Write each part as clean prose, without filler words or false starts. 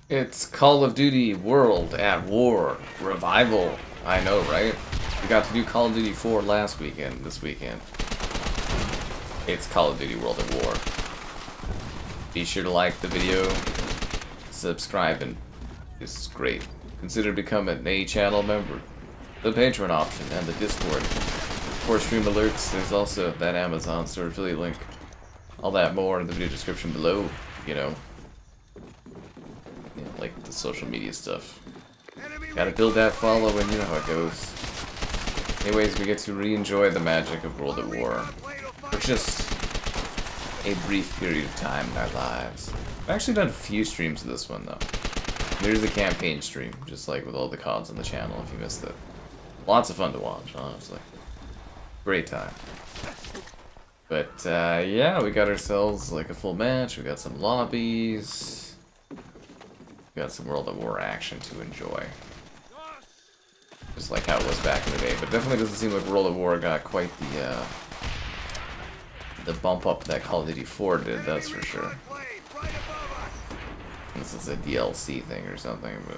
It's Call of Duty World at War Revival. I know, right? We got to do Call of Duty 4 last weekend, this weekend. It's Call of Duty World at War. Be sure to like the video, subscribe, and it's great. Consider becoming an A channel member. The Patreon option and the Discord. For stream alerts, there's also that Amazon store affiliate link. All that more in the video description below, you know, like the social media stuff. Gotta build that following, you know how it goes. Anyways, we get to re-enjoy the magic of World at War for just a brief period of time in our lives. I've actually done a few streams of this one, though. There's a campaign stream, just like with all the CODs on the channel, if you missed it. Lots of fun to watch, honestly. Great time. But, yeah, we got ourselves, like, a full match. We got some lobbies. Got some World at War action to enjoy. Just like how it was back in the day. But definitely doesn't seem like World at War got quite the bump up that Call of Duty 4 did, that's for sure. This is a DLC thing or something, but...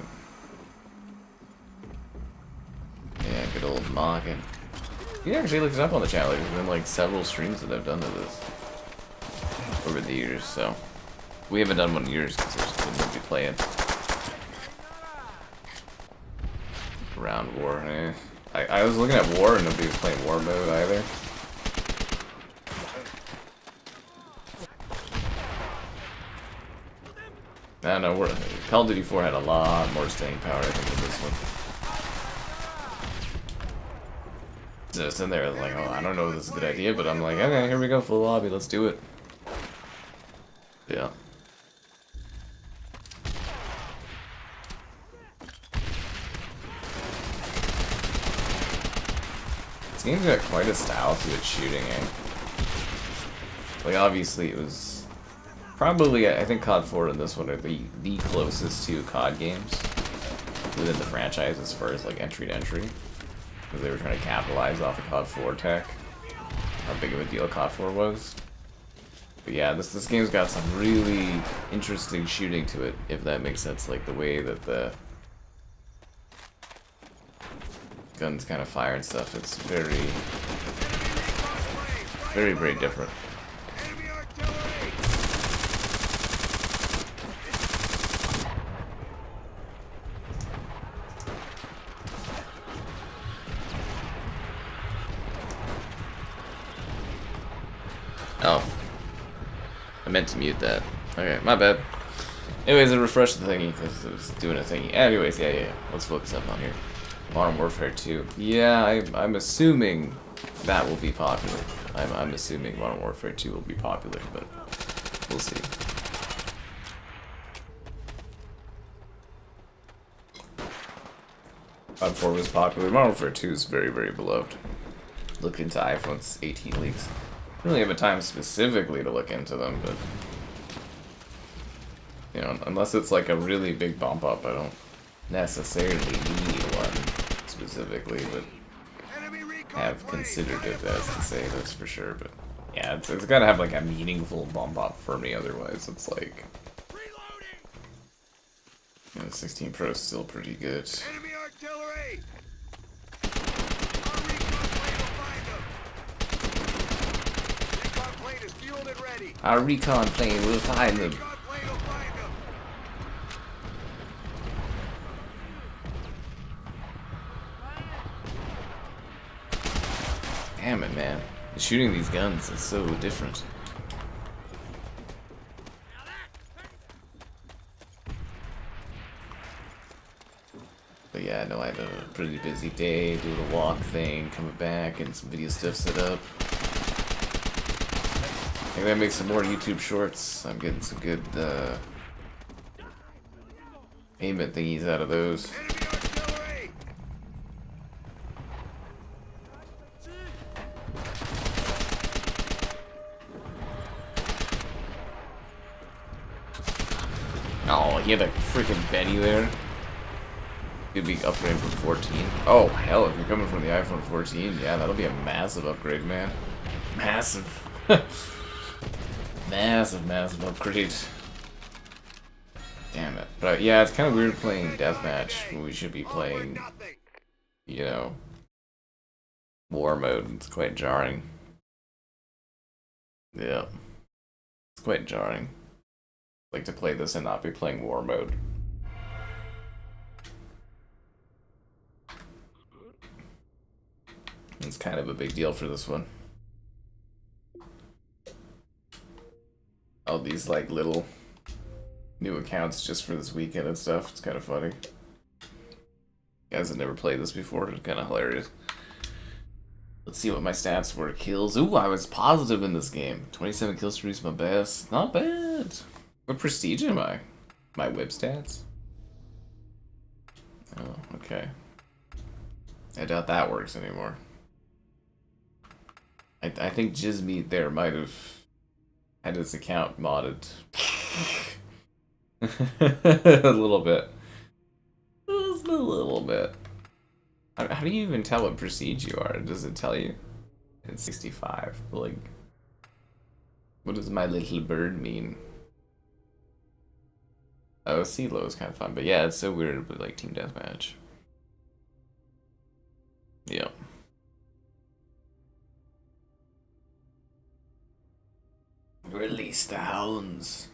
yeah, good old Makin. You actually looked it up on the channel. There's been like several streams that I've done to this over the years, so... we haven't done one in years because there's been nobody playing. Around War, eh. I was looking at War and nobody was playing War mode either. I don't know, Call of Duty 4 had a lot more staying power, I think, than this one. Just in there, I was like, oh, I don't know if this is a good idea, but I'm like, okay, here we go, full lobby, let's do it. Yeah. This game's got quite a style to its shooting, eh? Like, obviously, it was probably, I think COD 4 and this one are the closest to COD games within the franchise as far as, like, entry to entry. Because they were trying to capitalize off of COD 4 tech. How big of a deal COD 4 was. But yeah, this game's got some really interesting shooting to it, if that makes sense. Like, the way that the guns kind of fire and stuff, it's very, very different. Oh, I meant to mute that. Okay, my bad. Anyways, I refreshed the thingy because it was doing a thingy. Anyways, yeah. Let's focus up on here. Modern Warfare 2. Yeah, I'm assuming that will be popular. I'm assuming Modern Warfare 2 will be popular, but we'll see. COD 4 was popular. Modern Warfare 2 is very beloved. Look into iPhone's 18 leaks. I don't really have a time specifically to look into them, but you know, unless it's like a really big bump up, I don't necessarily need one specifically, but have considered it, as to say, that's for sure. But yeah, it's gotta have like a meaningful bump up for me, otherwise it's like, you know, the 16 Pro is still pretty good. Enemy artillery! Our recon plane will find them. Damn it, man. Shooting these guns is so different. But yeah, no, I had a pretty busy day, doing a walk thing, coming back, and some video stuff set up. I'm gonna make some more YouTube shorts. I'm getting some good payment thingies out of those. Oh, he had a freaking Betty there. Could be upgraded from 14. Oh, hell, if you're coming from the iPhone 14, yeah, that'll be a massive upgrade, man. Massive. Massive upgrade. Damn it. But yeah, it's kind of weird playing deathmatch when we should be playing, you know, war mode. It's quite jarring. Yeah. It's quite jarring. Like to play this and not be playing war mode. It's kind of a big deal for this one. All these like little new accounts just for this weekend and stuff. It's kind of funny. You guys have never played this before. It's kind of hilarious. Let's see what my stats were. Kills. Ooh, I was positive in this game. 27 kill streaks, my best. Not bad. What prestige am I? My whip stats? Oh, okay. I doubt that works anymore. I think Jizmeat there might have had his account modded. A little bit. Just a little bit. How do you even tell what prestige you are? Does it tell you? It's 65. Like, what does my little bird mean? Oh, Seelow is kind of fun, but yeah, it's so weird with like team deathmatch. Yeah. Release the hounds.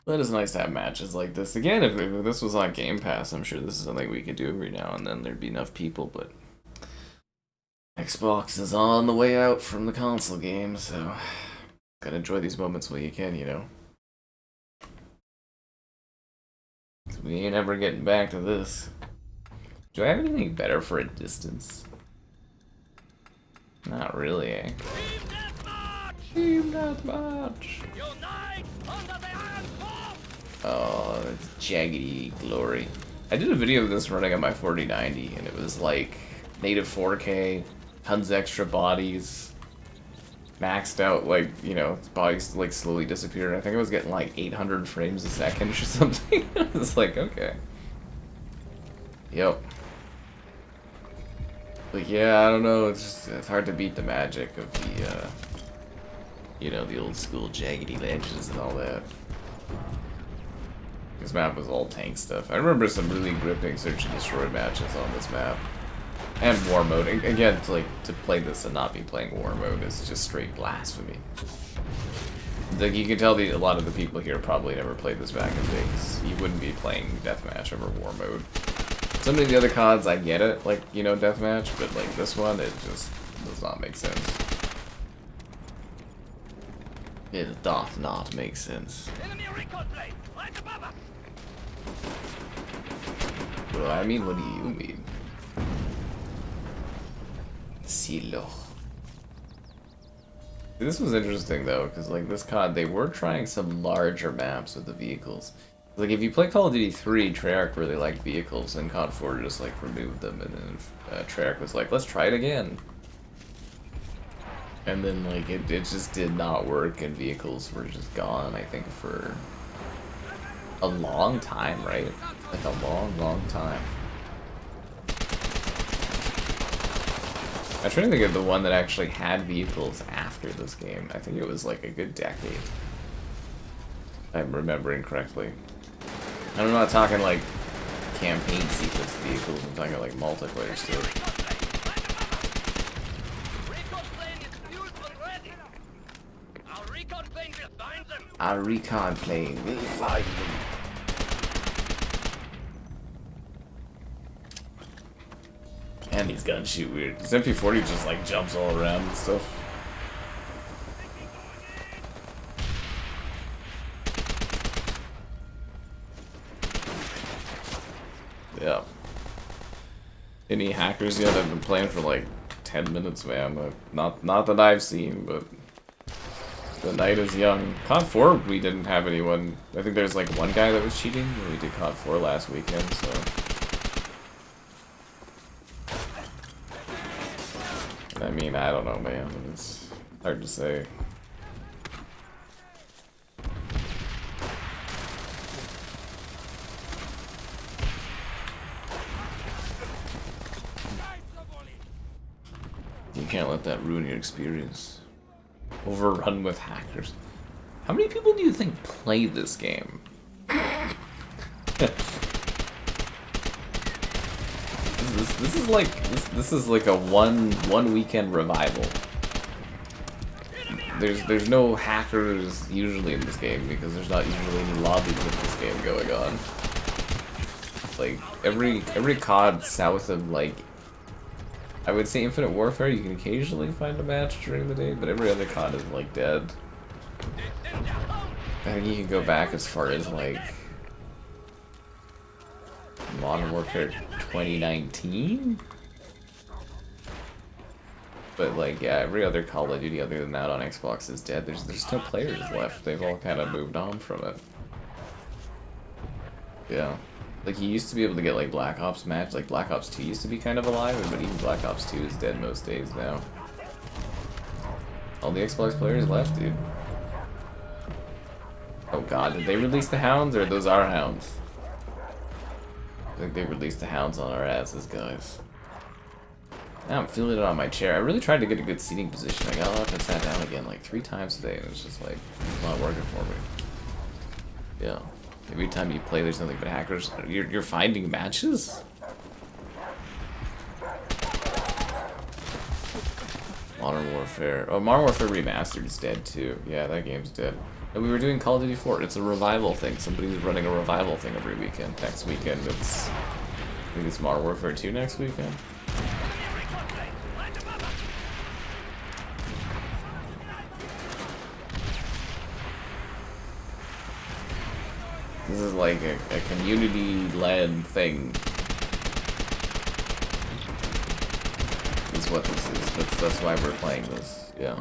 But it's nice to have matches like this. Again, if this was on Game Pass, I'm sure this is something we could do every now and then. There'd be enough people, but Xbox is on the way out from the console game, so gotta enjoy these moments while you can, you know. So we ain't ever getting back to this. Do I have anything better for a distance? Not really, eh? Team Deathmatch! Oh, it's jaggedy glory. I did a video of this running on my 4090, and it was like native 4K, tons of extra bodies, maxed out, like, you know, bodies like slowly disappear. I think I was getting like 800 frames a second or something. It was like, okay. Yep. But yeah, I don't know, it's hard to beat the magic of the, you know, the old school jaggedy ledges and all that. This map was all tank stuff. I remember some really gripping search and destroy matches on this map. And war mode. Again, to play this and not be playing war mode is just straight blasphemy. Like, you can tell a lot of the people here probably never played this back in the day, because you wouldn't be playing deathmatch over war mode. Some of the other CODs, I get it, like, you know, deathmatch, but like this one, it just does not make sense. It doth not make sense. Well, I mean, what do you mean? Seelow. This was interesting though, because like this COD, they were trying some larger maps with the vehicles. Like if you play Call of Duty 3, Treyarch really liked vehicles, and COD 4 just like removed them, and then Treyarch was like, let's try it again. And then like it just did not work, and vehicles were just gone, I think, for a long time, right? Like a long time. I'm trying to think of the one that actually had vehicles after this game. I think it was like a good decade, if I'm remembering correctly. And I'm not talking like campaign sequence vehicles, I'm talking like multiplayer stuff. Our recon plane will find them. And these guns shoot weird. This MP40 just like jumps all around and stuff. Yeah. Any hackers yet? I've been playing for like 10 minutes, man. Not that I've seen, but the night is young. COD 4, we didn't have anyone. I think there's like one guy that was cheating when we did COD 4 last weekend, so. I mean, I don't know, man. It's hard to say. You can't let that ruin your experience. Overrun with hackers. How many people do you think play this game? This is like a one weekend revival. There's no hackers usually in this game because there's not usually any lobbies with this game going on. Like every COD south of like, I would say Infinite Warfare, you can occasionally find a match during the day, but every other COD is like dead. I think you can go back as far as like Modern Warfare 2019. But like, yeah, every other Call of Duty other than that on Xbox is dead. There's no players left. They've all kind of moved on from it. Yeah. Like, you used to be able to get like Black Ops Match. Like, Black Ops 2 used to be kind of alive, but even Black Ops 2 is dead most days now. All the Xbox players left, dude. Oh god, did they release the Hounds, or are those our Hounds? I think they released the Hounds on our asses, guys. Now I'm feeling it on my chair. I really tried to get a good seating position. I got up and sat down again like 3 times today, and it's just like, it's not working for me. Yeah. Every time you play, there's nothing but hackers. You're finding matches? Modern Warfare. Oh, Modern Warfare Remastered is dead too. Yeah, that game's dead. And we were doing Call of Duty 4. It's a revival thing. Somebody's running a revival thing every weekend. Next weekend, I think it's Modern Warfare 2 next weekend. This is like a community-led thing. Is what this is. That's why we're playing this. Yeah.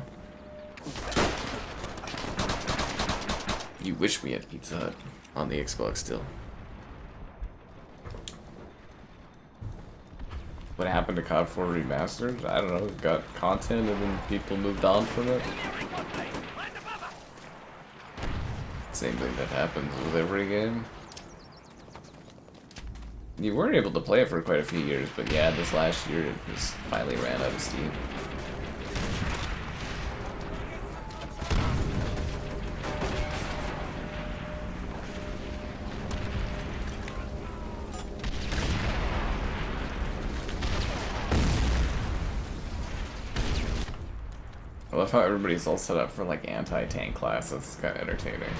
You wish we had Pizza Hut on the Xbox still. What happened to COD 4 Remastered? I don't know. It got content and then people moved on from it. Same thing that happens with every game. You weren't able to play it for quite a few years, but yeah, this last year it just finally ran out of steam. I love how everybody's all set up for like anti-tank class. That's kind of entertaining.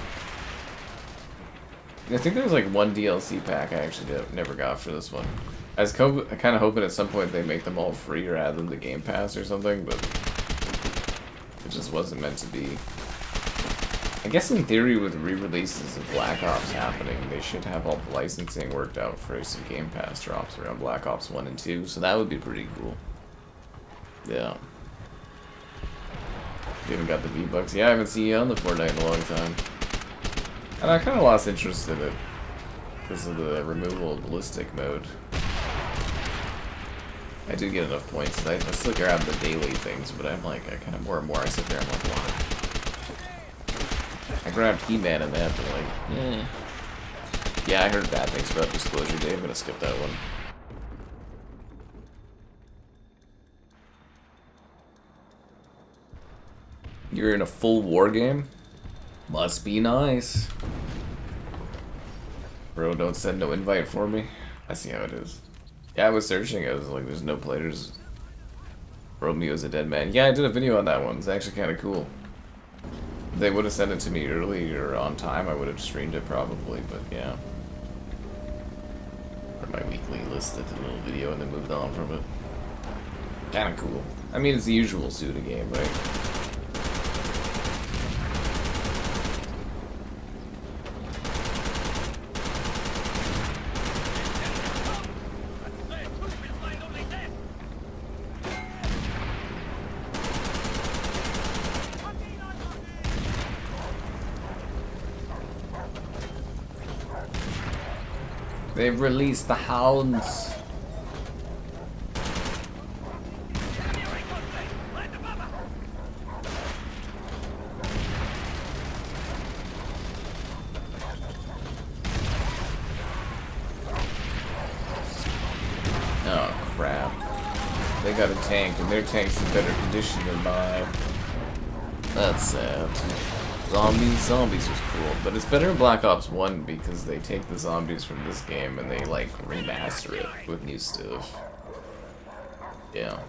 I think there was like one DLC pack I actually never got for this one. I kind of hoping at some point they make them all free or add them to Game Pass or something, but it just wasn't meant to be. I guess in theory with re-releases of Black Ops happening, they should have all the licensing worked out for some Game Pass drops around Black Ops 1 and 2, so that would be pretty cool. Yeah. You haven't got the V-Bucks? Yeah, I haven't seen you on the Fortnite in a long time. And I kind of lost interest in it because of the removal of ballistic mode. I do get enough points. I still grab the daily things, but I'm like, I kind of more and more I sit there, I'm like, why? I grabbed He-Man in that, but like, eh. Yeah, I heard bad things about Disclosure Day. I'm gonna skip that one. You're in a full war game? Must be nice. Bro, don't send no invite for me. I see how it is. Yeah, I was searching. I was like, there's no players. Romeo's a dead man. Yeah, I did a video on that one. It's actually kind of cool. If they would have sent it to me earlier on time, I would have streamed it probably, but yeah. Or my weekly list, I did a little video and then moved on from it. Kind of cool. I mean, it's the usual Suda game, right? They've released the Hounds. Oh crap. They got a tank and their tank's in better condition than mine. That's sad. Zombies was cool, but it's better in Black Ops 1 because they take the zombies from this game and they like remaster it with new stuff. Yeah.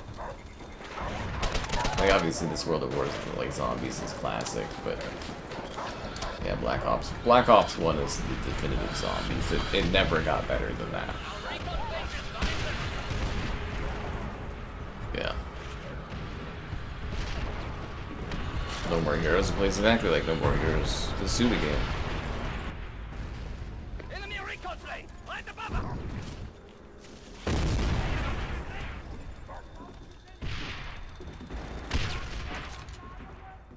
Like obviously this World at War like zombies is classic, but yeah, Black Ops 1 is the definitive zombies. It never got better than that. Yeah. No More Heroes plays exactly like No More Heroes, the Suda game.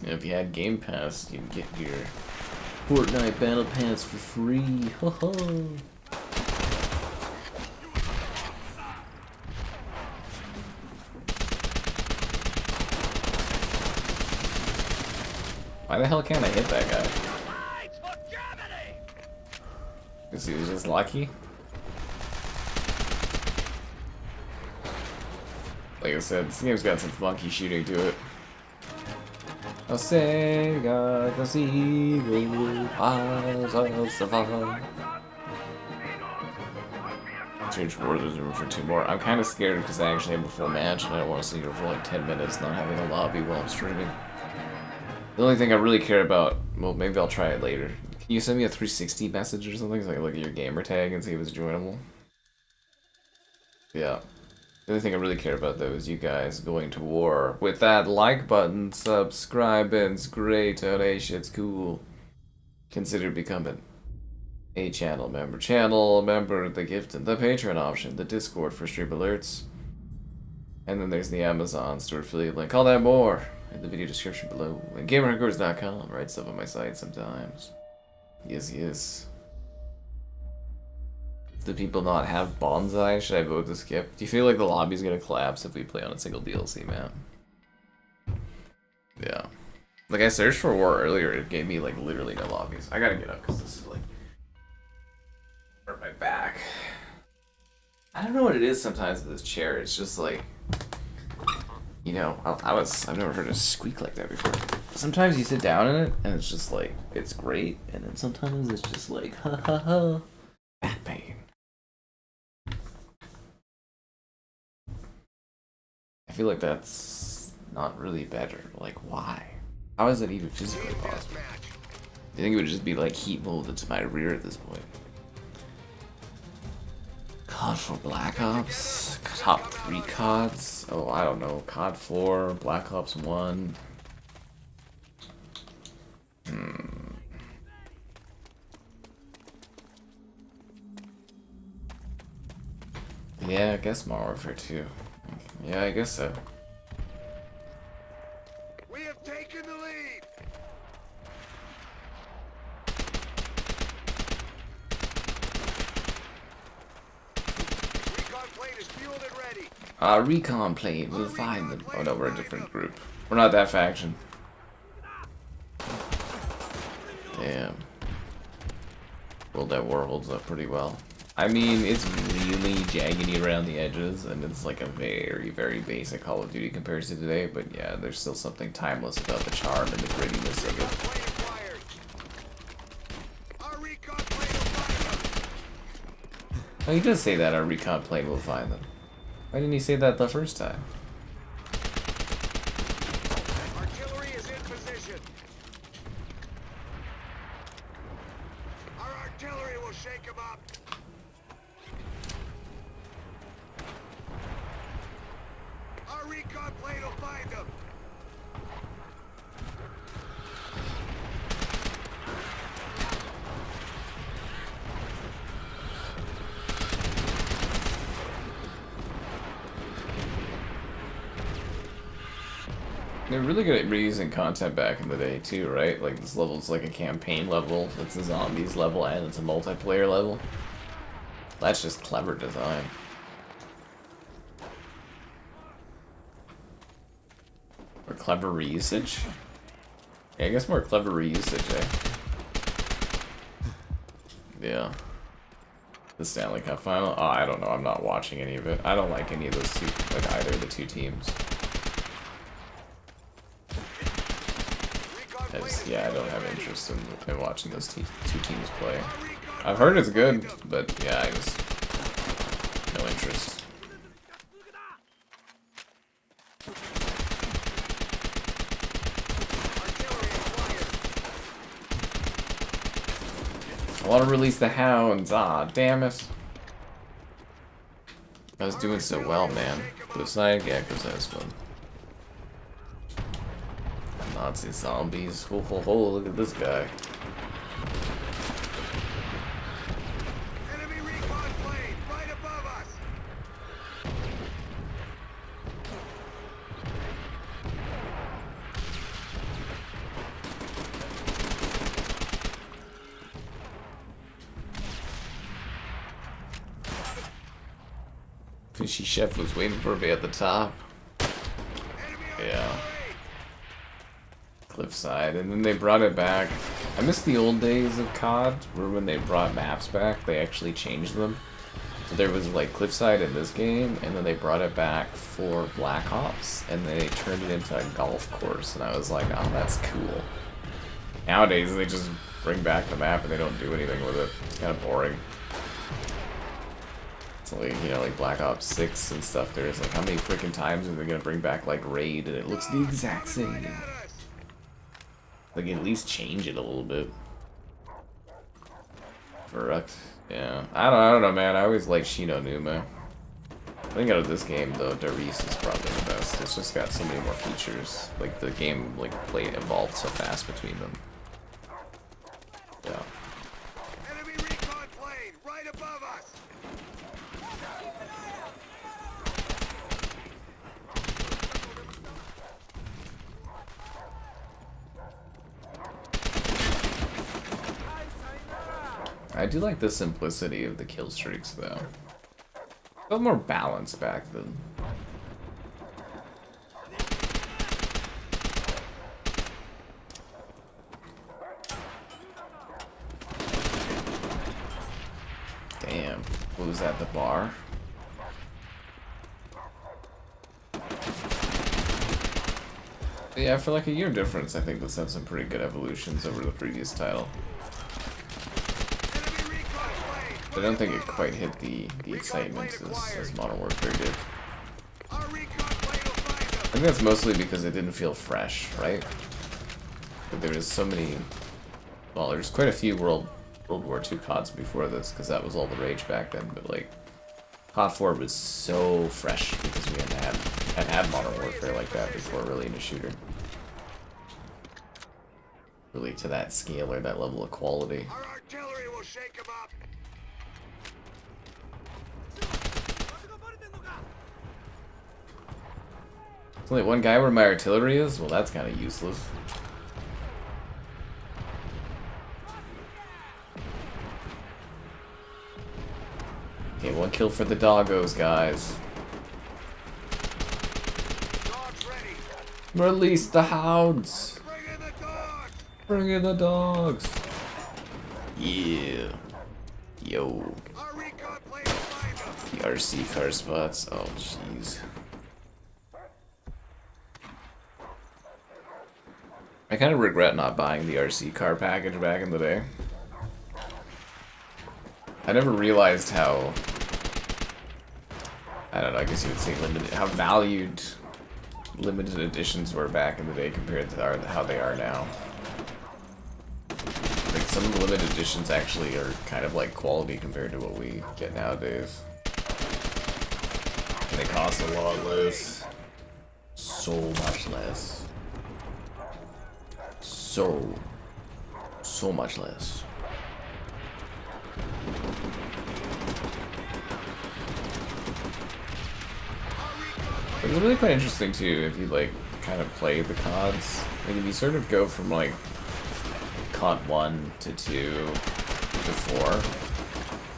Yeah, if you had Game Pass, you'd get your Fortnite Battle Pass for free. Ho ho! Why the hell can't I hit that guy? Because he was just lucky? Like I said, this game's got some funky shooting to it. I'll say, God, the seagull eyes of Savannah. Change War, there's room for 2 more. I'm kind of scared because I actually have a full match and I don't want to sit here for like 10 minutes not having a lobby while I'm streaming. The only thing I really care about, well, maybe I'll try it later. Can you send me a 360 message or something so I can look at your gamer tag and see if it's joinable? Yeah. The only thing I really care about, though, is you guys going to war. With that like button, subscribing's great, donation's cool. Consider becoming a channel member. Channel member, the gift and the Patreon option, the Discord for stream alerts. And then there's the Amazon store affiliate link. All that more in the video description below. And GamerHardcores.com. Write stuff on my site sometimes. Yes. Do people not have bonsai? Should I vote to skip? Do you feel like the lobby's gonna collapse if we play on a single DLC map? Yeah. Like I searched for war earlier, it gave me like literally no lobbies. I gotta get up because this is like hurt my back. I don't know what it is sometimes with this chair. It's just like, you know, I've never heard it squeak like that before. Sometimes you sit down in it and it's just like it's great, and then sometimes it's just like ha ha ha, back pain. I feel like that's not really better. Like, why? How is that even physically possible? Do you think it would just be like heat molded to my rear at this point? COD for Black Ops? Top 3 CODs? Oh, I don't know. COD 4, Black Ops 1. Yeah, I guess Modern Warfare 2. Yeah, I guess so. We have taken the lead. Recon plane is fueled and ready. Recon plane, we'll find them. Oh no, we're a different group. We're not that faction. Damn. World at War holds up pretty well. I mean, it's really jaggedy around the edges, and it's like a very, very basic Call of Duty compared to today, but yeah, there's still something timeless about the charm and the grittiness of it. Oh, he does say that our recon plane will find them. Why didn't he say that the first time? Artillery is in position. Our artillery will shake them up. Our recon plane will find them. They're really good at reusing content back in the day too, right? Like this level's like a campaign level, it's a zombies level, and it's a multiplayer level. That's just clever design. Or clever reusage? Yeah, I guess more clever reusage, eh? Yeah. The Stanley Cup final? Oh, I don't know, I'm not watching any of it. I don't like any of those two, like either of the two teams. Recon Yeah, I don't have interest in watching those two teams play. I've heard it's good, but yeah, I just no interest. I want to release the hounds. Ah, damn it. I was doing so well, man. Cliffside, yeah, Cliffside's fun. Nazi zombies. Ho ho ho, look at this guy. Enemy recon plane right above us. Fishy Chef was waiting for me at the top. Yeah. Cliffside, and then they brought it back. I miss the old days of CoD, where when they brought maps back, they actually changed them. So there was like Cliffside in this game, and then they brought it back for Black Ops, and they turned it into a golf course, and I was like, oh, that's cool. Nowadays, they just bring back the map and they don't do anything with it. It's kind of boring. It's like, you know, like Black Ops 6 and stuff, there's like, how many freaking times are they gonna bring back like Raid, and it looks the exact same. Like, at least change it a little bit. Verruckt. Yeah. I don't know, man. I always like Shi No Numa. I think out of this game, though, Riese is probably the best. It's just got so many more features. Like, the game, like, evolved so fast between them. Yeah. Enemy recon plane right above us. I do like the simplicity of the kill streaks, though. Felt more balanced back then. Damn. What was that, the bar? But yeah, for like a year difference, I think this had some pretty good evolutions over the previous title. I don't think it quite hit the excitement as Modern Warfare did. I think that's mostly because it didn't feel fresh, right? But there was so many... Well, there's quite a few World War II CODs before this, because that was all the rage back then, but like... COD 4 was so fresh, because we hadn't had Modern Warfare like that before, really, in a shooter. Really to that scale or that level of quality. Our artillery will shake him up. There's only one guy where my artillery is? Well, that's kind of useless. Okay, one kill for the doggos, guys. Dogs ready. Release the hounds! Bring in the dogs. Bring in the dogs! Yeah. Yo. Our recon plane will find them. The RC car spots. Oh, jeez. I kind of regret not buying the RC car package back in the day. I never realized how... I don't know, I guess you would say limited... How valued limited editions were back in the day compared to how they are now. Like, some of the limited editions actually are kind of like quality compared to what we get nowadays. And they cost a lot less. So much less. So much less. It was really quite interesting too if you like kind of play the CODs. Like if you sort of go from like COD 1 to 2 to 4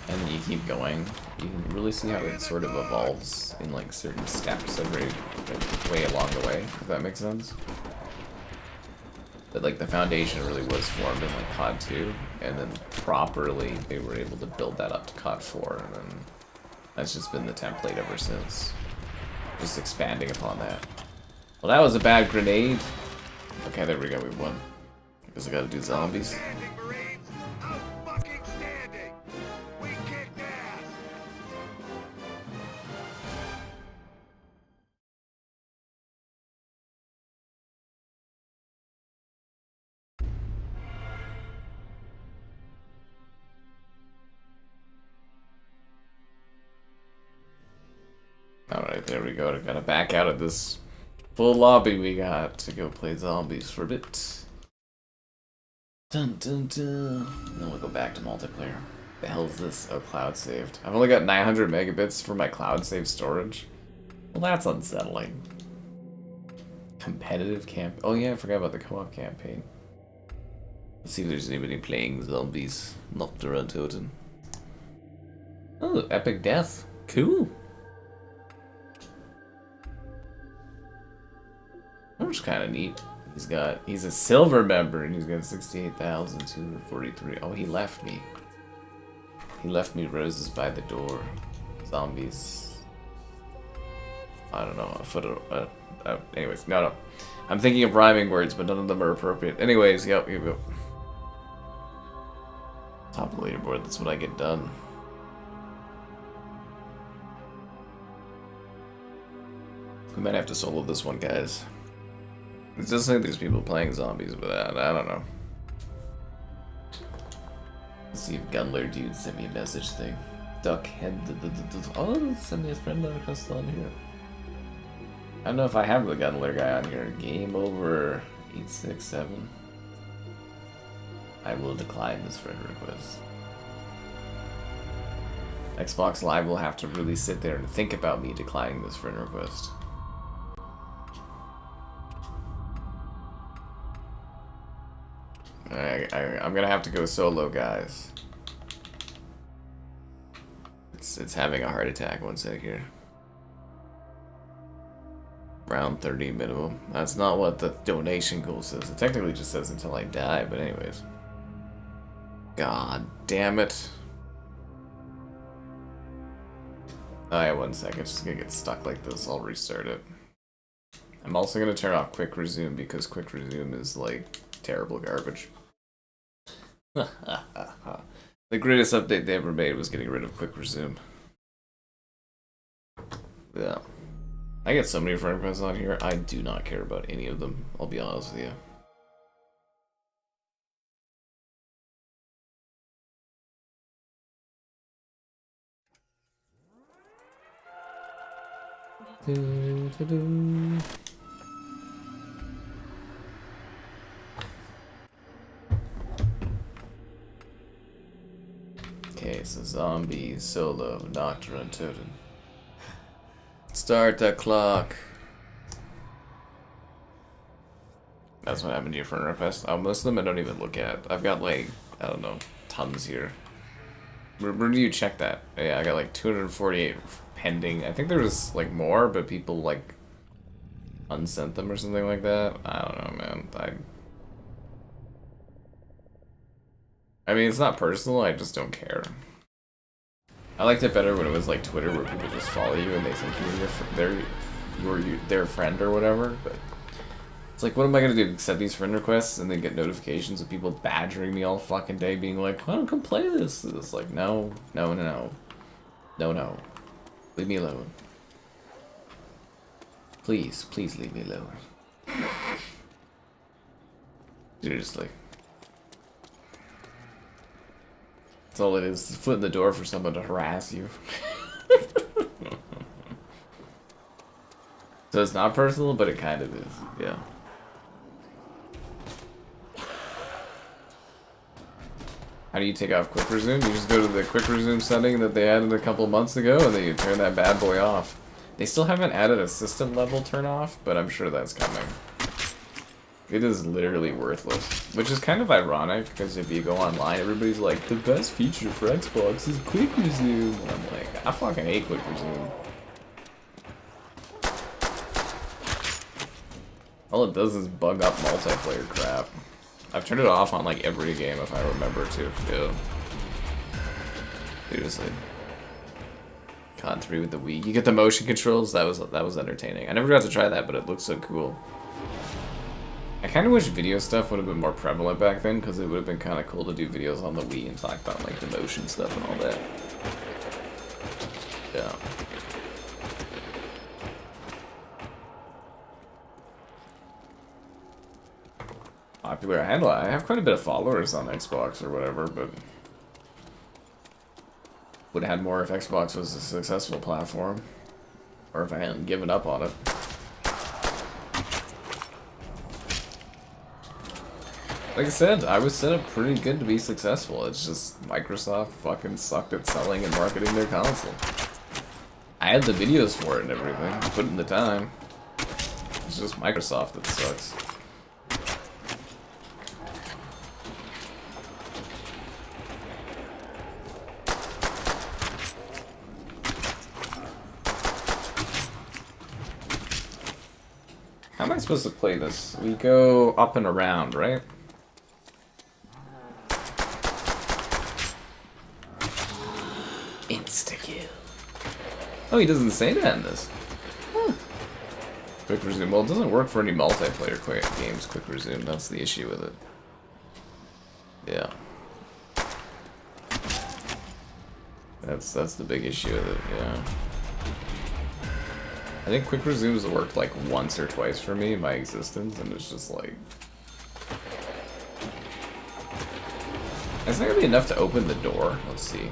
and then you keep going, you can really see how it sort of evolves in like certain steps every like, way along the way, if that makes sense. But like the foundation really was formed in like COD 2, and then properly they were able to build that up to COD 4, and then that's just been the template ever since. Just expanding upon that. Well, that was a bad grenade. Okay, there we go, we won. Guess I gotta do zombies. Outstanding, Marines! Out-fucking-standing! We kicked ass! Alright, there we go. I gotta back out of this full lobby we got to go play zombies for a bit. Dun dun dun. Then we'll go back to multiplayer. The hell is this? Oh, cloud saved. I've only got 900 megabits for my cloud save storage. Well, that's unsettling. Competitive camp. Oh yeah, I forgot about the co-op campaign. Let's see if there's anybody playing zombies. Nacht Der Untoten. Oh, epic death. Cool. That was kind of neat. He's a silver member and he's got 68,243. Oh, he left me. He left me roses by the door. Zombies. I don't know. Anyways, no. I'm thinking of rhyming words, but none of them are appropriate. Anyways, yep, you go. Top of the leaderboard. That's what I get done. We might have to solo this one, guys. It does say there's people playing zombies, but I don't know. Let's see if Gunler dude sent me a message thing. Duckhead. Oh, send me a friend request on here. I don't know if I have the Gunler guy on here. Game over 867. I will decline this friend request. Xbox Live will have to really sit there and think about me declining this friend request. I'm gonna have to go solo, guys. It's having a heart attack. One sec here. Round 30 minimum. That's not what the donation goal says. It technically just says until I die, but anyways. God damn it. Alright, 1 second. It's just gonna get stuck like this. I'll restart it. I'm also gonna turn off quick resume because quick resume is like terrible garbage. The greatest update they ever made was getting rid of quick resume. Yeah. I get so many friend requests on here, I do not care about any of them, I'll be honest with you. Okay, so zombies, solo, Nacht Der Untoten. Start the clock. That's what happened to your friend request. Oh, most of them I don't even look at. I've got like, I don't know, tons here. Where do you check that? Yeah, I got like 248 pending. I think there was like more, but people like unsent them or something like that. I don't know, man. I mean, it's not personal, I just don't care. I liked it better when it was like Twitter, where people just follow you and they think you're their friend or whatever, but it's like, what am I gonna do? Accept these friend requests and then get notifications of people badgering me all fucking day, being like, why don't come play this? It's like, no. Leave me alone. Please leave me alone. Seriously. That's all it is. It's a foot in the door for someone to harass you. So it's not personal, but it kind of is. Yeah. How do you take off quick resume? You just go to the quick resume setting that they added a couple months ago, and then you turn that bad boy off. They still haven't added a system level turn off, but I'm sure that's coming. It is literally worthless, which is kind of ironic, because if you go online, everybody's like, the best feature for Xbox is quick resume. And I'm like, I fucking hate quick resume. All it does is bug up multiplayer crap. I've turned it off on like every game if I remember to. Yeah. Seriously. COD 3 with the Wii. You get the motion controls. That was entertaining. I never got to try that, but it looks so cool. I kind of wish video stuff would have been more prevalent back then, because it would have been kind of cool to do videos on the Wii and talk about like the motion stuff and all that. Yeah. Popular. I have quite a bit of followers on Xbox or whatever, but would have had more if Xbox was a successful platform, or if I hadn't given up on it. Like I said, I was set up pretty good to be successful. It's just Microsoft fucking sucked at selling and marketing their console. I had the videos for it and everything, put in the time. It's just Microsoft that sucks. How am I supposed to play this? We go up and around, right? Insta-kill. Oh, he doesn't say that in this. Huh. Quick resume. Well, it doesn't work for any multiplayer games, quick resume. That's the issue with it. Yeah. That's the big issue with it, yeah. I think quick resumes worked like once or twice for me in my existence, and it's just like... It's not gonna be enough to open the door. Let's see.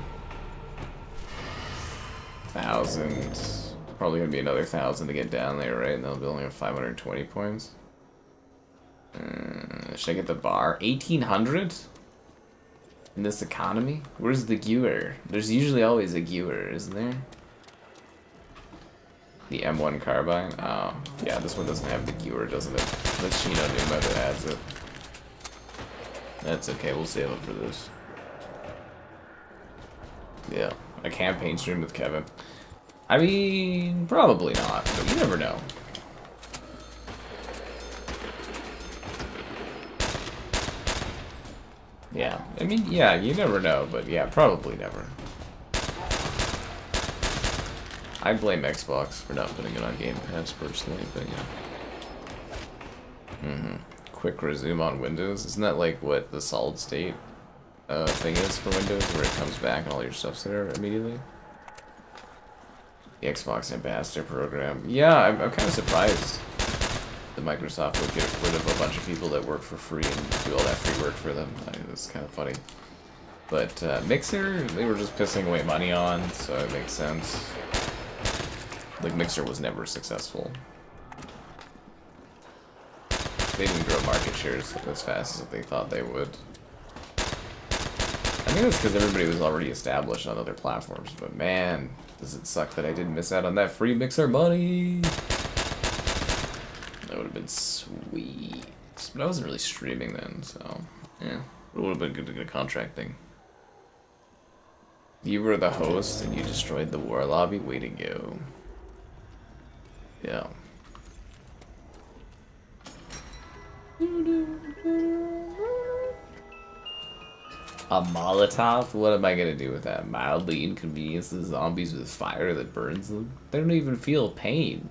1,000. Probably gonna be another 1,000 to get down there, right? And they'll only have 520 points. Should I get the bar? 1,800? In this economy? Where's the gear? There's usually always a gear, isn't there? The M1 carbine? Oh, yeah, this one doesn't have the gear, doesn't it? That's Shi No Numa that adds it. That's okay, we'll save up for this. Yeah, a campaign stream with Kevin. I mean, probably not, but you never know. Yeah, I mean, yeah, you never know, but yeah, probably never. I blame Xbox for not putting it on Game Pass personally, but yeah. Quick resume on Windows. Isn't that like what the solid state thing is for Windows, where it comes back and all your stuff's there immediately? The Xbox Ambassador program. Yeah, I'm kind of surprised that Microsoft would get rid of a bunch of people that work for free and do all that free work for them. It's kind of funny. But Mixer, they were just pissing away money on, so it makes sense. Like, Mixer was never successful. They didn't grow market shares as fast as they thought they would. I think that's because everybody was already established on other platforms, but man, does it suck that I didn't miss out on that free Mixer money! That would have been sweet. But I wasn't really streaming then, so yeah. It would have been good to get a contract thing. You were the host and you destroyed the war lobby? Way to go. Yeah. A Molotov? What am I gonna do with that? Mildly inconvenience the zombies with fire that burns them? They don't even feel pain.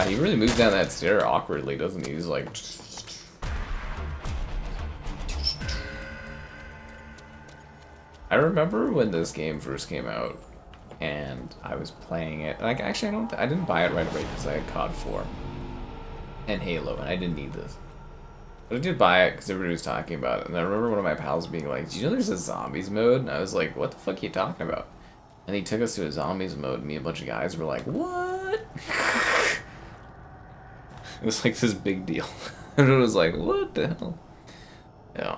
He really moves down that stair awkwardly, doesn't he? He's like... I remember when this game first came out, and I was playing it. Like, actually, I didn't buy it right away because I had CoD 4 and Halo, and I didn't need this. But I did buy it because everybody was talking about it, and I remember one of my pals being like, "Do you know there's a zombies mode?" And I was like, "What the fuck are you talking about?" And he took us to a zombies mode, and me and a bunch of guys were like, "What?" It was like this big deal. And it was like, what the hell? Yeah.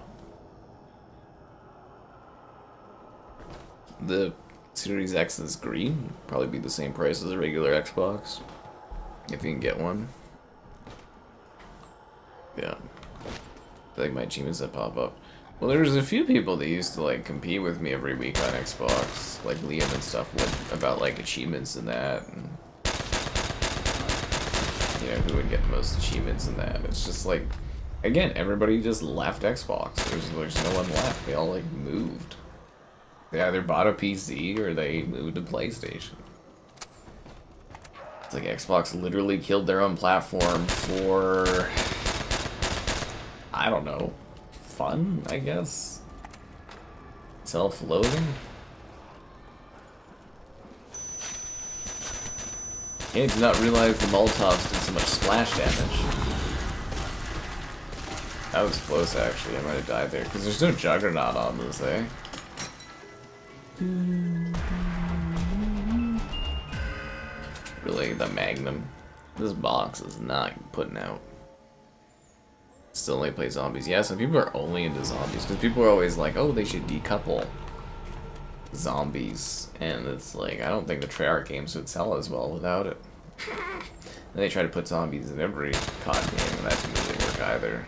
The Series X is green. Probably be the same price as a regular Xbox. If you can get one. Yeah. I think my achievements that pop up. Well, there's a few people that used to like compete with me every week on Xbox. Like Liam and stuff about like achievements and that. And you know, who would get the most achievements in that. It's just like, again, everybody just left Xbox. There's no one left. They all like moved. They either bought a PC or they moved to PlayStation. It's like Xbox literally killed their own platform for, I don't know, fun, I guess? Self-loathing? I did not realize the Molotovs did so much splash damage. That was close, actually. I might have died there. Because there's no Juggernaut on this, eh? Really, the Magnum. This box is not putting out. Still only play zombies. Yeah, some people are only into zombies. Because people are always like, oh, they should decouple zombies. And it's like, I don't think the Treyarch games would sell as well without it. And they try to put zombies in every COD game, and that didn't really work either.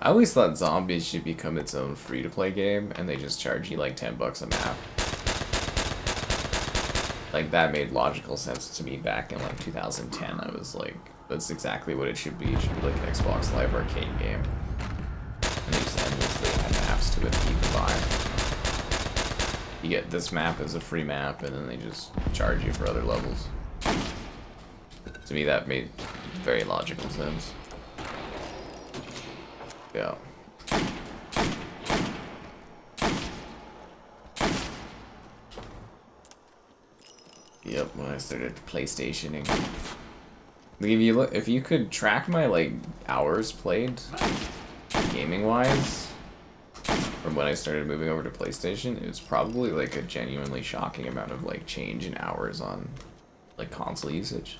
I always thought zombies should become its own free-to-play game, and they just charge you like $10 a map. Like, that made logical sense to me back in like 2010. I was like, that's exactly what it should be. It should be like an Xbox Live Arcade game. And they just endlessly add maps to it that you can buy. You get this map as a free map, and then they just charge you for other levels. To me, that made very logical sense. Yeah. Yep, when I started PlayStationing. Like, if you could track my like hours played, gaming wise, from when I started moving over to PlayStation, it was probably like a genuinely shocking amount of like change in hours on like console usage.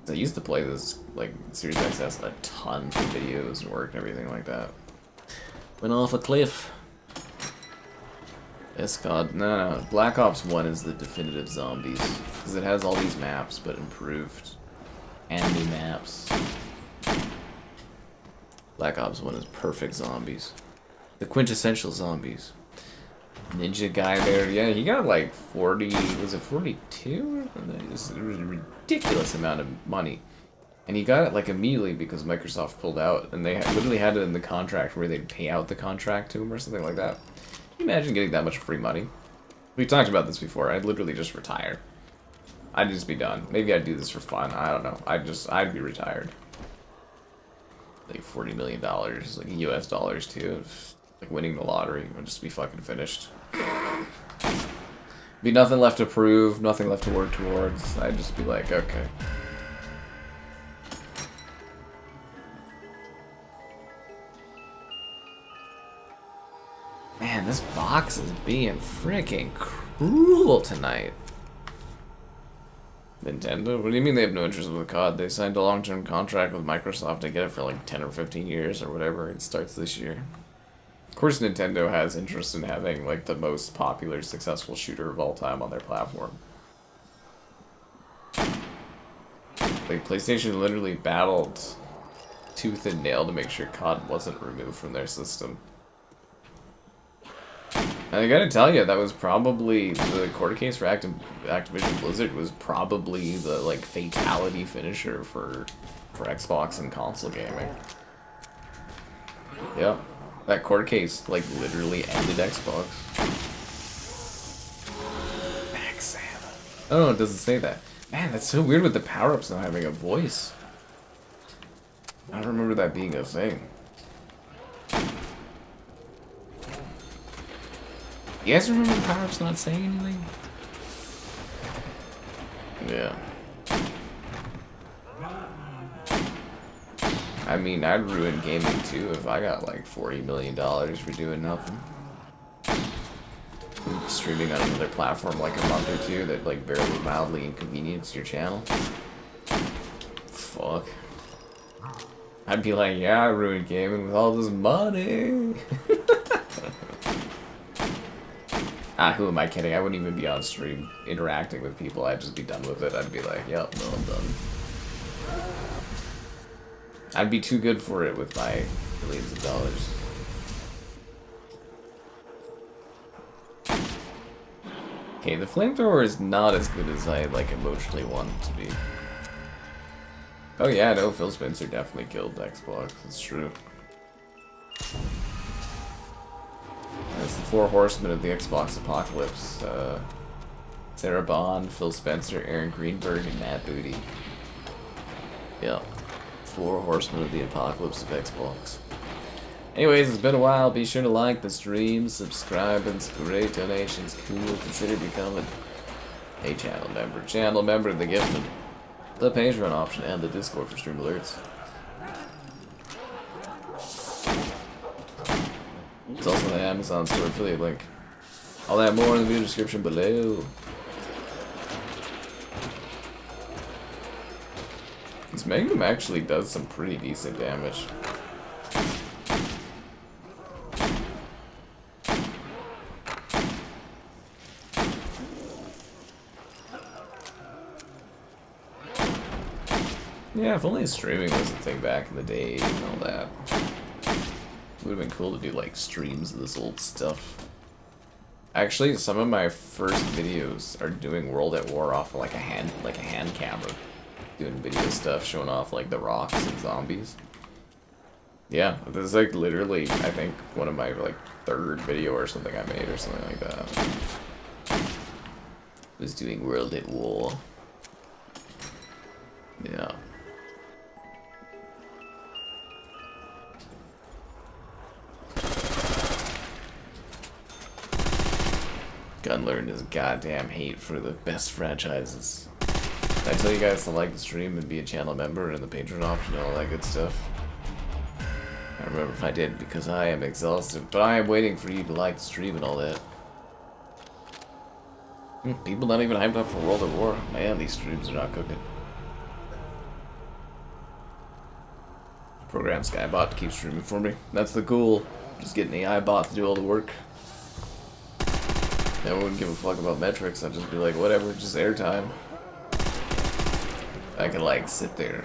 I used to play this like Series XS a ton for videos and work and everything like that. Went off a cliff. Yes, God, no. Black Ops 1 is the definitive zombies because it has all these maps but improved and new maps. Black Ops 1 is perfect zombies. The quintessential zombies. Ninja guy there, yeah, he got like 40, was it 42? It was a ridiculous amount of money. And he got it like immediately because Microsoft pulled out, and they literally had it in the contract where they'd pay out the contract to him or something like that. Can you imagine getting that much free money? We've talked about this before. I'd literally just retire. I'd just be done. Maybe I'd do this for fun. I don't know. I'd be retired. Like $40 million, like US dollars too. Like winning the lottery. I'd just be fucking finished. Be nothing left to prove, nothing left to work towards. I'd just be like, okay. Man, this box is being freaking cruel tonight. Nintendo? What do you mean they have no interest with COD? They signed a long-term contract with Microsoft to get it for like 10 or 15 years or whatever. It starts this year. Of course Nintendo has interest in having like the most popular, successful shooter of all time on their platform. Like PlayStation literally battled tooth and nail to make sure COD wasn't removed from their system. And I gotta tell you, that was probably the court case for Activision Blizzard was probably the like fatality finisher for Xbox and console gaming. Yep, that court case like literally ended Xbox. Max Sam. Oh, it doesn't say that. Man, that's so weird with the power-ups not having a voice. I don't remember that being a thing. You guys remember the power-ups not saying anything? Yeah. I mean, I'd ruin gaming too if I got like $40 million for doing nothing. Streaming on another platform like a month or two that like barely mildly inconvenienced your channel. Fuck. I'd be like, yeah, I ruined gaming with all this money. Who am I kidding? I wouldn't even be on stream interacting with people. I'd just be done with it. I'd be like, yep, no, I'm done. I'd be too good for it with my millions of dollars. Okay, the flamethrower is not as good as I like emotionally want it to be. Oh yeah, no, Phil Spencer definitely killed Xbox. It's true. That's the four horsemen of the Xbox apocalypse. Sarah Bond, Phil Spencer, Aaron Greenberg, and Matt Booty. Yeah. Four horsemen of the apocalypse of Xbox. Anyways, it's been a while. Be sure to like the stream, subscribe, and some great donations. Cool. Consider becoming a channel member. Channel member, the gifted, the Patreon option, and the Discord for stream alerts. There's also the Amazon store affiliate link. All that more in the video description below. This Magnum actually does some pretty decent damage. Yeah, if only streaming was a thing back in the day and all that. It would have been cool to do like streams of this old stuff. Actually, some of my first videos are doing World at War off of like a hand camera. Doing video stuff, showing off like the rocks and zombies. Yeah, this is like literally, I think, one of my like third video or something I made or something like that. Was doing World at War. Yeah. Gun learned his goddamn hate for the best franchises. Did I tell you guys to like the stream and be a channel member and the Patreon option and all that good stuff? I don't remember if I did because I am exhausted, but I am waiting for you to like the stream and all that. People not even hyped up for World at War. Man, these streams are not cooking. Program Skybot to keep streaming for me. That's the goal. Just get an AI bot to do all the work. I wouldn't give a fuck about metrics. I'd just be like, whatever, just airtime. I can like sit there.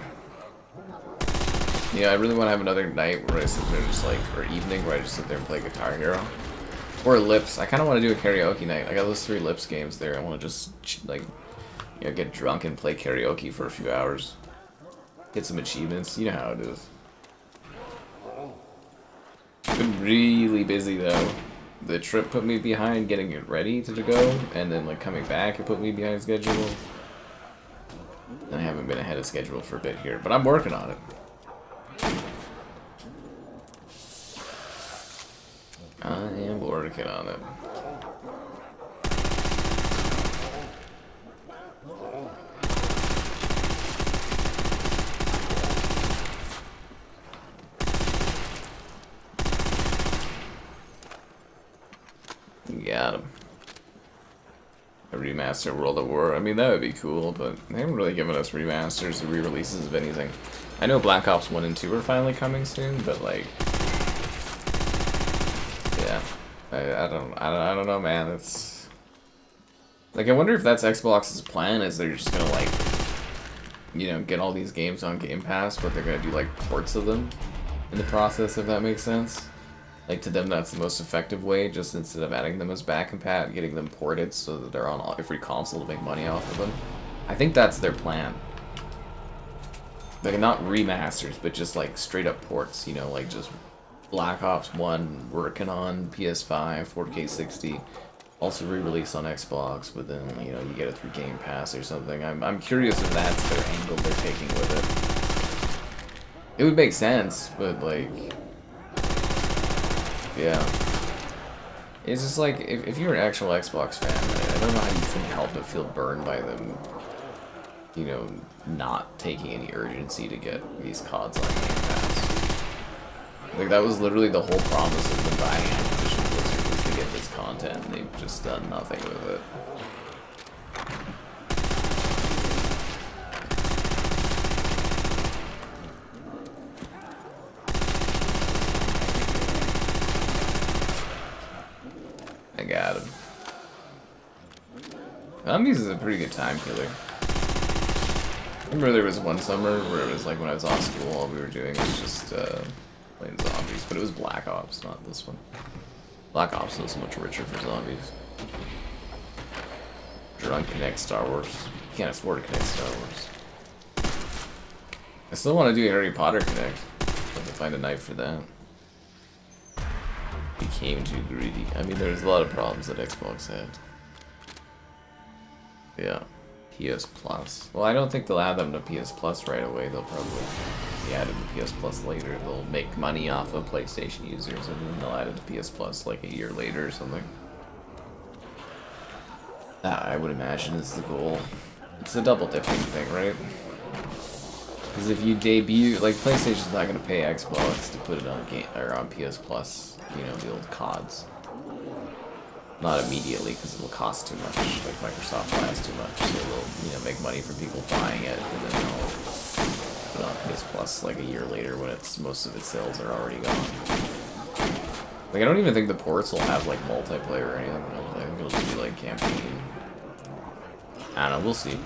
Yeah, I really want to have another night where I sit there just like, or evening where I just sit there and play Guitar Hero. Or Lips. I kind of want to do a karaoke night. I got those 3 Lips games there. I want to just like, you know, get drunk and play karaoke for a few hours. Get some achievements. You know how it is. Been really busy though. The trip put me behind getting it ready to go, and then like coming back it put me behind schedule. I haven't been ahead of schedule for a bit here, but I'm working on it. I am working on it. Got him. A remaster World at War. I mean, that would be cool, but they haven't really given us remasters or re-releases of anything. I know Black Ops 1 and 2 are finally coming soon, but like, yeah, I don't know, man. It's like, I wonder if that's Xbox's plan, is they're just gonna like, you know, get all these games on Game Pass, but they're gonna do like ports of them in the process, if that makes sense. Like, to them, that's the most effective way, just instead of adding them as back compat, getting them ported so that they're on every console to make money off of them. I think that's their plan. Like, not remasters, but just, like, straight-up ports, you know, like, just Black Ops 1 working on PS5, 4K 60, also re-released on Xbox, but then, you know, you get it through Game Pass or something. I'm curious if that's their angle they're taking with it. It would make sense, but, like... Yeah. It's just like, if you're an actual Xbox fan, I don't know how you can help but feel burned by them, you know, not taking any urgency to get these CODs on Game Pass. Like, that was literally the whole promise of them buying Activision Blizzard, was to get this content, and they've just done nothing with it. I got him. Zombies is a pretty good time killer. I remember there was one summer where it was like when I was off school, all we were doing was just playing zombies, but it was Black Ops, not this one. Black Ops was so much richer for zombies. Drunk Connect Star Wars. You can't afford to connect Star Wars. I still want to do Harry Potter Connect. Have to find a night for that. Be became too greedy. I mean, there's a lot of problems that Xbox had. Yeah. PS Plus. Well, I don't think they'll add them to PS Plus right away. They'll probably be added to PS Plus later. They'll make money off of PlayStation users, and then they'll add it to PS Plus like a year later or something. That, I would imagine, is the goal. It's a double dipping thing, right? Because if you debut, like, PlayStation's not going to pay Xbox to put it on game or on PS Plus, you know, the old CODs. Not immediately, because it will cost too much. Like, Microsoft buys too much, so they'll, you know, make money from people buying it, and then they'll put it on PS Plus like a year later when it's most of its sales are already gone. Like, I don't even think the ports will have like multiplayer or anything. I think it'll just be like campaign. I don't know, we'll see.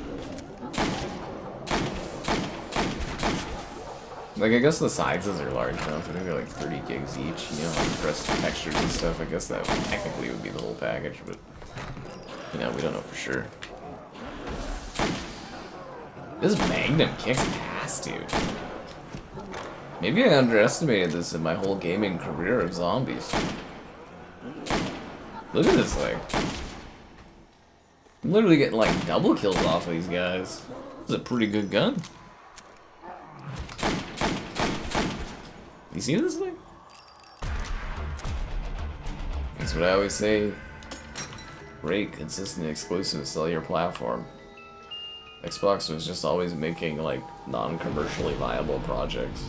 Like, I guess the sizes are large enough. I think they're like 30 gigs each, you know, compressed textures and stuff. I guess that technically would be the whole package, but, you know, we don't know for sure. This Magnum kicks ass, dude. Maybe I underestimated this in my whole gaming career of zombies. Look at this thing. I'm literally getting like double kills off of these guys. This is a pretty good gun. You see this thing? That's what I always say. Great, consistent, exclusive, sell your platform. Xbox was just always making like non-commercially viable projects.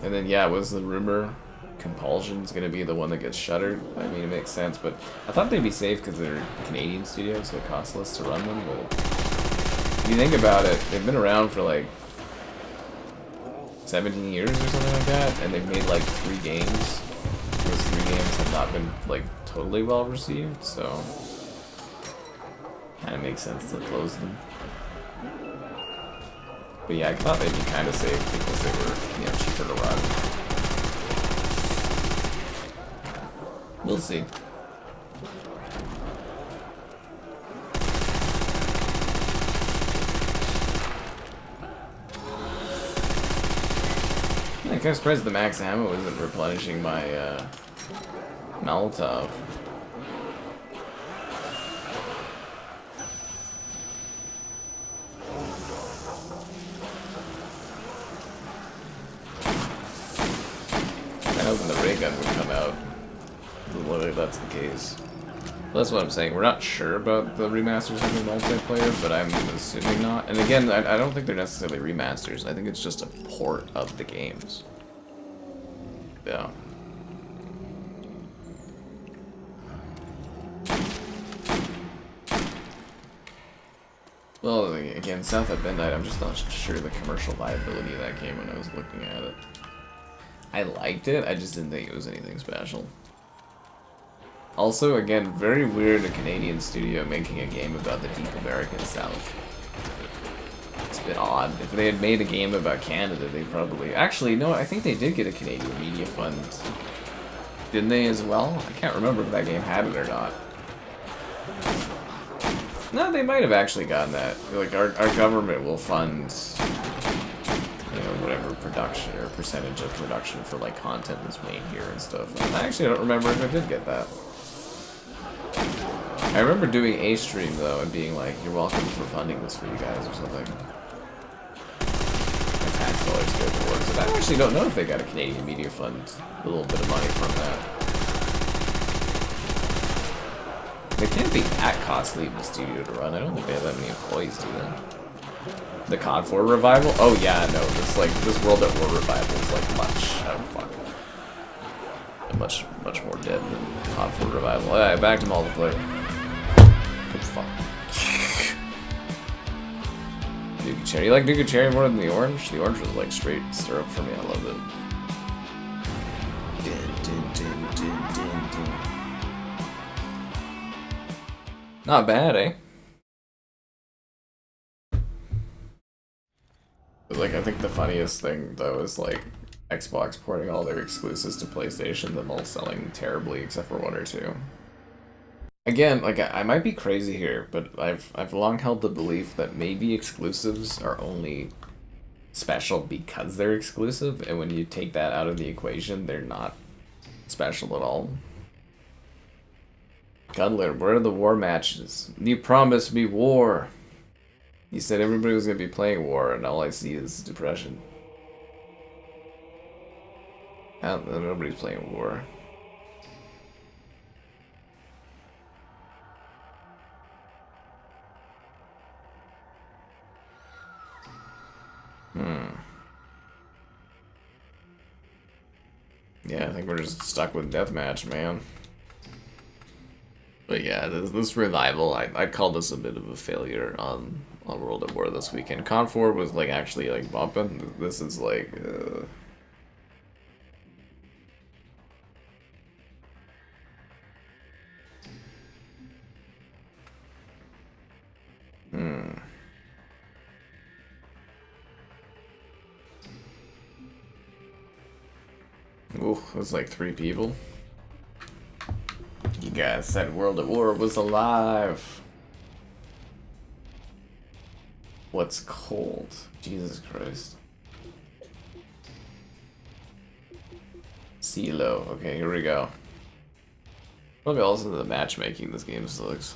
And then yeah, was the rumor Compulsion's gonna be the one that gets shuttered? I mean, it makes sense, but I thought they'd be safe because they're Canadian studios, so it costs less to run them. But if you think about it, they've been around for like 17 years or something like that, and they've made like 3 games. Those 3 games have not been like totally well received, so kind of makes sense to close them. But yeah, I thought they'd be kind of safe because they were, you know, cheaper to run. We'll see. I'm kind of surprised the max ammo isn't replenishing my Molotov. I hoping the ray gun would come out. Literally, that's the case. Well, that's what I'm saying. We're not sure about the remasters having multiplayer, but I'm assuming not. And again, I don't think they're necessarily remasters. I think it's just a port of the games. Yeah. Well, again, South at Midnight, I'm just not sure the commercial viability of that game when I was looking at it. I liked it, I just didn't think it was anything special. Also, again, very weird a Canadian studio making a game about the deep American South. It's a bit odd. If they had made a game about Canada, they probably... Actually, no, I think they did get a Canadian media fund. Didn't they as well? I can't remember if that game had it or not. No, they might have actually gotten that. Like, our government will fund, you know, whatever production or percentage of production for, like, content that's made here and stuff. And I actually don't remember if I did get that. I remember doing a stream, though, and being like, you're welcome for funding this for you guys or something. My tax dollars go towards it. I actually don't know if they got a Canadian media fund. A little bit of money from that. They can't be that costly of a studio to run. I don't think they have that many employees, do they? The CoD WaW Revival? Oh yeah, no, this World at War Revival is like much more dead than CoD WaW Revival. Alright, back to multiplayer. Good fuck. Dookie Cherry. You like Dookie Cherry more than the orange? The orange was like straight syrup for me. I loved it. Not bad, eh? Like, I think the funniest thing, though, is, like, Xbox porting all their exclusives to PlayStation, them all selling terribly, except for 1 or 2. Again, like, I might be crazy here, but I've long held the belief that maybe exclusives are only special because they're exclusive, and when you take that out of the equation, they're not special at all. Cutler, where are the war matches? You promised me war. You said everybody was gonna be playing war, and all I see is depression. Nobody's playing war. Yeah, I think we're just stuck with deathmatch, man. But yeah, this revival, I'd call this a bit of a failure on World at War this weekend. Con 4 was like actually like bumping. This is like Ooh, it was like 3 people. You guys said World at War was alive. What's cold? Jesus Christ. Seelow. Okay, here we go. Probably also the matchmaking this game sucks.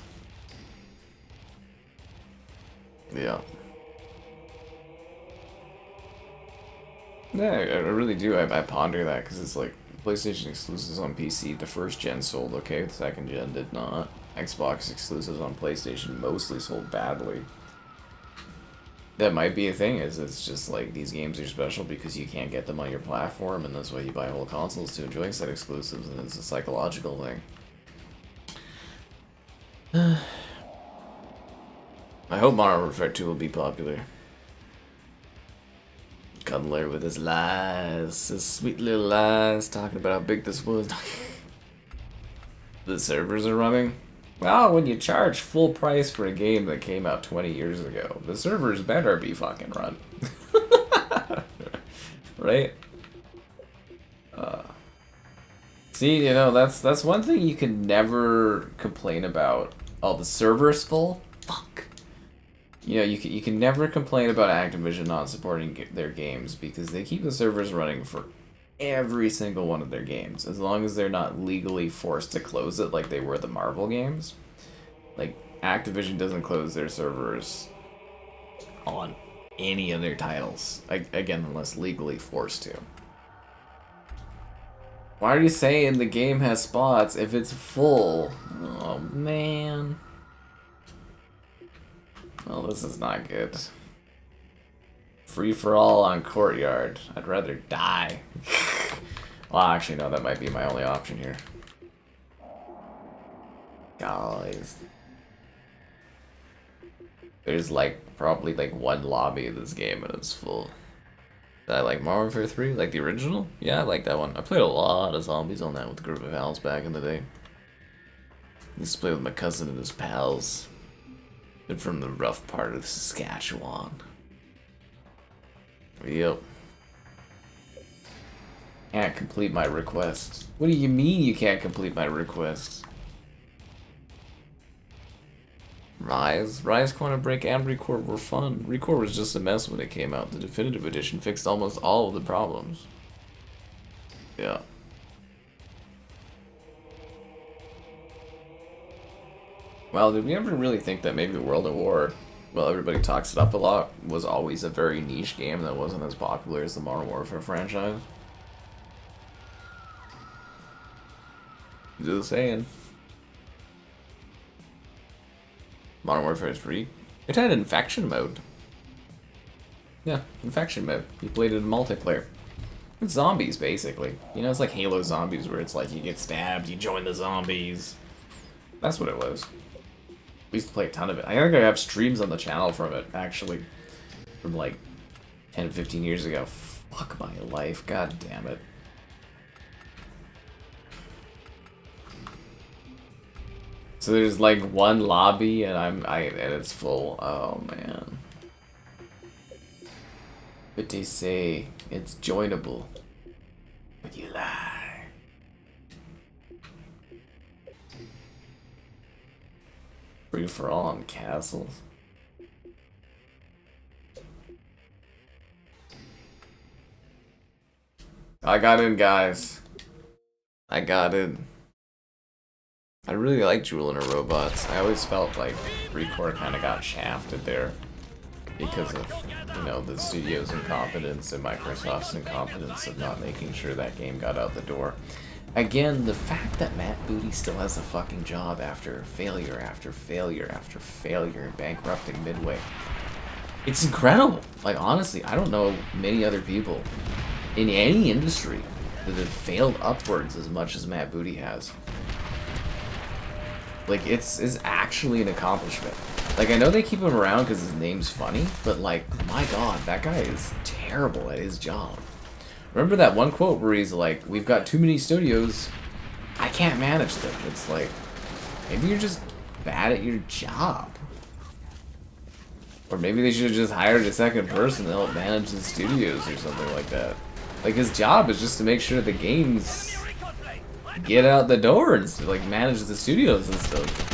Yeah. Yeah, I really do. I ponder that because it's like PlayStation exclusives on PC, the first gen sold okay, the second gen did not. Xbox exclusives on PlayStation mostly sold badly. That might be a thing, is it's just like these games are special because you can't get them on your platform, and that's why you buy whole consoles to enjoy said exclusives, and it's a psychological thing. I hope Modern Warfare 2 will be popular. Cutler with his lies, his sweet little lies, talking about how big this was. The servers are running? Well, when you charge full price for a game that came out 20 years ago, the servers better be fucking run. Right? See, you know, that's one thing you can never complain about. Oh, the server's full? Fuck. You know, you can never complain about Activision not supporting their games because they keep the servers running for every single one of their games, as long as they're not legally forced to close it like they were the Marvel games. Like, Activision doesn't close their servers on any of their titles, again, unless legally forced to. Why are you saying the game has spots if it's full? Oh, man. Well, this is not good. Free for all on Courtyard. I'd rather die. Well, actually, no, that might be my only option here. Guys. There's like, probably like one lobby of this game and it's full. I like Modern Warfare 3, like the original? Yeah, I like that one. I played a lot of zombies on that with a group of pals back in the day. I used to play with my cousin and his pals. They're from the rough part of Saskatchewan. Yep. Can't complete my request. What do you mean you can't complete my request? Rise, Quantum Break, and Recore were fun. Recore was just a mess when it came out. The Definitive Edition fixed almost all of the problems. Yeah. Well, did we ever really think that maybe World at War, well, everybody talks it up a lot, was always a very niche game that wasn't as popular as the Modern Warfare franchise? Just saying. Modern Warfare 3. It had infection mode. Yeah, infection mode. You played it in multiplayer. It's zombies, basically. You know, it's like Halo Zombies, where it's like you get stabbed, you join the zombies. That's what it was. We used to play a ton of it. I think I have streams on the channel from it, actually. From like 10, 15 years ago. Fuck my life, god damn it. So there's like one lobby and and it's full. Oh man. But they say it's joinable. But you lie. Free for all on castles. I got in, guys. I got it. I really like Jewel and her robots. I always felt like Recore kind of got shafted there because of, you know, the studio's incompetence and Microsoft's incompetence of not making sure that game got out the door. Again, the fact that Matt Booty still has a fucking job after failure after failure after failure, bankrupting Midway. It's incredible. Like, honestly, I don't know many other people in any industry that have failed upwards as much as Matt Booty has. Like, it's actually an accomplishment. Like, I know they keep him around because his name's funny, but like, my god, that guy is terrible at his job. Remember that one quote where he's like, we've got too many studios, I can't manage them. It's like, maybe you're just bad at your job. Or maybe they should have just hired a second person to help manage the studios or something like that. Like, his job is just to make sure the games get out the door and like manage the studios and stuff.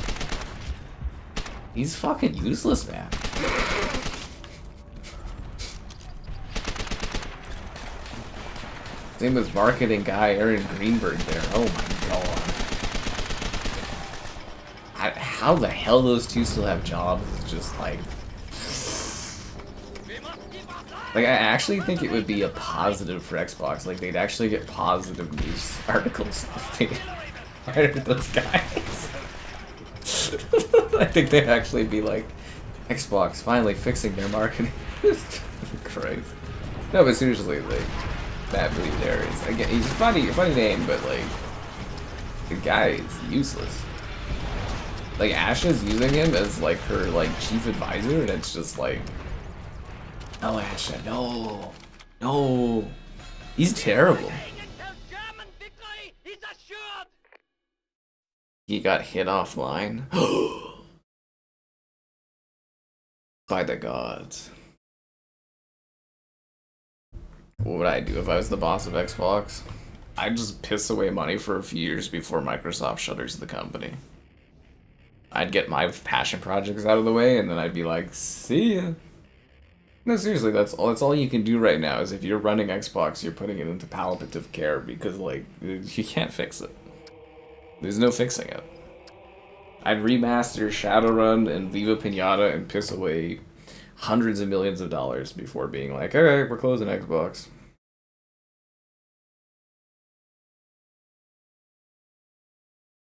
He's fucking useless, man. Same with marketing guy Aaron Greenberg there. Oh my god. How the hell those two still have jobs is just like... Like, I actually think it would be a positive for Xbox. Like, they'd actually get positive news articles if they hired those guys. I think they'd actually be like, Xbox finally fixing their marketing. Christ. No, but seriously, like, Matt Booty there is, again, he's a funny name, but like, the guy is useless. Like, Asha's using him as like her like chief advisor, and it's just like, no, Asha, no, no, he's terrible. He got hit offline. By the gods. What would I do if I was the boss of Xbox? I'd just piss away money for a few years before Microsoft shutters the company. I'd get my passion projects out of the way, and then I'd be like, see ya. No, seriously, that's all you can do right now, is if you're running Xbox, you're putting it into palliative care, because, like, you can't fix it. There's no fixing it. I'd remaster Shadowrun and Viva Pinata and piss away hundreds of millions of dollars before being like, alright, we're closing Xbox.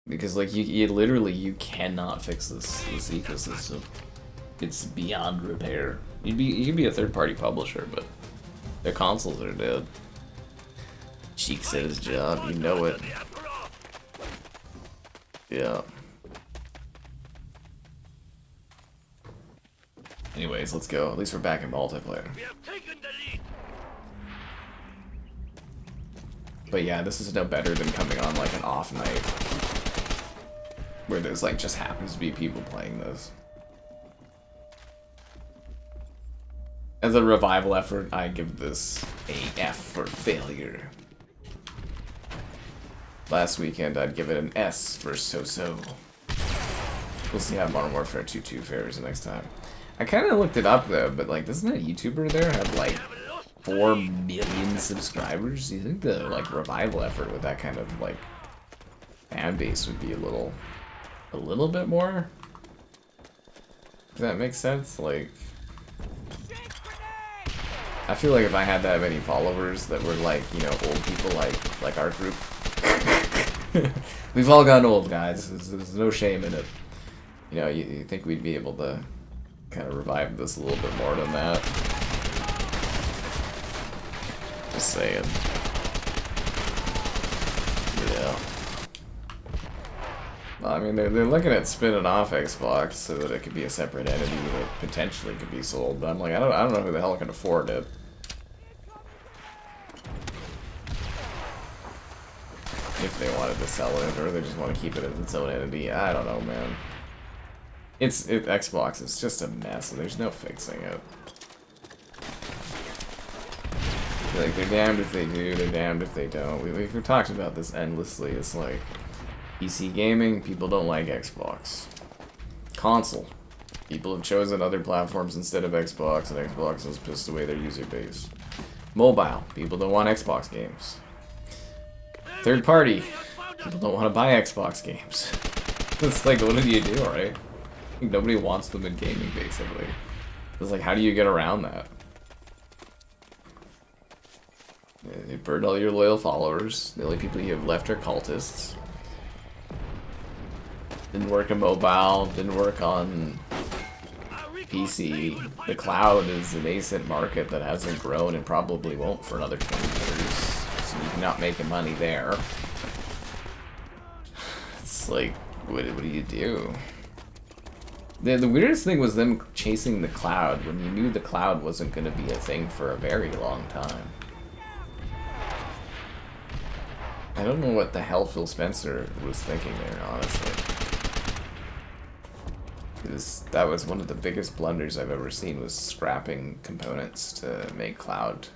Because, like, you literally, you cannot fix this ecosystem. It's beyond repair. You could be a third-party publisher, but their consoles are dead. Cheek said his job, you know it. Yeah. Anyways, let's go. At least we're back in multiplayer. But yeah, this is no better than coming on like an off night where there's like just happens to be people playing this. As a revival effort, I give this a F for failure. Last weekend, I'd give it an S for so-so. We'll see how Modern Warfare 2 fares next time. I kind of looked it up though, but like, doesn't that YouTuber there have like 4 million subscribers? Do you think the like revival effort with that kind of like fan base would be a little bit more? Does that make sense? Like, I feel like if I had that many followers that were like, you know, old people like our group. We've all gotten old, guys. There's no shame in it. You know, you think we'd be able to kind of revive this a little bit more than that. Just saying. Yeah. Well, I mean, they're looking at spinning off Xbox so that it could be a separate entity that potentially could be sold. But I'm like, I don't know who the hell can afford it. If they wanted to sell it, or they just want to keep it as its own entity, I don't know, man. Xbox is just a mess, and there's no fixing it. Like, they're damned if they do, they're damned if they don't. We've talked about this endlessly. It's like, PC gaming, people don't like Xbox. Console, people have chosen other platforms instead of Xbox, and Xbox has pissed away their user base. Mobile, people don't want Xbox games. Third party, People don't want to buy Xbox games. It's like, what do you do, right? Like, nobody wants them in gaming, basically. It's like, how do you get around that? You burned all your loyal followers. The only people you have left are cultists. Didn't work on mobile, didn't work on PC. The cloud is a nascent market that hasn't grown and probably won't for another 20 years. So you're not making money there. It's like, what do you do? The weirdest thing was them chasing the cloud when you knew the cloud wasn't going to be a thing for a very long time. I don't know what the hell Phil Spencer was thinking there, honestly. That was one of the biggest blunders I've ever seen, was scrapping components to make cloud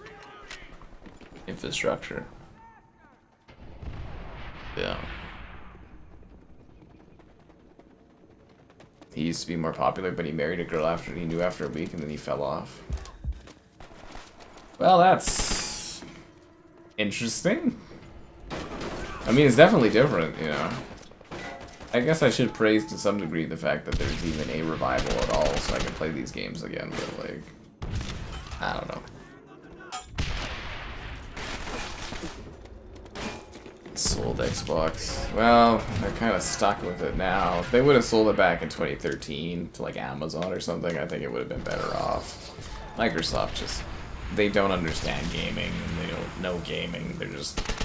infrastructure. Yeah. He used to be more popular, but he married a girl after he knew after a week, and then he fell off. Well, that's interesting. I mean, it's definitely different, you know. I guess I should praise to some degree the fact that there's even a revival at all, so I can play these games again, but like, I don't know. Sold Xbox. Well, they're kind of stuck with it now. If they would have sold it back in 2013 to like Amazon or something, I think it would have been better off. Microsoft just, they don't understand gaming, and they don't know gaming.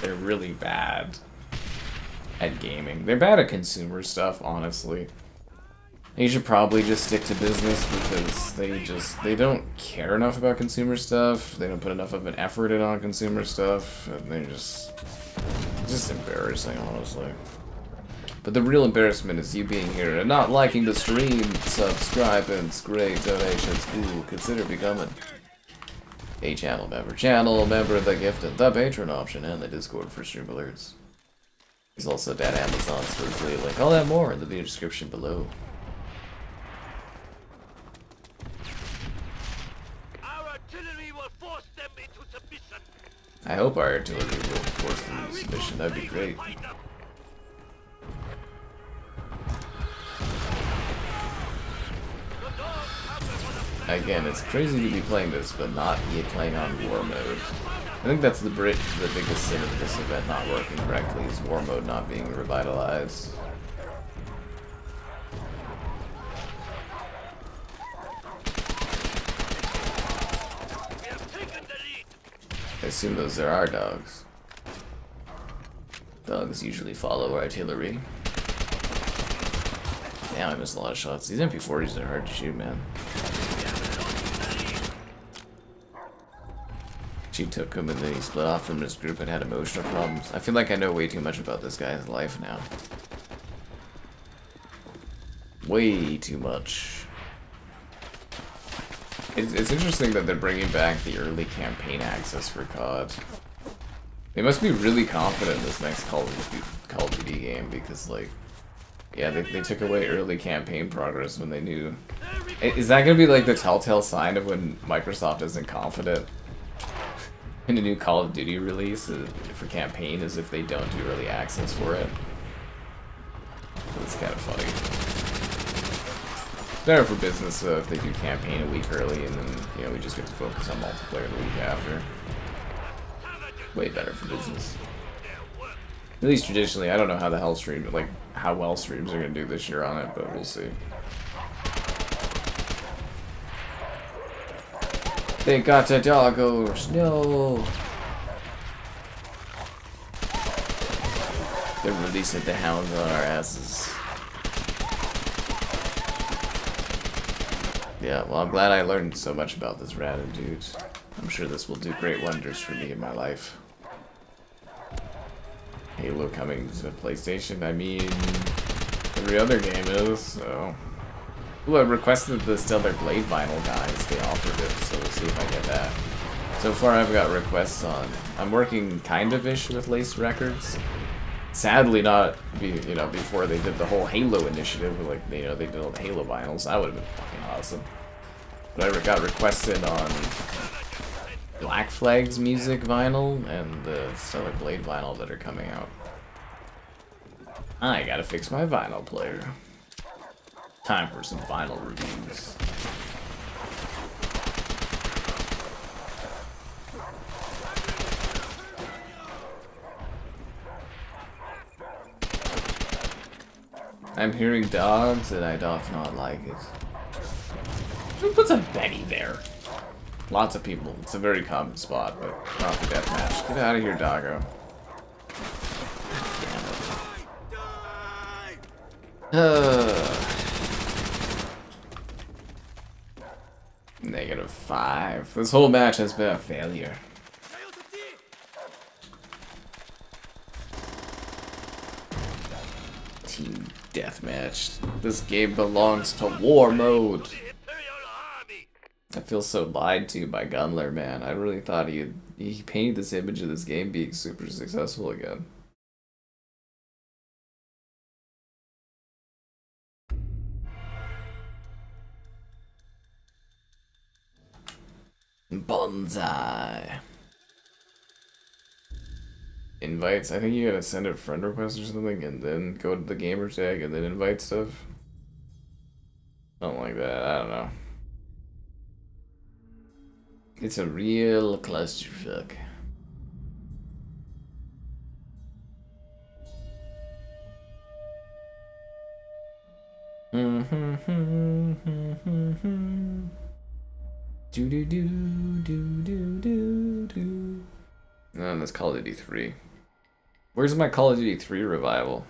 They're really bad at gaming. They're bad at consumer stuff, honestly. They should probably just stick to business because they don't care enough about consumer stuff. They don't put enough of an effort in on consumer stuff, and they're just embarrassing, honestly. But the real embarrassment is you being here and not liking the stream, subscribing, great donations. Ooh, consider becoming a channel member of the gifted, the patron option, and the Discord for stream alerts. There's also that Amazon's for free link. All that more in the video description below. Our artillery will force them into submission. I hope our artillery will force them into submission. That'd be great. Again, it's crazy to be playing this, but not be playing on war mode. I think that's the biggest sin of this event not working correctly, is war mode not being revitalized. I assume those are our dogs. Dogs usually follow artillery. Damn, I missed a lot of shots. These MP40s are hard to shoot, man. She took him and then he split off from his group and had emotional problems. I feel like I know way too much about this guy's life now. Way too much. It's interesting that they're bringing back the early campaign access for COD. They must be really confident in this next Call of Duty game because, like, yeah, they took away early campaign progress when they knew. Is that gonna be like the telltale sign of when Microsoft isn't confident in a new Call of Duty release for campaign, is if they don't do early access for it? It's kind of funny. Better for business if they do campaign a week early and then, you know, we just get to focus on multiplayer the week after. Way better for business. At least traditionally, I don't know how the hell stream, like how well streams are gonna do this year on it, but we'll see. They got the doggos, no! They're releasing the hounds on our asses. Yeah, well, I'm glad I learned so much about this random dude. I'm sure this will do great wonders for me in my life. Halo coming to PlayStation, I mean, every other game is, so. Ooh, I requested the Stellar Blade vinyl, guys. They offered it, so we'll see if I get that. So far, I've got requests on. I'm working kind of-ish with Lace Records. Sadly, not before they did the whole Halo initiative, like, you know, they did all the Halo vinyls. That would have been fucking awesome. But I got requested on Black Flag's music vinyl and the Stellar Blade vinyl that are coming out. I gotta fix my vinyl player. Time for some vinyl reviews. I'm hearing dogs and I doth not like it. Who puts a Betty there? Lots of people. It's a very common spot, but not the deathmatch. Get out of here, doggo. -5. This whole match has been a failure. Team deathmatch. This game belongs to war mode. I feel so lied to by Gunler, man. I really thought he painted this image of this game being super successful again. Bonsai. Invites. I think you gotta send a friend request or something and then go to the gamer tag and then invite stuff. Something like that. I don't know. It's a real clusterfuck. Do do do do do do do. No, that's Call of Duty 3. Where's my Call of Duty 3 revival?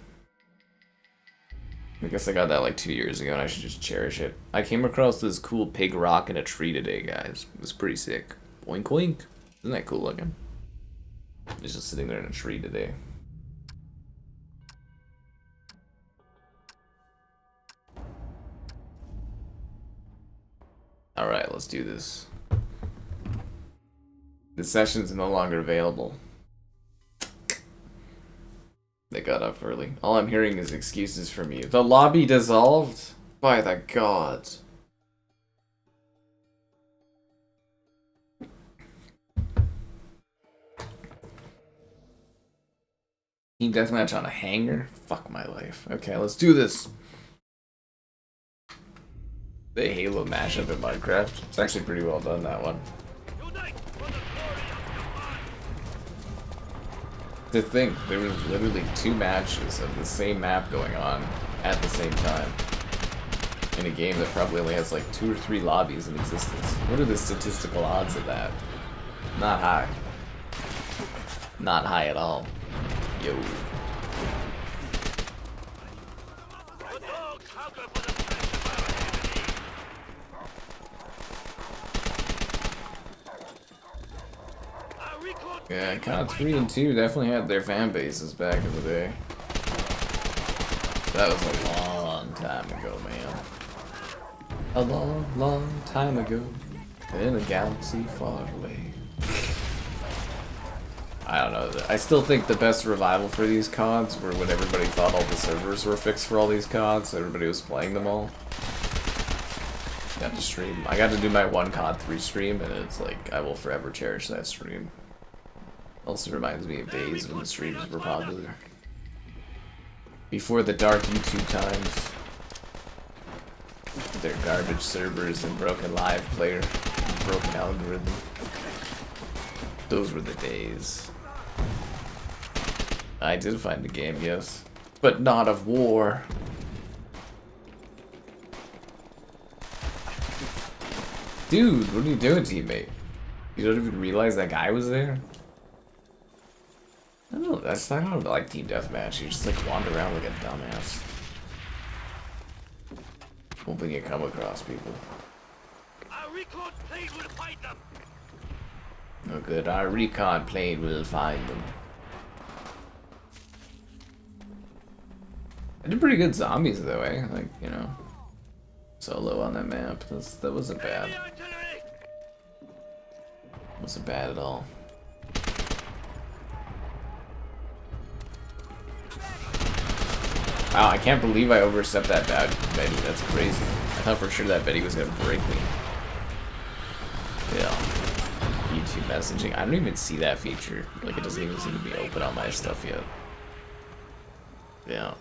I guess I got that like 2 years ago and I should just cherish it. I came across this cool pig rock in a tree today, guys. It was pretty sick. Boink boink. Isn't that cool looking? It's just sitting there in a tree today. Alright, let's do this. The session's no longer available. They got up early. All I'm hearing is excuses from you. The lobby dissolved? By the gods. Team deathmatch on a hangar? Fuck my life. Okay, let's do this. The Halo mashup in Minecraft. It's actually pretty well done, that one. To think, there was literally 2 matches of the same map going on at the same time. In a game that probably only has like 2 or 3 lobbies in existence. What are the statistical odds of that? Not high. Not high at all. Yo. Yeah, CoD 3 and 2 definitely had their fan bases back in the day. That was a long time ago, man. A long, long time ago. In a galaxy far away. I don't know. I still think the best revival for these CoDs were when everybody thought all the servers were fixed for all these CoDs, so everybody was playing them all. Got to stream. I got to do my one CoD 3 stream, and it's like, I will forever cherish that stream. Also reminds me of days when the streams were popular. Before the dark YouTube times. Their garbage servers and broken live player, broken algorithm. Those were the days. I did find the game, yes. But not of war. Dude, what are you doing, teammate? You don't even realize that guy was there? I don't know, that's not how I like Team Deathmatch. You just like wander around like a dumbass. Hoping you come across people. Oh good, our recon plane will find them. I did pretty good zombies though, eh? Like, you know, solo on that map. That wasn't bad. Wasn't bad at all. Wow, I can't believe I overstepped that bad Betty. That's crazy. I thought for sure that Betty was gonna break me. Yeah. YouTube messaging. I don't even see that feature. Like, it doesn't even seem to be open on my stuff yet. Yeah.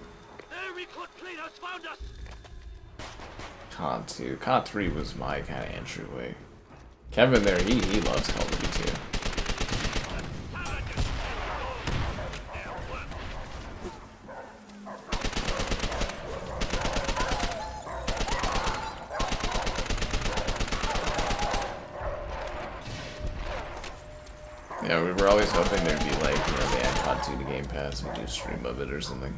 CoD 2. CoD 3 was my kind of entryway. Kevin there, he loves Call of Duty 2. Yeah, we were always hoping there'd be like, you know, they add CoD 2 to Game Pass, we do a stream of it or something.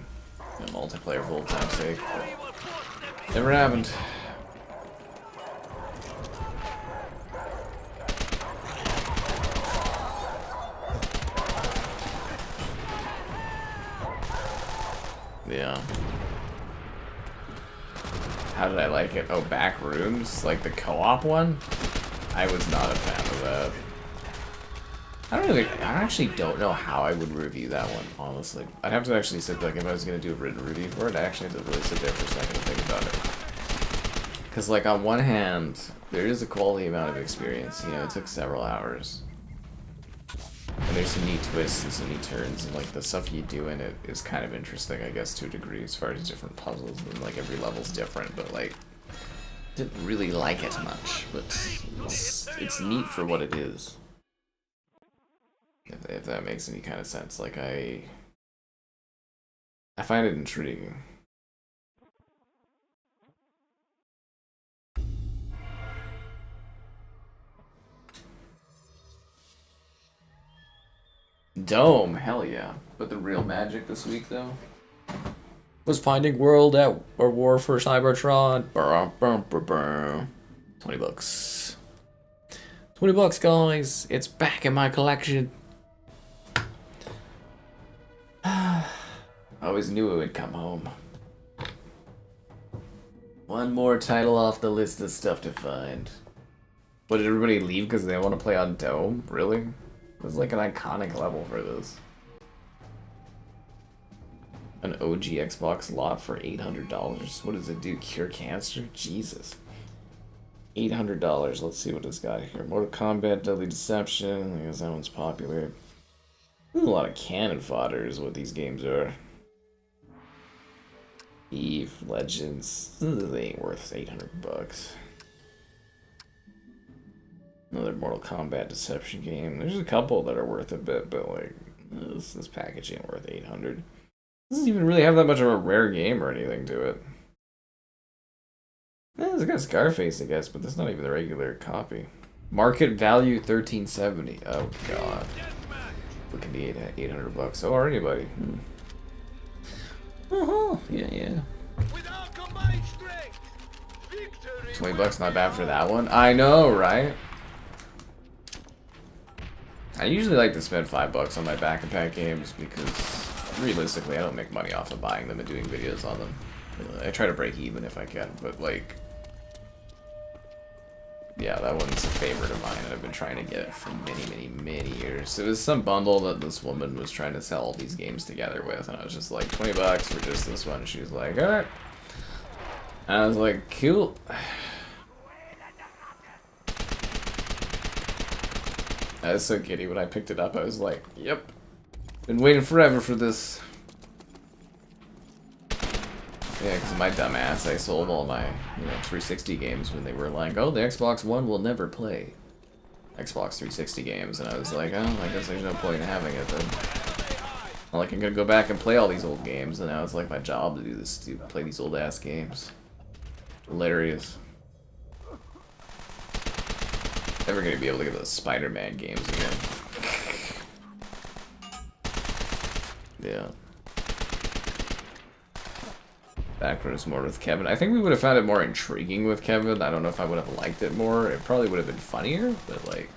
You know, multiplayer for old time's sake, but never happened. Yeah. How did I like it? Oh, back rooms? Like the co-op one? I was not a fan of that. I actually don't know how I would review that one, honestly. I'd have to actually sit, like, if I was going to do a written review for it, I actually have to really sit there for a second and think about it. Because, like, on one hand, there is a quality amount of experience. You know, it took several hours. And there's some neat twists and some neat turns, and, like, the stuff you do in it is kind of interesting, I guess, to a degree, as far as different puzzles, and, like, every level's different, but, like, didn't really like it much, but it's neat for what it is. If that makes any kind of sense. Like, I find it intriguing. Dome, hell yeah. But the real magic this week, though, was Finding World at War for Cybertron. $20. $20, guys. It's back in my collection. I always knew it would come home. One more title off the list of stuff to find. What, did everybody leave because they want to play on Dome? Really? It's like an iconic level for this. An OG Xbox lot for $800. What does it do? Cure cancer? Jesus. $800. Let's see what it's got here. Mortal Kombat, Deadly Deception. I guess that one's popular. There's a lot of cannon fodder is what these games are. Eve, Legends. They ain't worth $800. Another Mortal Kombat Deception game. There's a couple that are worth a bit, but like this package ain't worth $800. Doesn't even really have that much of a rare game or anything to it. It's got Scarface, I guess, but that's not even the regular copy. Market value $13.70. Oh god. Look at the $800. Oh, or anybody. Yeah. $20, not bad for that one. I know, right? I usually like to spend $5 on my back and pack games because realistically, I don't make money off of buying them and doing videos on them. I try to break even if I can, but like, yeah, that one's a favorite of mine, and I've been trying to get it for many years. It was some bundle that this woman was trying to sell all these games together with, and I was just like, $20 for just this one. And she was like, alright. And I was like, cool. I was so giddy when I picked it up. I was like, yep. Been waiting forever for this. Yeah, because my dumb ass, I sold all my, 360 games when they were like, oh, the Xbox One will never play Xbox 360 games. And I was like, oh, I guess there's no point in having it then. Well, like, I'm gonna go back and play all these old games, and now it's like my job to do this, to play these old ass games. Hilarious. Never gonna be able to get those Spider-Man games again. Yeah. Backwards more with Kevin. I think we would have found it more intriguing with Kevin. I don't know if I would have liked it more. It probably would have been funnier, but like,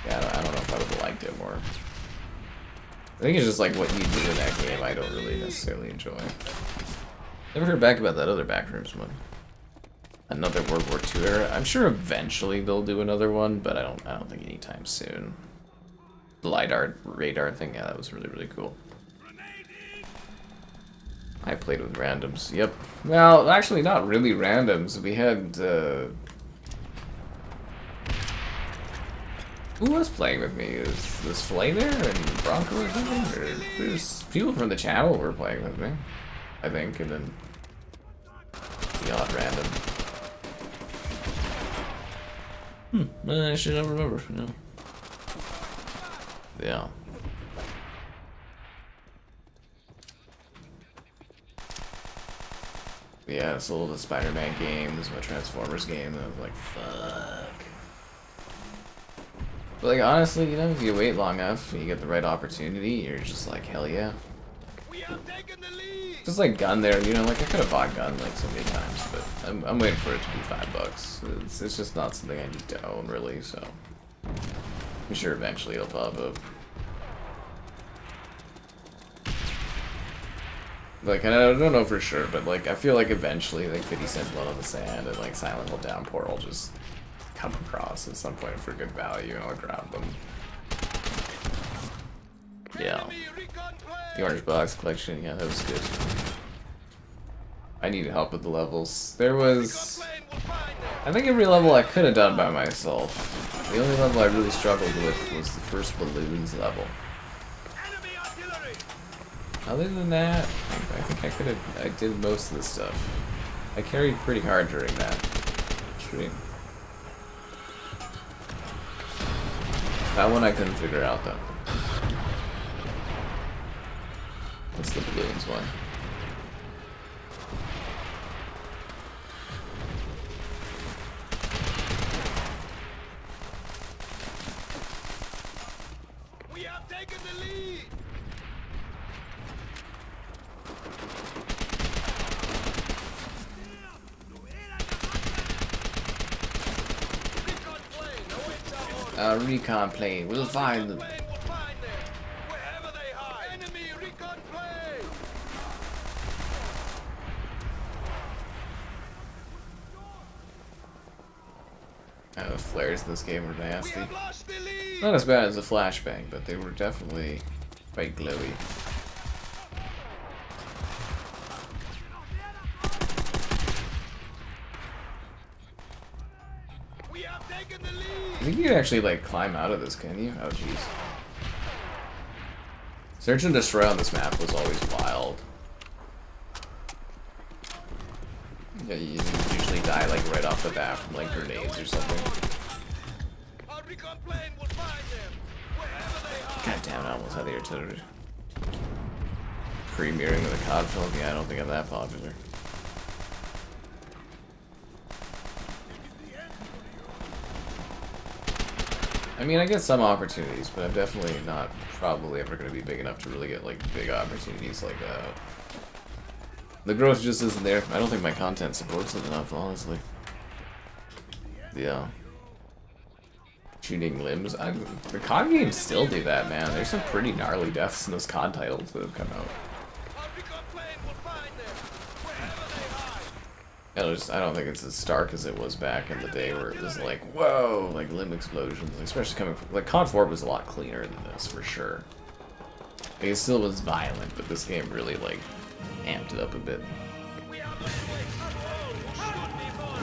yeah, I don't know if I would have liked it more. I think it's just like what you do in that game I don't really necessarily enjoy. Never heard back about that other Backrooms one. Another World War II era. I'm sure eventually they'll do another one, but I don't think anytime soon. The LiDAR radar thing, yeah, that was really cool. I played with randoms. Yep. Well, actually, not really randoms. We had Who was playing with me? Is Flay there and Bronco or something? Or there's people from the channel were playing with me, I think, and then the odd random. I should not remember. No. Yeah. Yeah, I sold the Spider-Man games, my Transformers game, and I was like, fuck. But like, honestly, you know, if you wait long enough and you get the right opportunity, you're just like, hell yeah. We have taken the lead. Just like Gun there, you know, like I could have bought Gun like so many times, but I'm waiting for it to be $5. It's just not something I need to own really, so I'm sure eventually it'll pop up. Like, and I don't know for sure, but like I feel like eventually like 50 Cent Blood on the Sand and like Silent Hill Downpour will just come across at some point for good value and I'll grab them. Yeah. The Orange Box collection, yeah, that was good. I needed help with the levels. There was... I think every level I could have done by myself. The only level I really struggled with was the first balloons level. Other than that, I think I could have... I did most of the stuff. I carried pretty hard during that stream. That one I couldn't figure out though. That's the balloons one. We have taken the lead. Recon plane, we'll find them. Wherever they hide. Enemy recon plane. The flares in this game were nasty. We have lost the lead. Not as bad as a flashbang, but they were definitely quite glowy. We have taken the lead. I think you can actually like climb out of this, can you? Oh jeez. Search and destroy on this map was always wild. Yeah, you usually die like right off the bat from like grenades or something. Our recon plane will find them. Wherever they hide. God damn, I almost had the artillery. Premiering with a COD film? Yeah, I don't think I'm that popular. I mean, I get some opportunities, but I'm definitely not probably ever going to be big enough to really get like big opportunities like that. The growth just isn't there. I don't think my content supports it enough, honestly. Yeah. Shooting limbs. The COD games still do that, man. There's some pretty gnarly deaths in those COD titles that have come out. Our recon plane will find them. Wherever they hide. I don't think it's as stark as it was back in the day where it was like, whoa, like limb explosions, especially coming from, like COD 4 was a lot cleaner than this, for sure. Like, it still was violent, but this game really, like, amped it up a bit. We have shoot me more.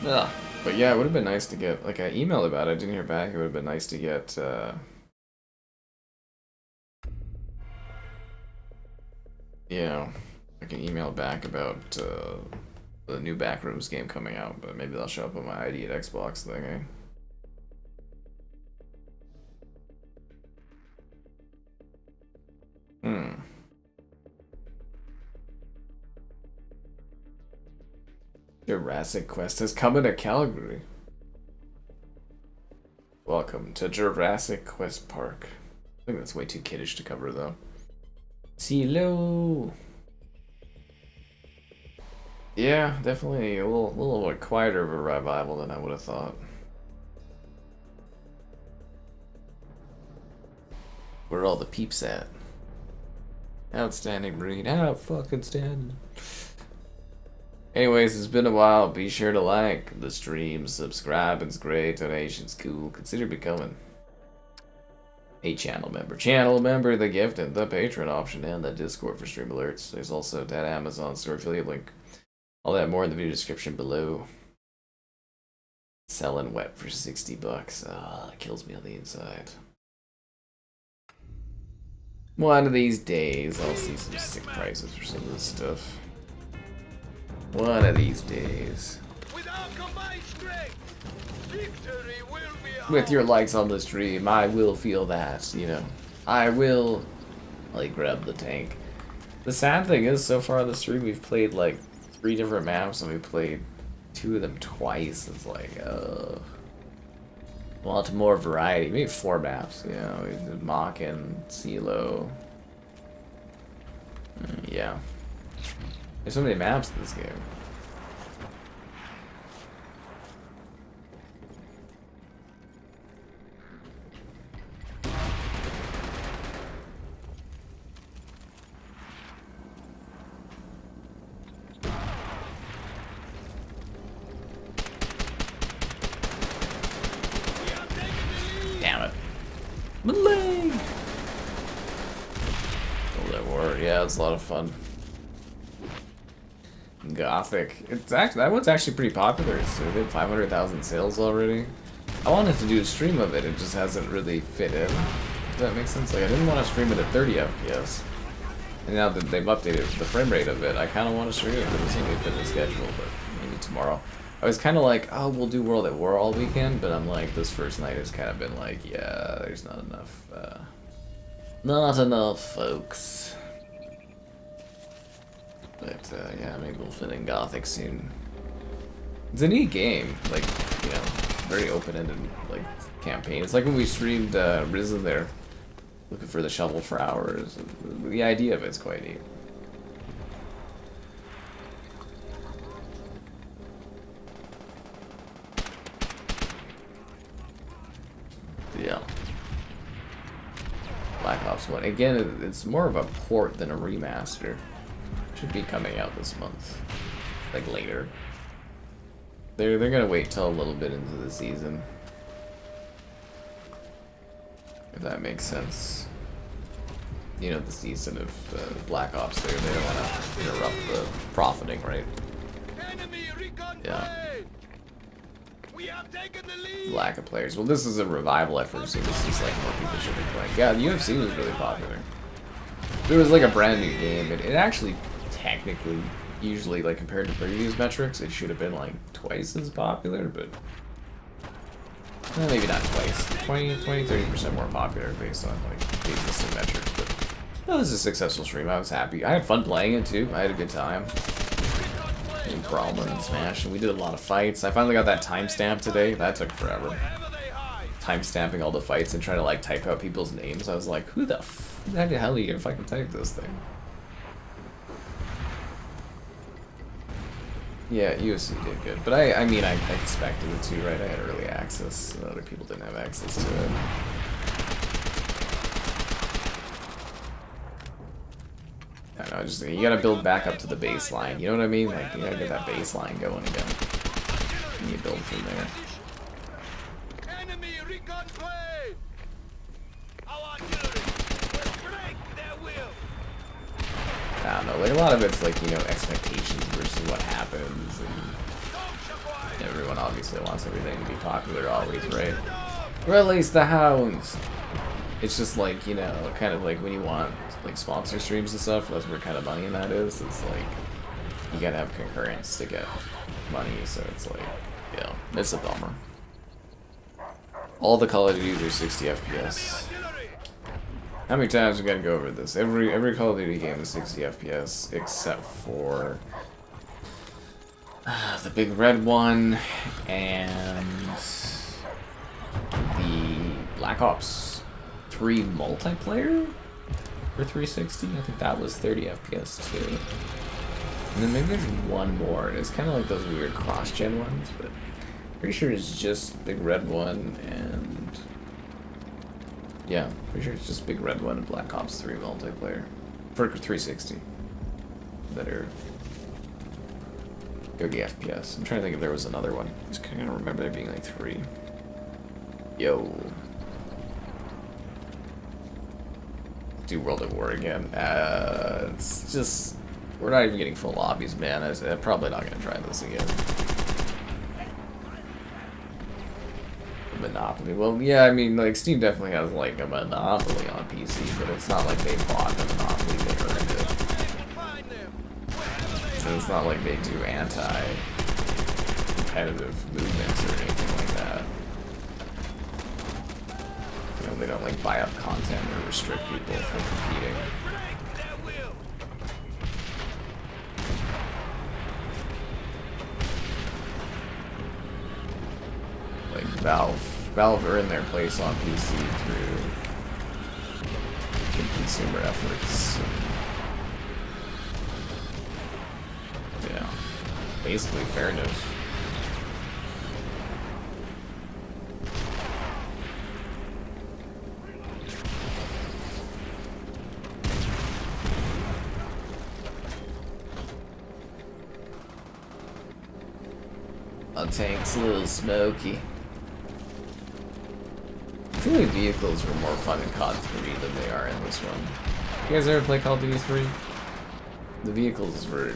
Ugh. But yeah, it would have been nice to get, like, I emailed about it, I didn't hear back, it would have been nice to get, you know, I can email back about the new Backrooms game coming out, but maybe that'll show up on my ID at Xbox thing, eh? Jurassic Quest has come into Calgary. Welcome to Jurassic Quest Park. I think that's way too kiddish to cover, though. Seelow. Yeah, definitely a little bit quieter of a revival than I would have thought. Where are all the peeps at? Outstanding breed. Out fucking standing. Anyways, it's been a while. Be sure to like the stream, subscribe, it's great, donations cool. Consider becoming a channel member, the gift and the patron option, and the Discord for stream alerts. There's also that Amazon store affiliate link. All that more in the video description below. Selling wet for 60 bucks. Ah, it kills me on the inside. One of these days, I'll see some sick prices for some of this stuff. One of these days. With your likes on the stream, I will feel that, you know. I will, like, grab the tank. The sad thing is, so far on the stream, we've played, like, 3 different maps, and we played 2 of them twice. It's like, want more variety. Maybe 4 maps, you know. We did Makin, Seelow. Yeah. There's so many maps in this game. Damn it. Malay! Yeah, it's a lot of fun. Gothic. It's actually, that one's actually pretty popular. It's hit 500,000 sales already. I wanted to do a stream of it, it just hasn't really fit in. Does that make sense? Like, I didn't want to stream it at 30 FPS. And now that they've updated the frame rate of it, I kind of want to stream it, but it doesn't really fit the schedule, but maybe tomorrow. I was kind of like, oh, we'll do World at War all weekend, but I'm like, this first night has kind of been like, yeah, there's not enough, folks. But, yeah, maybe we'll fit in Gothic soon. It's a neat game, like, you know, very open-ended, like, campaign. It's like when we streamed, Riese there, looking for the shovel for hours. The idea of it's quite neat. Yeah. Black Ops 1. Again, it's more of a port than a remaster. Should be coming out this month. Like, later. They're gonna wait till a little bit into the season. If that makes sense. You know, the season of Black Ops there, they don't want to interrupt the profiting, right? Yeah. Lack of players. Well, this is a revival effort, so this is like more people should be playing. Yeah, the UFC was really popular. It was like a brand new game. It actually, technically, usually, like compared to previous metrics, it should have been like twice as popular, but maybe not twice. 20-30% more popular based on like the existing metrics. But no, this is a successful stream. I was happy. I had fun playing it too. I had a good time. And Brawler and Smash, and we did a lot of fights. I finally got that timestamp today. That took forever. Timestamping all the fights and trying to like type out people's names. I was like, who the hell are you gonna fucking type this thing? Yeah, UFC did good, but I mean, I expected it to, right? I had early access, so other people didn't have access to it. I don't know, just you gotta build back up to the baseline. You know what I mean? Like you gotta get that baseline going again, and you build from there. I don't know, like a lot of it's like, you know, expectations versus what happens, and everyone obviously wants everything to be popular always, right? Release the hounds! It's just like, you know, kind of like when you want like sponsor streams and stuff, that's where kind of money in that is. It's like, you gotta have concurrence to get money, so it's like, you know, it's a bummer. All the Call of Duty are 60 FPS. How many times we gotta go over this? Every Call of Duty game is 60 FPS, except for the big red one and the Black Ops 3 multiplayer for 360. I think that was 30 FPS too. And then maybe there's one more. It's kind of like those weird cross-gen ones, but pretty sure it's just big red one and. Yeah, pretty sure it's just Big Red One and Black Ops 3 multiplayer. For 360. That are 30 FPS. I'm trying to think if there was another one. I just kind of remember there being like 3. Yo. Do World at War again. It's just We're not even getting full lobbies, man. I'm probably not gonna try this again. Monopoly. Well, yeah, I mean, like, Steam definitely has, like, a monopoly on PC, but it's not like they bought the monopoly, they earned it. And it's not like they do anti-competitive movements or anything like that. You know, they don't, like, buy up content or restrict people from competing. Like, Valve earned their place on PC through consumer efforts. Yeah, basically fairness. My tank's a little smoky. I feel like vehicles were more fun in CoD 3 than they are in this one. You guys ever play Call of Duty 3? The vehicles were...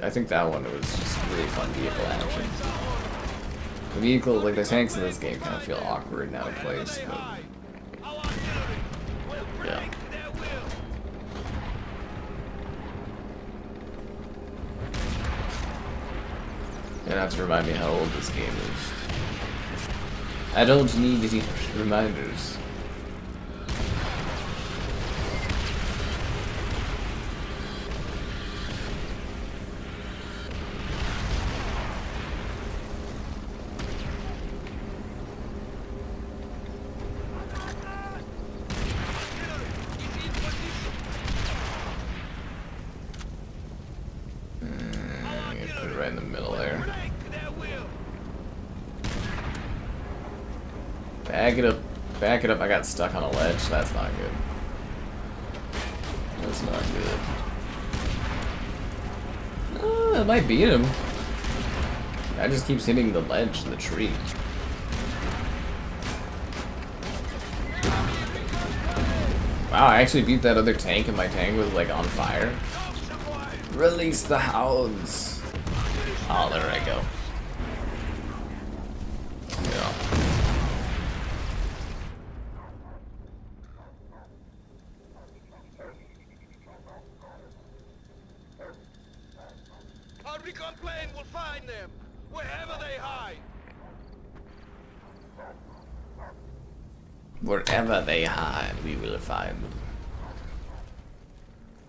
I think that one was just really fun vehicle action. The vehicle, like the tanks in this game kind of feel awkward and out of place, but... yeah. You don't have to remind me how old this game is. I don't need any reminders. Put it right in the middle there. Back it up. Back it up. I got stuck on a ledge. That's not good. That's not good. It might beat him. Guy just keeps hitting the ledge in the tree. Wow, I actually beat that other tank and my tank was like on fire. Release the hounds. Oh, there I go. Yeah. Our recon plane will find them, wherever they hide. Wherever they hide, we will find them.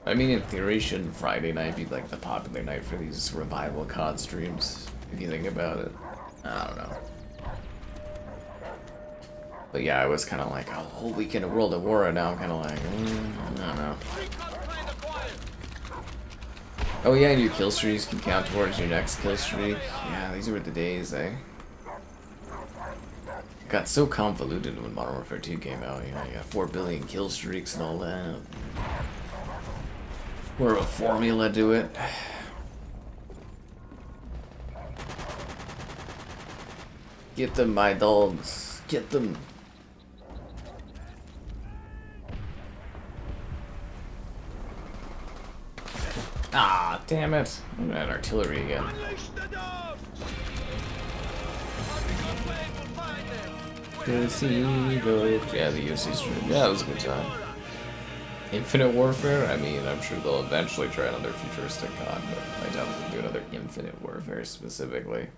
I mean, in theory, shouldn't Friday night be like the popular night for these revival COD streams? If you think about it. I don't know. But yeah, I was kind of like, oh, whole weekend of World at War, and now I'm kind of like, I don't know. Oh yeah, and your kill streaks can count towards your next kill streak. Yeah, these were the days, eh? It got so convoluted when Modern Warfare 2 came out. You know, you got 4 billion kill streaks and all that. More of a formula to it. Get them, my dogs. Get them. Ah, damn it. I'm at artillery again. Yeah, the UC stream. Yeah, it was a good time. Infinite Warfare? I mean, I'm sure they'll eventually try another futuristic COD, but I doubt they'll do another Infinite Warfare specifically.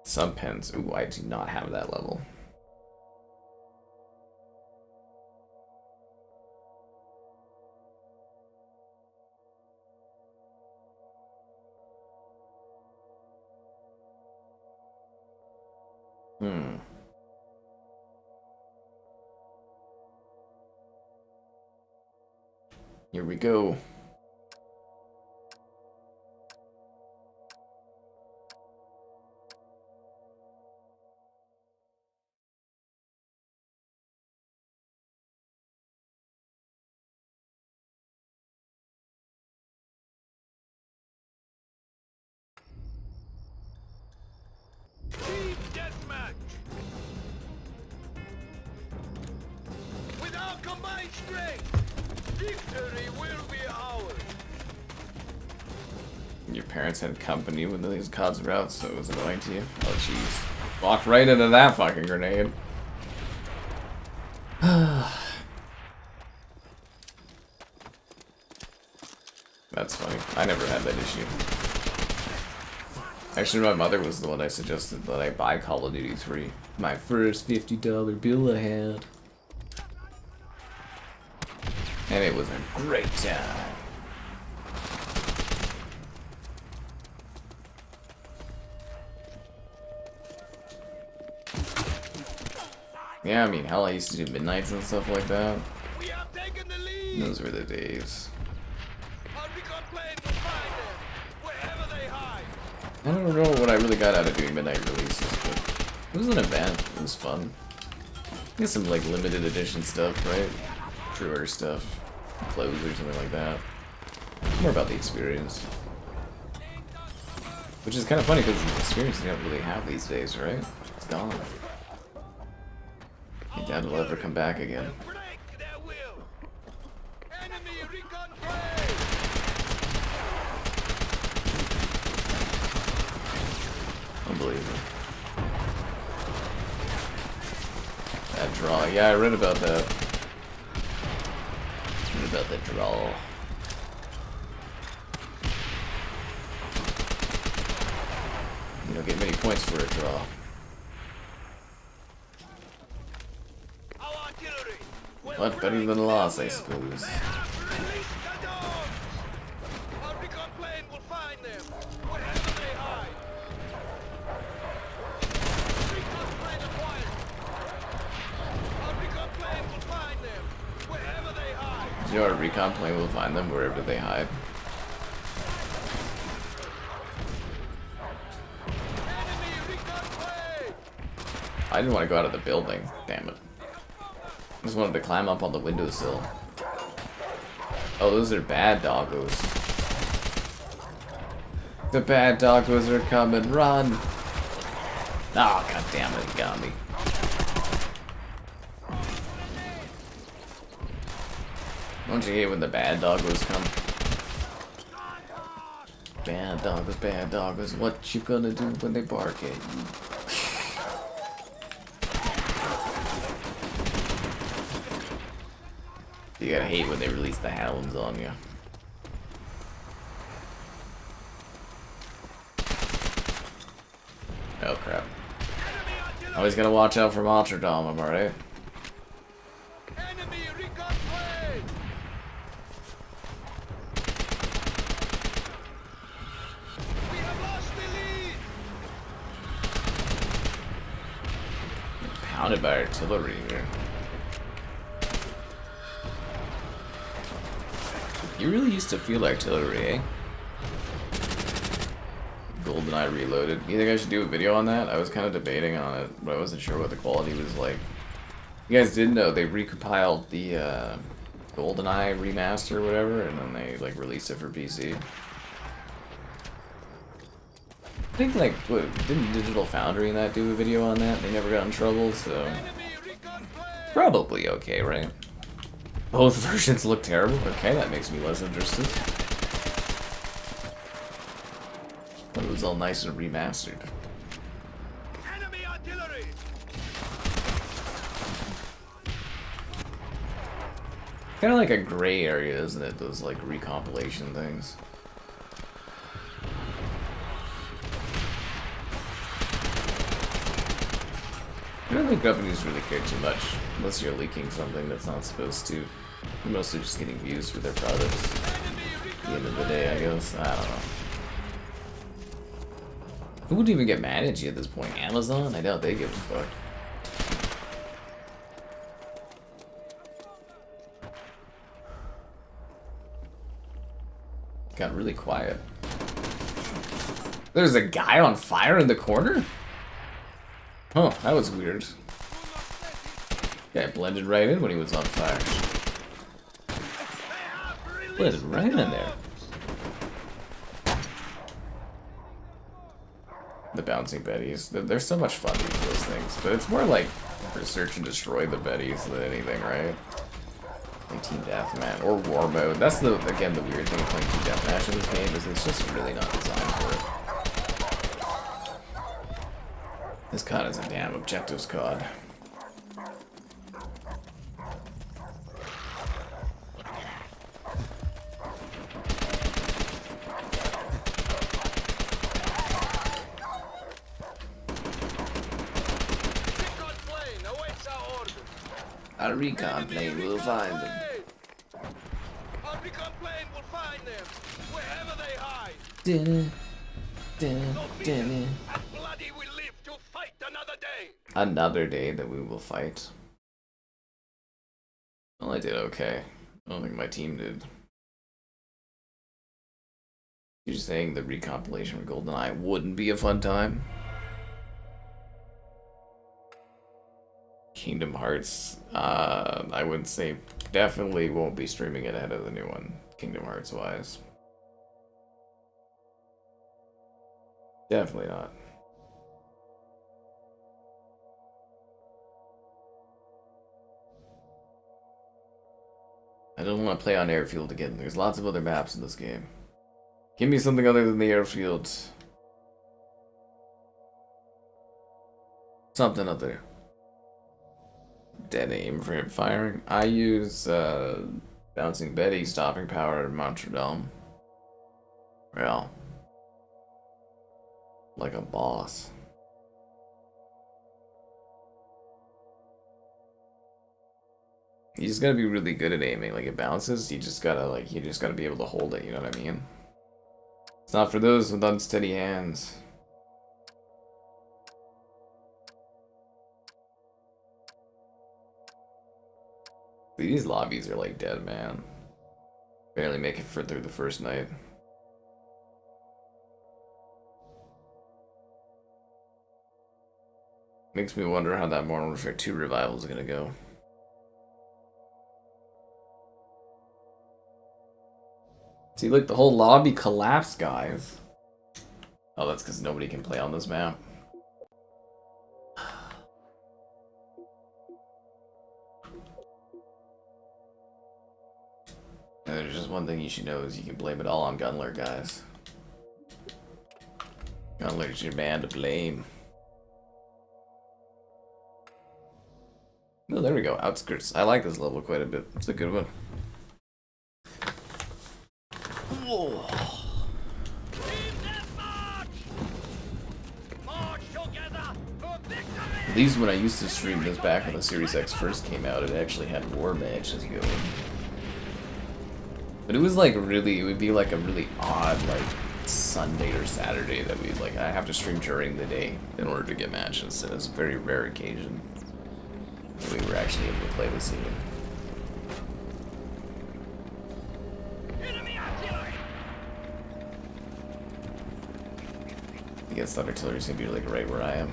Some pens. Ooh, I do not have that level. Here we go. my strength. Victory will be ours. Your parents had company when these CODs were out, so it was annoying to you. Oh jeez. Walked right into that fucking grenade. That's funny. I never had that issue. Actually, my mother was the one I suggested that I buy Call of Duty 3. My first $50 bill I had. And it was a great time. Yeah, I mean, hell, I used to do midnights and stuff like that. We have taken the lead. Those were the days. Our recon plane will find them wherever they hide. I don't know what I really got out of doing midnight releases, but it was an event. It was fun. Get some like limited edition stuff, right? Pre-order stuff, clothes or something like that. More about the experience. Which is kind of funny because the experience you don't really have these days, right? It's gone. I doubt it'll ever come back again. Break their will. Enemy recon plane. Unbelievable. That draw. Yeah, I read about that. Read about the draw. You don't get many points for a draw. Our artillery will But better than a loss, I suppose. They have released the dogs. Our recon plane will find them wherever they hide. Recon plane acquired. Our recon plane will find them wherever they hide. You know, our recon plane will find them wherever they hide. Enemy recon plane. I didn't want to go out of the building. Damn it. I just wanted to climb up on the windowsill. Oh, those are bad doggos. The bad doggos are coming. Run! Oh, god damn it, he got me. Don't you hate when the bad doggos come? Bad doggos, what you gonna do when they bark at you? You gotta hate when they release the hounds on you. Oh crap. Always gotta watch out for Rotterdam, am I right? Enemy recon plane. We have lost the lead. Pounded by artillery here. You really used to feel artillery, eh? GoldenEye Reloaded. You think I should do a video on that? I was kind of debating on it, but I wasn't sure what the quality was like. You guys did know they recompiled the GoldenEye remaster or whatever, and then they like released it for PC. I think like, what, didn't Digital Foundry and that do a video on that? They never got in trouble, so Enemy recon plane. probably okay, right? Both versions look terrible. Okay, that makes me less interested. But it was all nice and remastered. Enemy artillery. Kind of like a gray area, isn't it? Those like recompilation things. I don't think companies really care too much, unless you're leaking something that's not supposed to. You're mostly just getting views for their products. At the end of the day, I guess. I don't know. Who would even get mad at you at this point? Amazon? I doubt they give a fuck. Got really quiet. There's a guy on fire in the corner? Huh, that was weird. Guy blended right in when he was on fire. Blended right in there. The bouncing betties. They're so much fun, those things. But it's more like for search and destroy the betties than anything, right? Play team deathmatch or war mode. That's again the weird thing with playing team deathmatch in this game is it's just really not designed for it. This COD is a damn objectives COD. A recon plane will find them. Our recon plane will find them wherever they hide. And bloody we live to fight another day. Another day that we will fight. Well, I did okay. I don't think my team did. You're just saying the recompilation for GoldenEye wouldn't be a fun time? Kingdom Hearts, I would say definitely won't be streaming it ahead of the new one, Kingdom Hearts wise. Definitely not. I don't want to play on Airfield again. There's lots of other maps in this game. Give me something other than the Airfield. Something other. Dead aim for hip firing. I use Bouncing Betty, Stopping Power, and Montredome. Well, like a boss. You just gotta be really good at aiming. Like, it bounces, you just gotta be able to hold it, you know what I mean? It's not for those with unsteady hands. These lobbies are like dead, man. Barely make it through the first night. Makes me wonder how that Modern Warfare 2 revival is gonna go. See, look, the whole lobby collapsed, guys. Oh, that's because nobody can play on this map. And there's just one thing you should know is you can blame it all on Gunler, guys. Gunler's your man to blame. Oh, there we go. Outskirts. I like this level quite a bit. It's a good one. Whoa. At least when I used to stream this back when the Series X first came out, it actually had war matches going. But it was like really, it would be like a really odd like Sunday or Saturday that we'd like, I have to stream during the day in order to get matches. And it's a very rare occasion that we were actually able to play this game. I guess that artillery's gonna be like right where I am.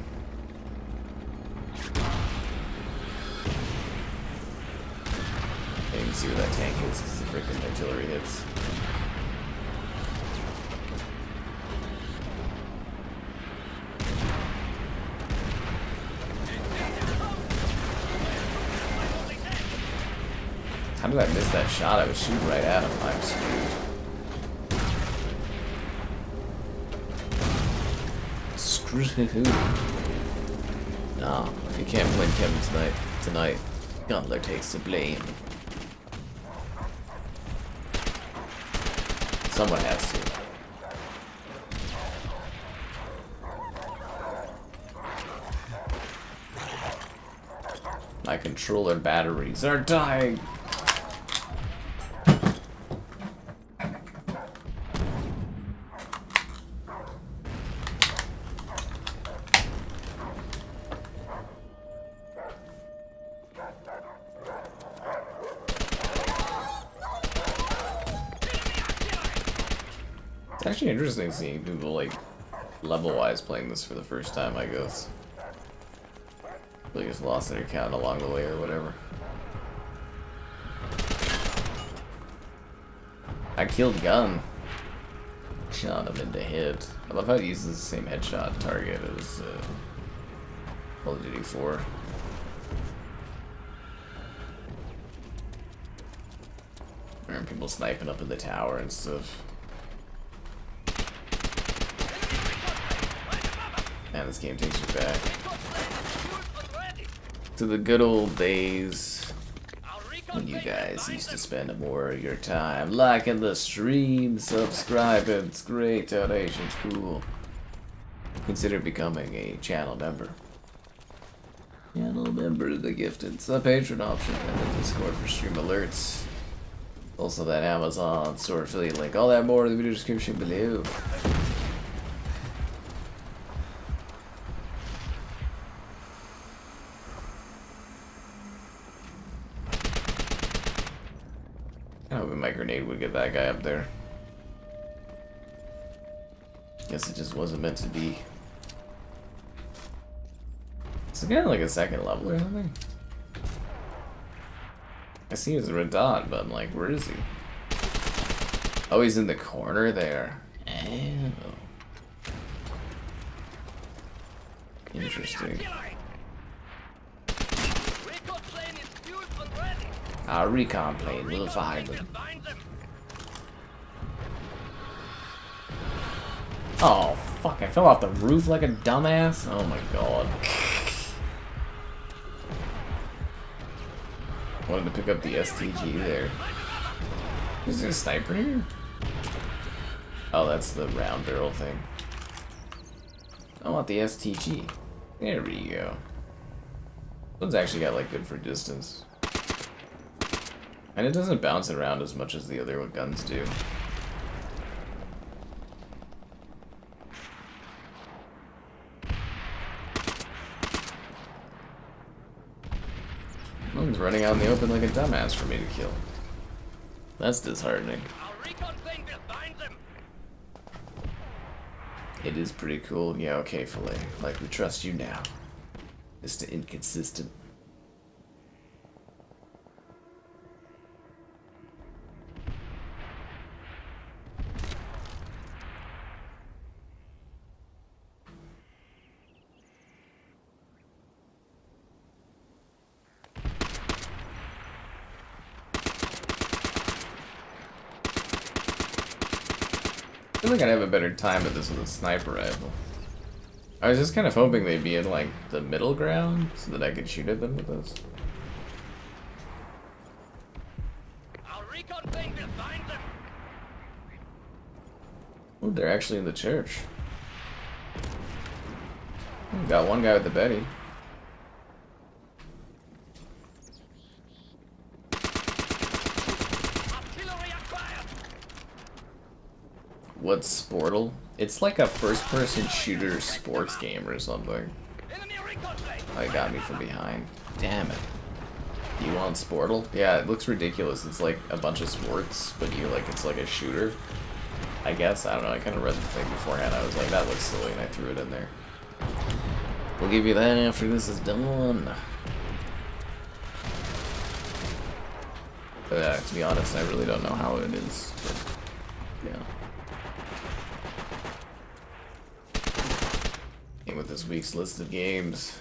I can see where that tank is because the freaking artillery hits. How did I miss that shot? I was shooting right at him. I'm screwed. Screwed. No, you can't blame Kevin tonight. Gunler takes the blame. Someone has to. My controller batteries are dying. It's actually interesting seeing people like level-wise playing this for the first time, I guess. They just lost their account along the way or whatever. I killed Gun. Shot him in the head. I love how he uses the same headshot target as Call of Duty 4. hearing people sniping up in the tower and stuff. Man, this game takes you back to the good old days when you guys used to spend more of your time liking the stream, subscribing. It's great, donations, cool. Consider becoming a channel member. Channel member of the gifted. It's the patron option and the Discord for stream alerts. Also that Amazon store affiliate link. All that more in the video description below. I hope my grenade would get that guy up there. Guess it just wasn't meant to be. Is it kind of like a second level or something? I see his red dot, but I'm like, where is he? Oh, he's in the corner there. Oh. Interesting. Our recon plane will find them. Oh, fuck, I fell off the roof like a dumbass? Oh my god. Wanted to pick up the STG there. Is there a sniper here? Oh, that's the round barrel thing. I want the STG. There we go. This one's actually got like good for distance. And it doesn't bounce around as much as the other guns do. One's running out in the open like a dumbass for me to kill. That's disheartening. It is pretty cool. Yeah, okay, Filet. Like, we trust you now. Mr. Inconsistent. I feel like I'd have a better time at this with a sniper rifle. I was just kind of hoping they'd be in like the middle ground so that I could shoot at them with this. Oh, they're actually in the church. Got one guy with the Betty. What's Sportal? It's like a first-person shooter sports game or something. Oh, it got me from behind. Damn it. You want Sportal? Yeah, it looks ridiculous. It's like a bunch of sports, but it's like a shooter. I guess. I don't know. I kind of read the thing beforehand. I was like, that looks silly, and I threw it in there. We'll give you that after this is done. But to be honest, I really don't know how it is. But, yeah. With this week's list of games.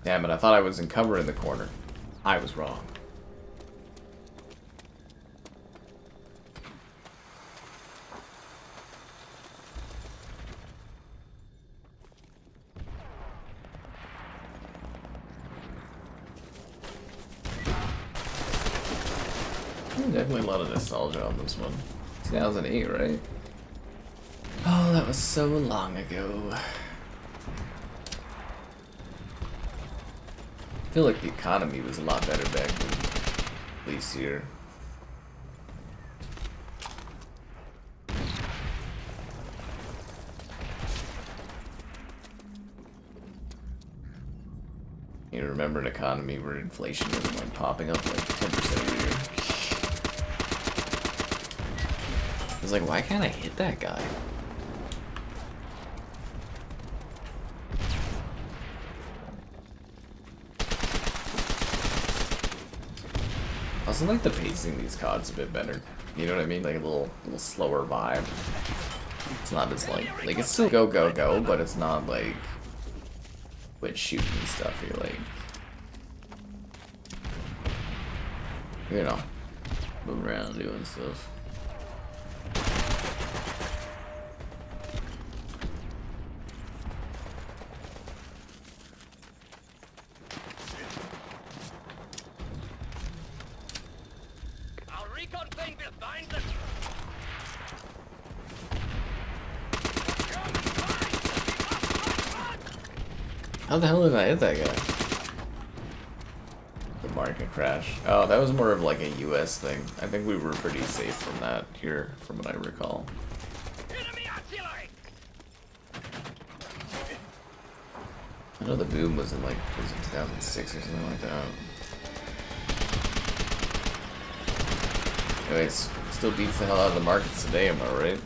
Damn it, I thought I was in cover in the corner. I was wrong. Definitely a lot of nostalgia on this one. 2008, right? Oh, that was so long ago. I feel like the economy was a lot better back then, at least here. You remember an economy where inflation was like popping up like 10% a year. I was like, why can't I hit that guy? I also like the pacing in these CODs a bit better. You know what I mean? Like a little slower vibe. It's not as like it's still go, but it's not like quit shooting and stuff. You're like, you know, moving around doing stuff. Our recon plane will find them. How the hell did I hit that guy? The market crash. Oh, that was more of like a US thing. I think we were pretty safe from that here, from what I recall. Enemy artillery. I know the boom was in like, was it 2006 or something like that. Anyways, still beats the hell out of the markets today, am I right?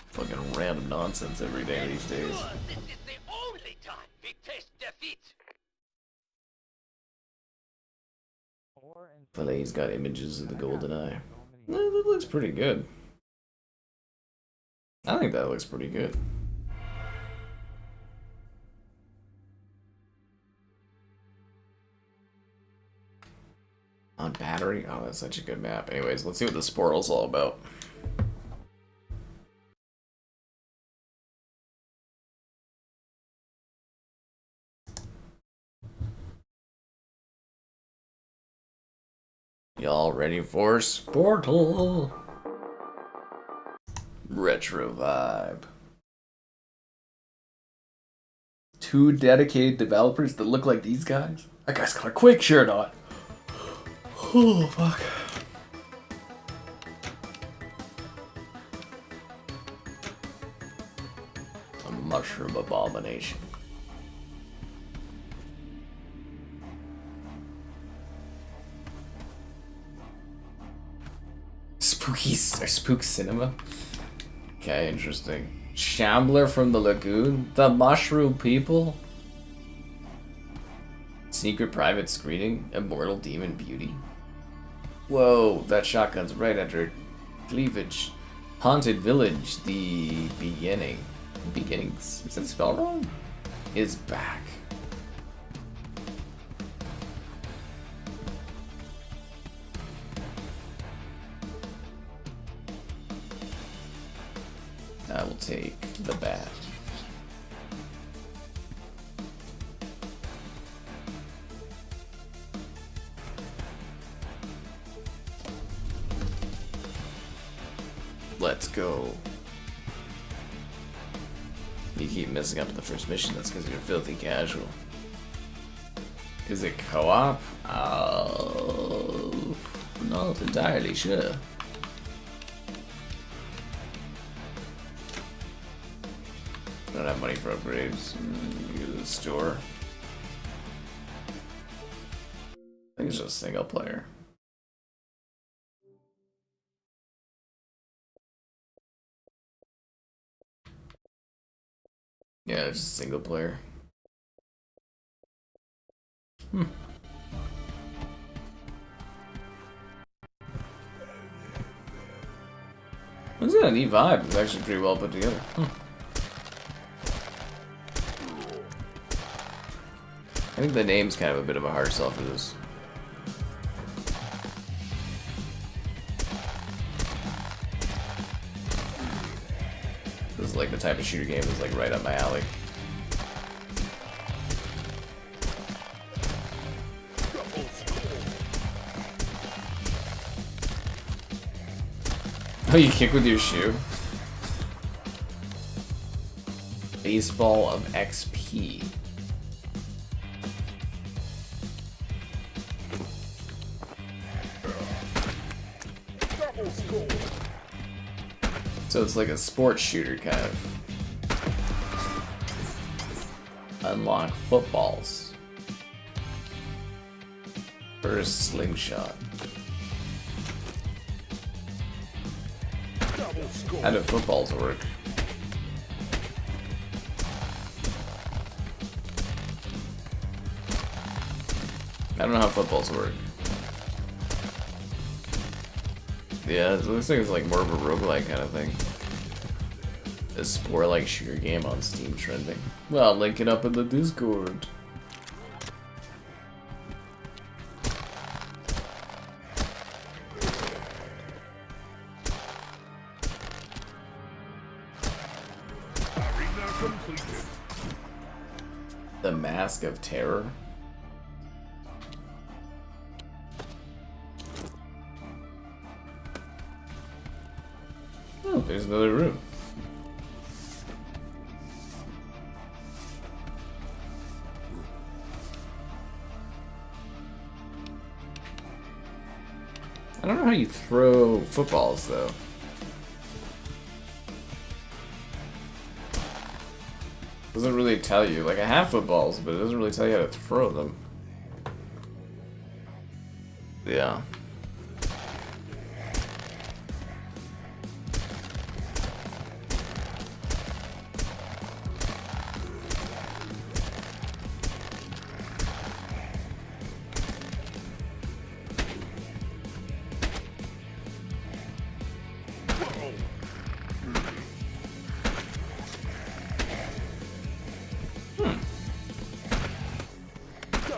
Fucking random nonsense every day these days. This is the only time we taste defeat. Fille's got images of the golden eye. Well, that looks pretty good. I think that looks pretty good. On battery? Oh, that's such a good map. Anyways, let's see what the Sportal's all about. Y'all ready for Sportal? Retro vibe. 2 dedicated developers that look like these guys? That guy's got a quick shirt on. Oh, fuck. A mushroom abomination. Spook cinema? Okay, interesting. Shambler from the Lagoon? The Mushroom People? Secret private screening? Immortal Demon Beauty? Whoa, that shotgun's right under cleavage. Haunted Village, the beginning. Beginnings. Is that spelled wrong? Is back. I will take the bat. Let's go. You keep messing up the first mission, that's because you're filthy casual. Is it co-op? Not entirely sure. Don't have money for upgrades. Go to the store. I think it's just single player. Yeah, it's just single player. It's got a neat vibe. It's actually pretty well put together. I think the name's kind of a bit of a hard sell for this. This is like the type of shooter game that's like right up my alley. Oh, you kick with your shoe? Baseball of XP. So it's like a sports shooter kind of. Unlock footballs. First slingshot. How do footballs work? I don't know how footballs work. Yeah, it looks like it's like more of a roguelike kind of thing. A sport-like shooter game on Steam trending. Well, link it up in the Discord. The Mask of Terror. Oh, there's another room. I don't know how you throw footballs, though. Doesn't really tell you. Like, I have footballs, but it doesn't really tell you how to throw them. Yeah.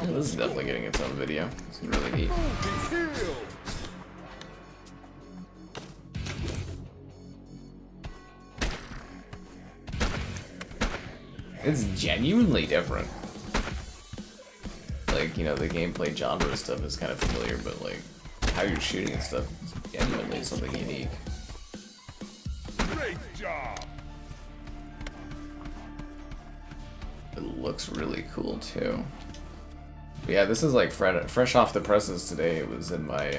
This is definitely getting its own video. It's really neat. It's genuinely different. Like, you know, the gameplay genre stuff is kind of familiar, but like, how you're shooting and stuff is genuinely something unique. Great job. It looks really cool too. But yeah, this is like fresh off the presses today. It was in my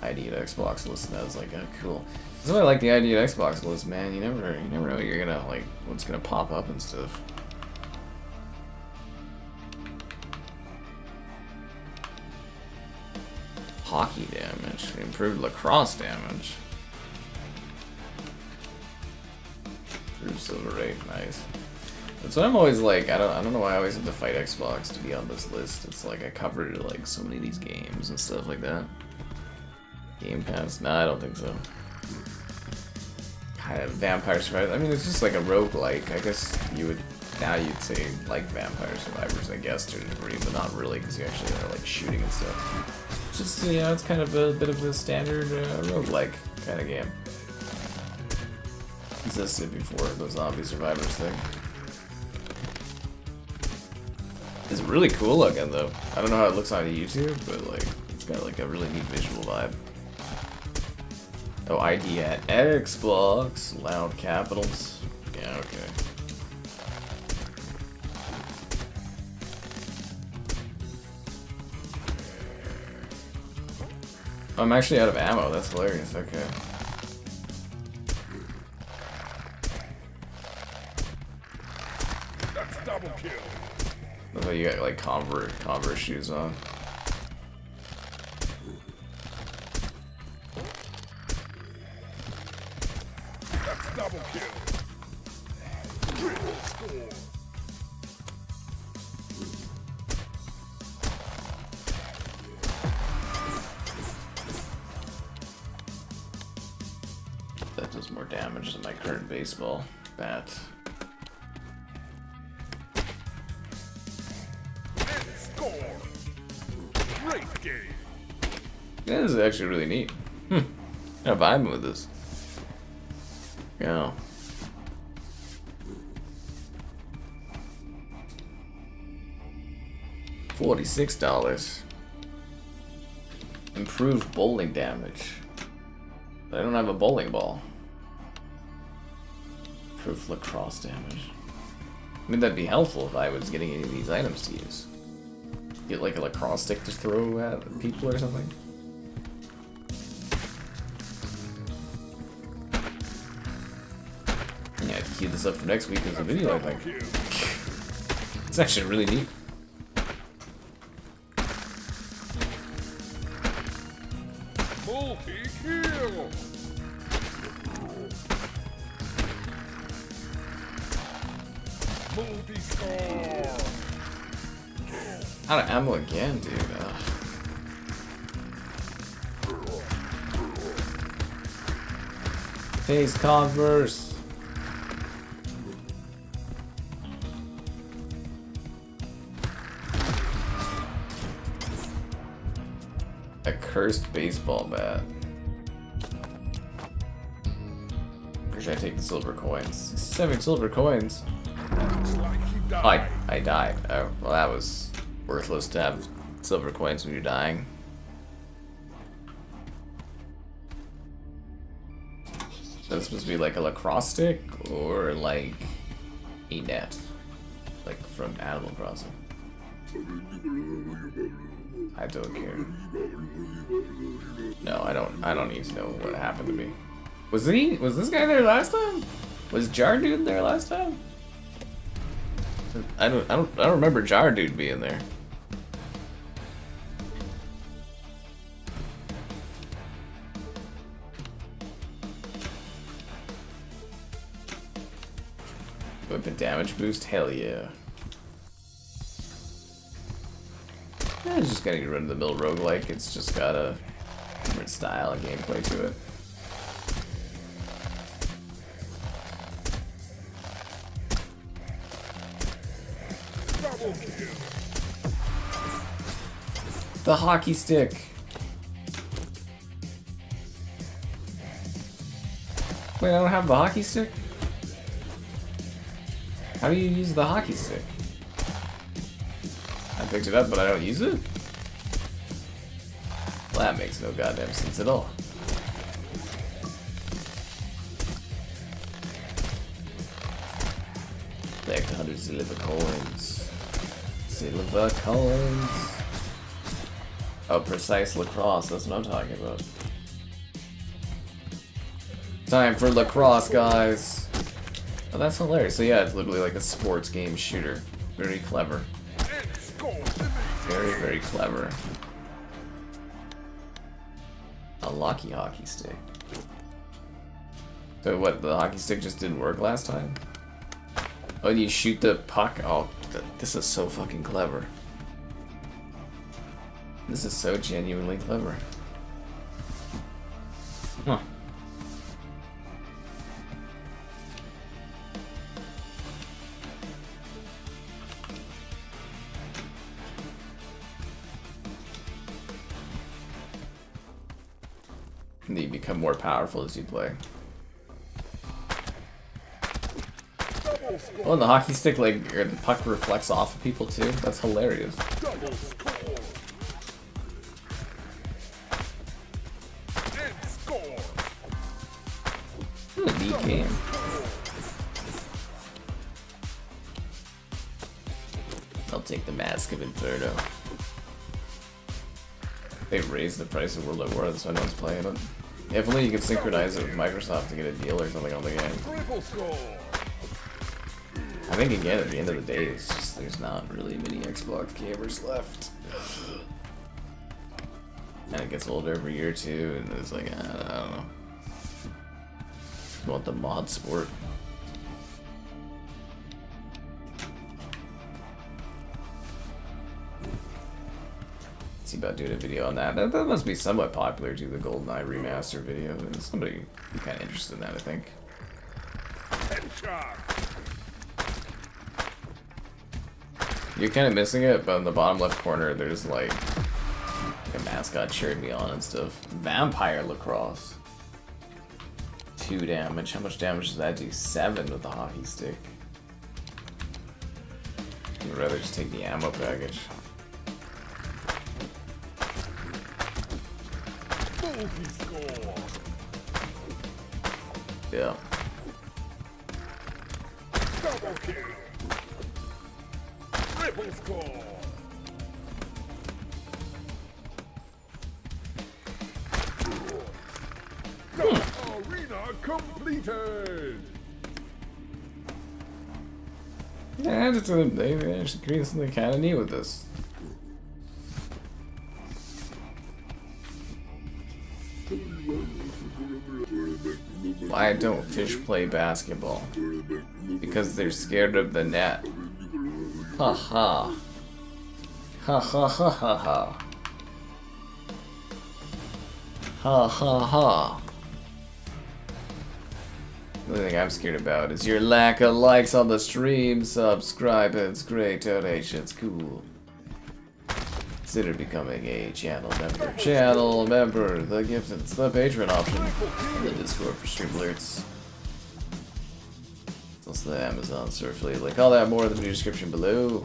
ID at Xbox list, and I was like, oh, cool. This is why I like the ID at Xbox list, man. You never know what you're gonna like, what's gonna pop up and stuff. Hockey damage, improved lacrosse damage. Improved silver rate, nice. That's what I'm always like. I don't know why I always have to fight Xbox to be on this list. It's like I covered like so many of these games and stuff like that. Game Pass? Nah, I don't think so. Kind of Vampire Survivors. I mean, it's just like a roguelike. I guess you would you'd say like Vampire Survivors, I guess, to a degree, but not really, because you actually are like shooting and stuff. It's just, you know, it's kind of a bit of a standard roguelike kind of game. Existed before the Zombie Survivors thing. It's really cool looking though. I don't know how it looks on YouTube, but like it's got like a really neat visual vibe. Oh, ID at Xbox, loud capitals. Yeah, okay. I'm actually out of ammo. That's hilarious. Okay. That's double kill. Looks like you got like Converse shoes on. That's double kill. Triple score. That does more damage than my current baseball bat. Great game. Yeah, this is actually really neat. I'm vibing with this. Yeah. $46. Improved bowling damage. But I don't have a bowling ball. Improved lacrosse damage. I mean, that'd be helpful if I was getting any of these items to use. Get like a lacrosse stick to throw at people or something. Yeah, I have to keep this up for next week as a video, I think. It's actually really neat. Multi-kill. Multi-score. Out of ammo again, dude. Face Converse. A cursed baseball bat. Pretty should I take the silver coins? 67 silver coins. Looks like he Oh, died. I died. Oh, well, that was worthless to have silver coins when you're dying. That's supposed to be like a lacrosse stick or like a net, like from Animal Crossing. I don't care. No, I don't need to know what happened to me. Was this guy there last time? Was Jar Dude there last time? I don't remember Jar Dude being there. Weapon damage boost? Hell yeah. It's just getting rid of the mill roguelike. It's just got a different style of gameplay to it. Double kill. The hockey stick. Wait, I don't have the hockey stick? How do you use the hockey stick? I picked it up, but I don't use it? Well, that makes no goddamn sense at all. Collect 100 silver coins. Silver coins. Oh, precise lacrosse, that's what I'm talking about. Time for lacrosse, guys. Oh, that's hilarious. So yeah, it's literally like a sports game shooter. Very clever. And score. Very, very clever. A lucky hockey stick. So what, the hockey stick just didn't work last time? Oh, and you shoot the puck? Oh, this is so fucking clever. This is so genuinely clever. Huh. And you become more powerful as you play. Double score. Oh, and the hockey stick, like, or the puck reflects off of people too? That's hilarious. Double score. And score. What a neat game. I'll take the Mask of Inferno. They raised the price of World at War, that's why no one's playing it. If only you could synchronize it with Microsoft to get a deal or something on the game. Triple score. I think again, at the end of the day, it's just there's not really many Xbox gamers left. And it gets older every year too, and it's like, I don't know. You want the mod sport. See about doing a video on that. That must be somewhat popular too, the GoldenEye remaster video. And somebody be kind of interested in that, I think. Headshot. You're kind of missing it, but in the bottom left corner, there's like a mascot cheering me on and stuff. Vampire lacrosse. 2 damage. How much damage does that do? 7 with the hockey stick. I'd rather just take the ammo package. Multi score. Yeah. Double kill. Triple score. Arena completed. Yeah, just they actually created something kind of neat with this. Why don't fish play basketball? Because they're scared of the net. Ha ha. Ha ha ha ha ha. Ha ha ha. The only thing I'm scared about is your lack of likes on the stream. Subscribe, it's great. Donations, cool. Consider becoming a channel member. Channel member. The gift, it's the Patreon option. And the Discord for stream alerts. Also the Amazon Surfly. Like all that more in the video description below.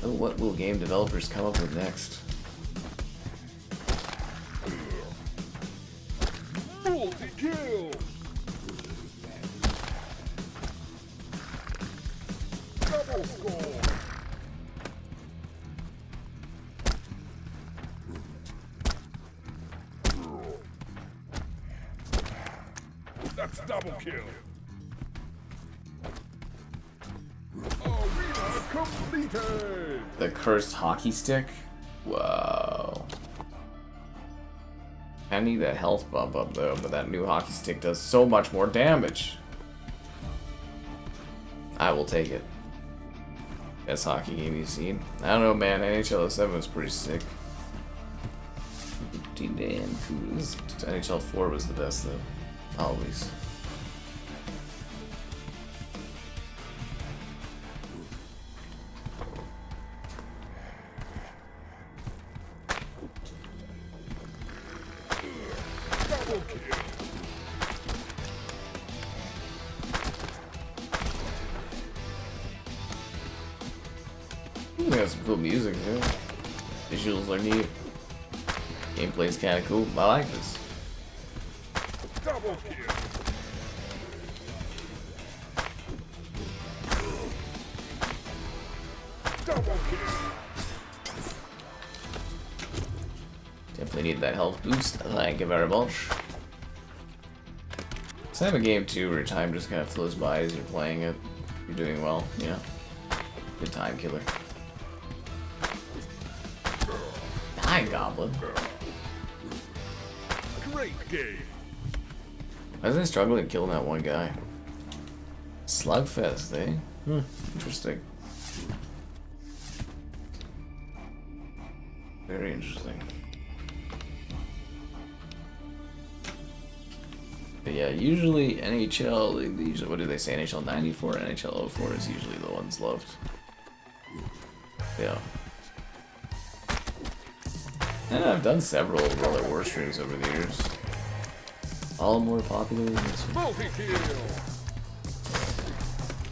Oh, what will game developers come up with next? Multi-kill! Double score! That's double kill! Arena completed! The cursed hockey stick? Whoa. I need that health bump up though, but that new hockey stick does so much more damage. I will take it. Best hockey game you've seen? I don't know, man. NHL 07 was pretty sick. Pretty damn cool. NHL 4 was the best though. Always. Double kill! We got some cool music too. Visuals are neat. Gameplay's kinda cool. I like this. Double kill! Double kill! Definitely need that health boost. Thank you very much. Let's have a game too where time just kind of flows by as you're playing it. You're doing well, you know? Good time killer. Hi, Goblin. Great game! Why is I struggling killing that one guy? Slugfest, eh? Interesting. Very interesting. But yeah, usually NHL, what do they say? NHL 94, NHL 04 is usually the ones loved. Yeah. And I've done several World at War streams over the years. All more popular than this one. Multi-kill!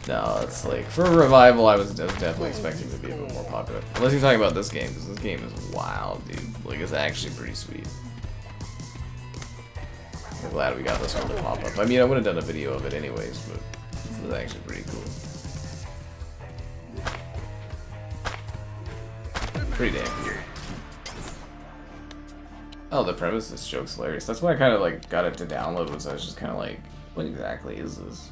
No, it's like, for Revival, I was definitely expecting to be a bit more popular. Unless you're talking about this game, because this game is wild, dude. Like, it's actually pretty sweet. I'm glad we got this one to pop up. I mean, I would have done a video of it anyways, but this is actually pretty cool. Pretty damn cool. Oh, the premise of this joke's hilarious. That's why I kind of like got it to download, was I was just kind of like, what exactly is this?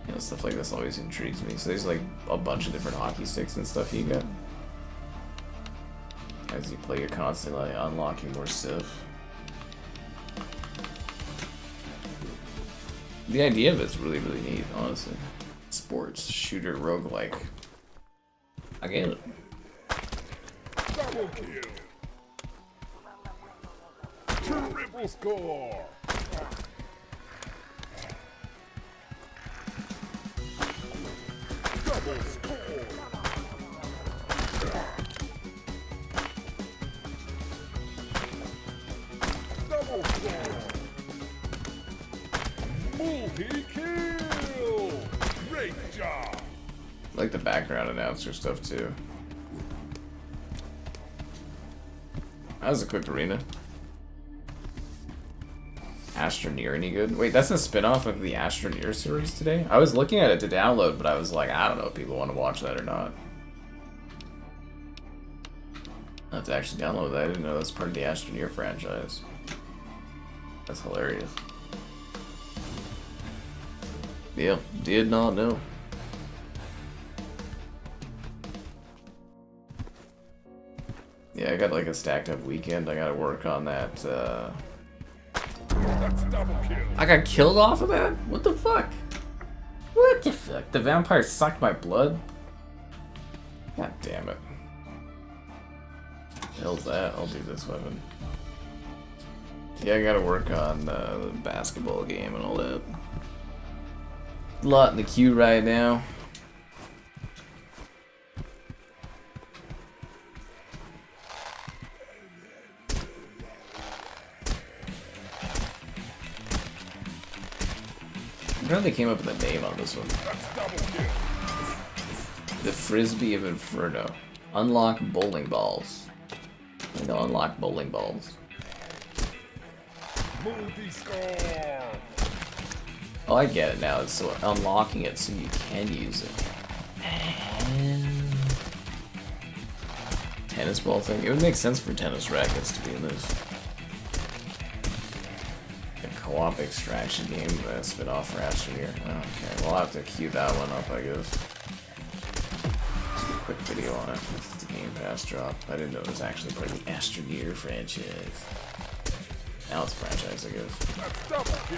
You know, stuff like this always intrigues me. So there's like a bunch of different hockey sticks and stuff you get. As you play, you're constantly unlocking more stuff. The idea of it's really, really neat, honestly. Sports, shooter, roguelike. I get it. Double kill! Triple score! Double score! Double score! Multi-kill! Great job! I like the background announcer stuff too. That was a quick arena. Astroneer any good? Wait, that's a spin-off of the Astroneer series today? I was looking at it to download, but I was like, I don't know if people want to watch that or not. I have to actually download that. I didn't know that's part of the Astroneer franchise. That's hilarious. Yeah, did not know. Yeah, I got like a stacked up weekend. I gotta work on that. That's double kill! I got killed off of that? What the fuck? What the fuck? The vampire sucked my blood? God damn it. Hell's that? I'll do this weapon. Yeah, I gotta work on the basketball game and all that. A lot in the queue right now. I don't know they came up with a name on this one. That's double kill. The Frisbee of Inferno. Unlock bowling balls. And they'll unlock bowling balls. Multi-score. Oh, I get it now. It's so unlocking it so you can use it. Tennis ball thing. It would make sense for tennis rackets to be in this. A co-op extraction game, spin-off for Astroneer. Okay, we'll have to queue that one up, I guess. Quick video on it. It's the Game Pass drop. I didn't know it was actually part of the Astroneer franchise. Now it's a franchise, I guess. That's double kill.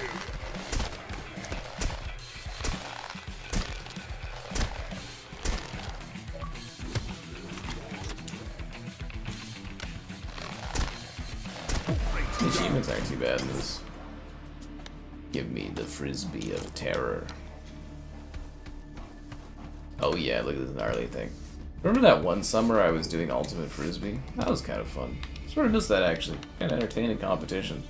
The achievements aren't too bad in this. Give me the Frisbee of Terror. Oh yeah, look at this gnarly thing. Remember that one summer I was doing Ultimate Frisbee? That was kind of fun. Sort of missed that actually. Kind of entertaining competition.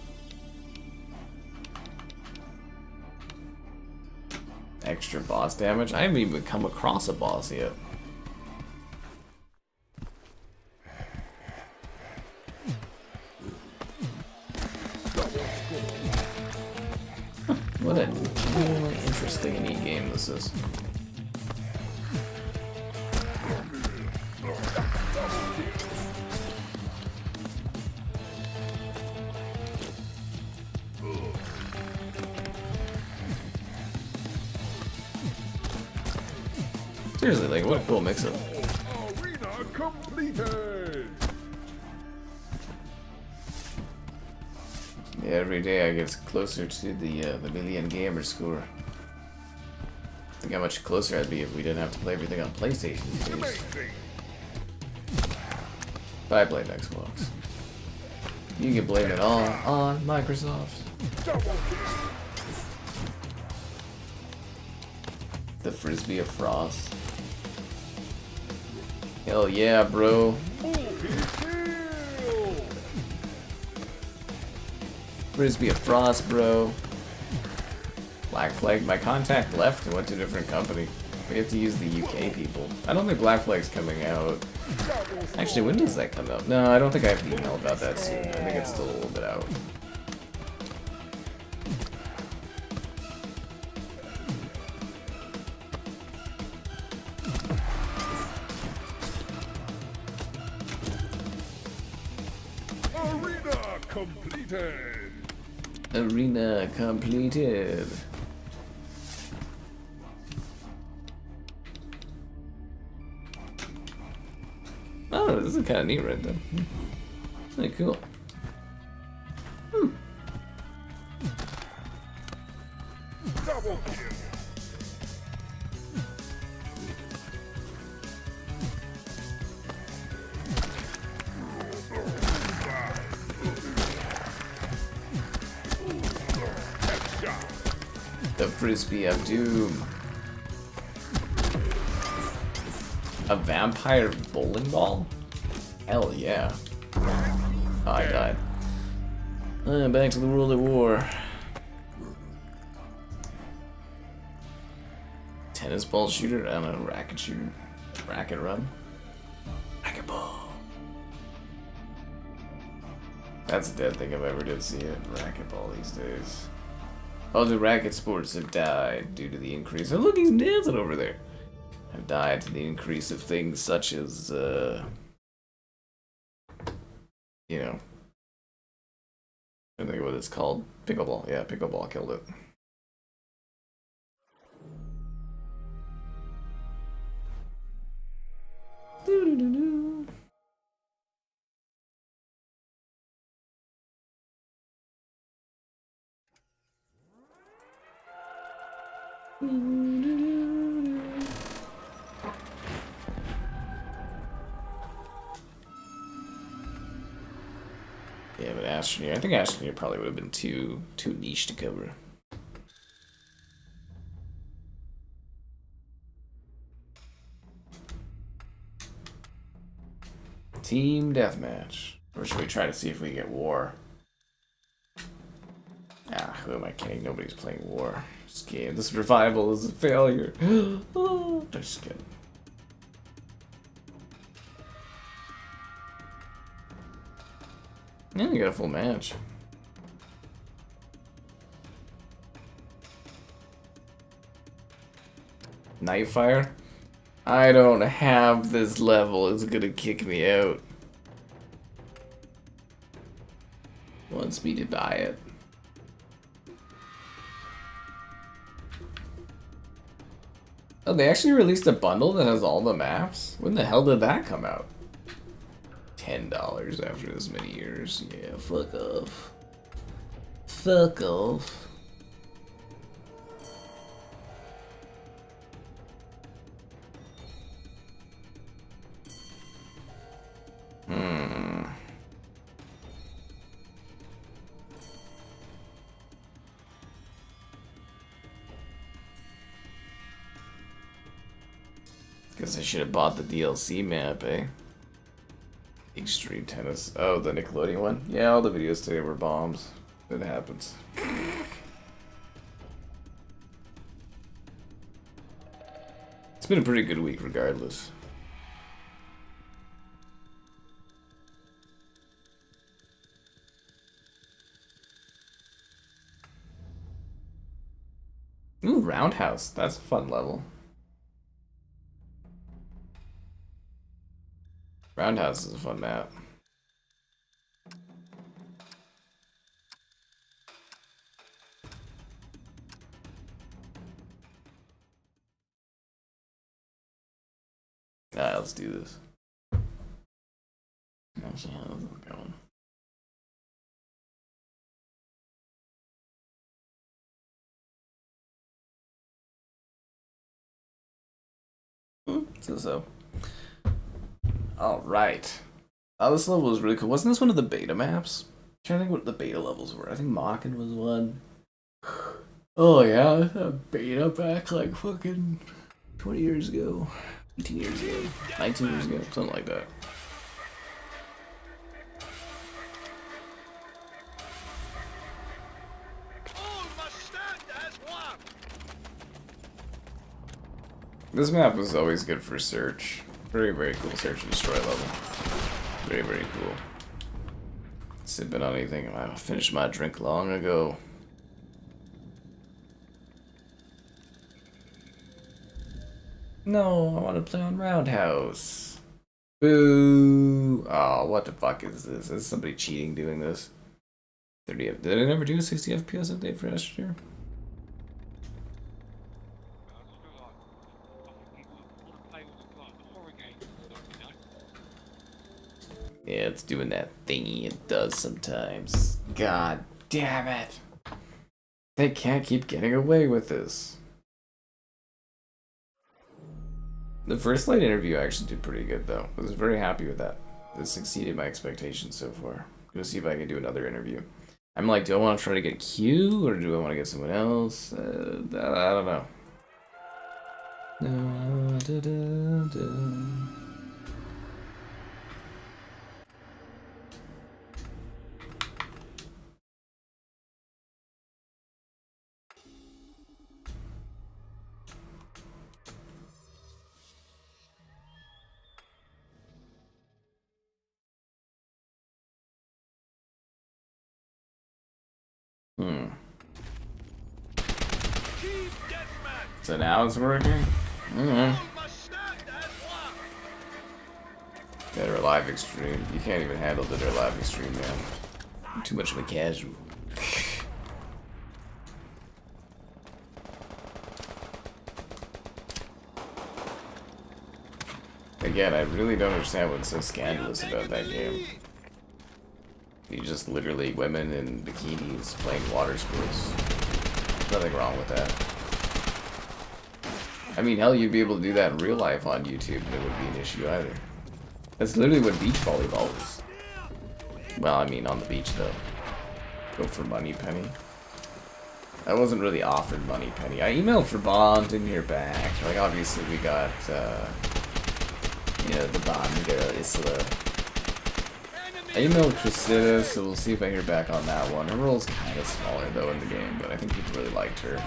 Extra boss damage? I haven't even come across a boss yet. What a really interesting and neat game this is. Seriously, like, what a cool mix-up. Arena completed. Yeah, every day I get closer to the million gamer score. Think how much closer I'd be if we didn't have to play everything on PlayStation these days. Amazing. But I played Xbox. You can blame it all on Microsoft. Double kill. The Frisbee of Frost. Hell yeah, bro. Multi-kill. Frisbee of Frost, bro. Black Flag. My contact left and went to a different company. We have to use the UK people. I don't think Black Flag's coming out. Actually, when does that come out? No, I don't think I have to email about that soon. I think it's still a little bit out. Arena completed. Arena completed. Oh, this is kind of neat right there. It's really cool. Double kill. The Frisbee of Doom. A vampire bowling ball? Hell yeah. Oh, I died. Back to the World of War. Tennis ball shooter? I don't know, racket shooter. Racket run? Racket ball. That's a dead thing if I ever did see it. Racket ball these days. All the racket sports have died due to the increase. Oh, look, he's dancing over there. Have died to the increase of things such as, you know, I think what it's called. Pickleball. Yeah, pickleball killed it. Doo-doo-doo-doo. Yeah, but Astroneer, I think Astroneer probably would have been too niche to cover. Team Deathmatch. Or should we try to see if we get War? Ah, who am I kidding? Nobody's playing War. This game, this revival is a failure. Oh, just kidding. Yeah, we got a full match. Nightfire? I don't have this level. It's gonna kick me out. Wants me to buy it. Oh, they actually released a bundle that has all the maps? When the hell did that come out? $10 after this many years. Yeah, fuck off. Fuck off. Guess I should have bought the DLC map, eh? Extreme Tennis. Oh, the Nickelodeon one? Yeah, all the videos today were bombs. It happens. It's been a pretty good week regardless. Ooh, Roundhouse. That's a fun level. Roundhouse is a fun map. Alright, let's do this. Actually, how's it going? So. Alright. Oh, this level was really cool. Wasn't this one of the beta maps? I'm trying to think what the beta levels were. I think Makin was one. Oh yeah, a beta back like fucking 20 years ago. 18 years ago. 19 years ago. Something like that. This map was always good for search. Very, very cool search and destroy level. Very, very cool. Sipping on anything. I finished my drink long ago. No, I want to play on Roundhouse. Boo! Oh, what the fuck is this? Is somebody cheating doing this? 30 F. Did I never do a 60 FPS update for last year? Yeah, it's doing that thingy it does sometimes. God damn it! They can't keep getting away with this. The first light interview actually did pretty good though. I was very happy with that. This exceeded my expectations so far. I'm gonna see if I can do another interview. I'm like, do I want to try to get Q or do I want to get someone else? I don't know. So now it's working? Dead or Alive Extreme. You can't even handle Dead or Alive Extreme, man. I'm too much of a casual. Again, I really don't understand what's so scandalous about that game. You just literally women in bikinis playing water sports. Nothing wrong with that. I mean, hell, you'd be able to do that in real life on YouTube, and it wouldn't be an issue either. That's literally what beach volleyball is. Well, I mean, on the beach, though. Go for money, Penny. I wasn't really offered money, Penny. I emailed for Bond, didn't hear back. Like, obviously, we got, you know, the Bond girl, Isla. I emailed Priscilla, so we'll see if I hear back on that one. Her role's kind of smaller, though, in the game, but I think people really liked her.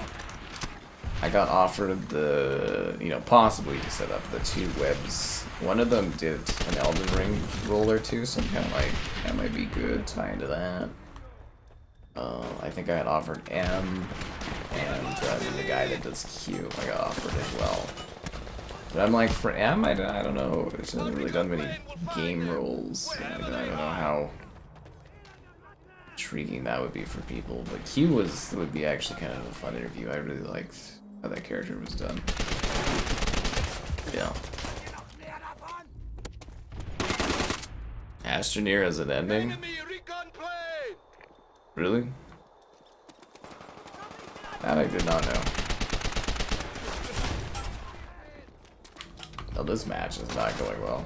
I got offered the, you know, possibly to set up the 2 webs. One of them did an Elden Ring roll or 2, so I'm kind of like, that might be good, tie into that. I think I had offered M, and then the guy that does Q, I got offered as well. But I'm like, for M, I don't know, it hasn't really done many game rolls. I don't know how intriguing that would be for people, but Q would be actually kind of a fun interview. I really liked how that character was done. Yeah. Astroneer has an ending? Really? That I did not know. Oh, this match is not going well.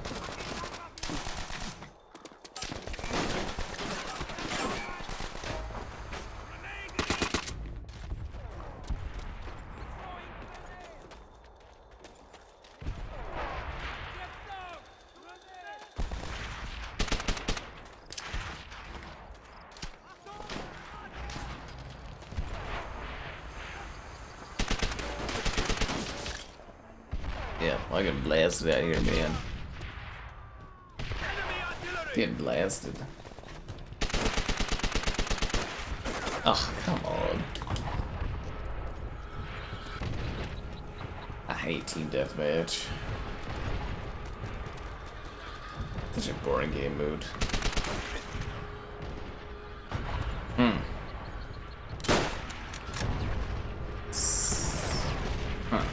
Yeah, I get blasted out here, man. Getting blasted. Oh, come on. I hate team deathmatch. Such a boring game mood. Huh.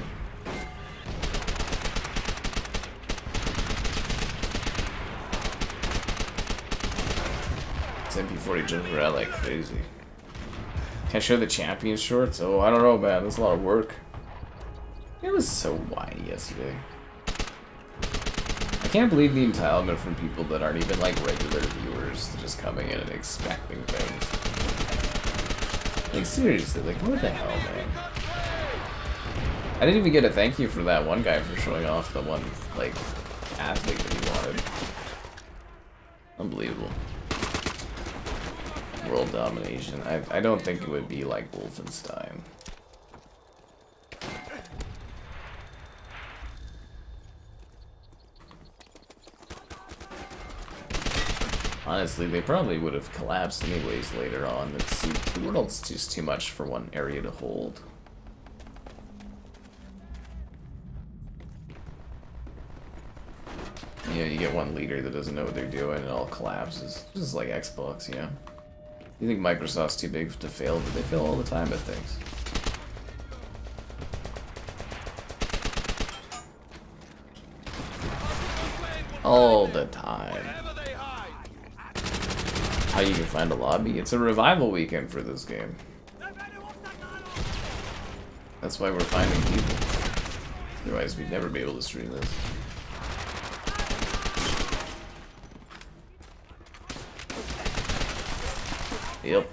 MP40 jumping around like crazy. Can I show the champion shorts? Oh, I don't know, man. That's a lot of work. It was so whiny yesterday. I can't believe the entitlement from people that aren't even like regular viewers just coming in and expecting things. Like seriously, like what the hell, man? I didn't even get a thank you for that one guy for showing off the one like athlete that he wanted. Unbelievable. World domination. I don't think it would be like Wolfenstein. Honestly, they probably would have collapsed anyways later on. The world's just too much for one area to hold. You know, you get one leader that doesn't know what they're doing and it all collapses. Just like Xbox, you know? You think Microsoft's too big to fail, but they fail all the time at things. All the time. How you can find a lobby? It's a revival weekend for this game. That's why we're finding people. Otherwise, we'd never be able to stream this. Yep.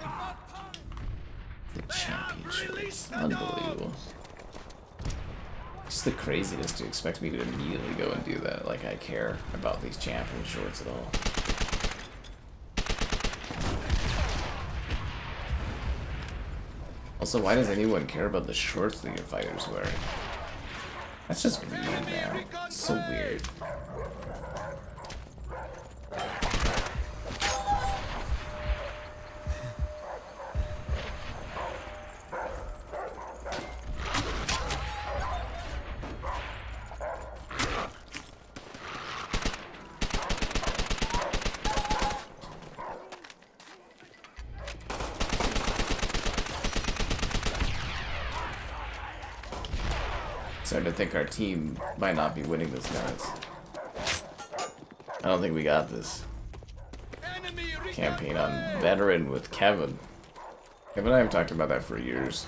The championships. Unbelievable. It's the craziness to expect me to immediately go and do that. Like I care about these champion shorts at all. Also, why does anyone care about the shorts that your fighter's wearing? That's just weird now. It's so weird. Starting to think our team might not be winning this, guys. I don't think we got this. Campaign on veteran with Kevin. Kevin and I have talked about that for years.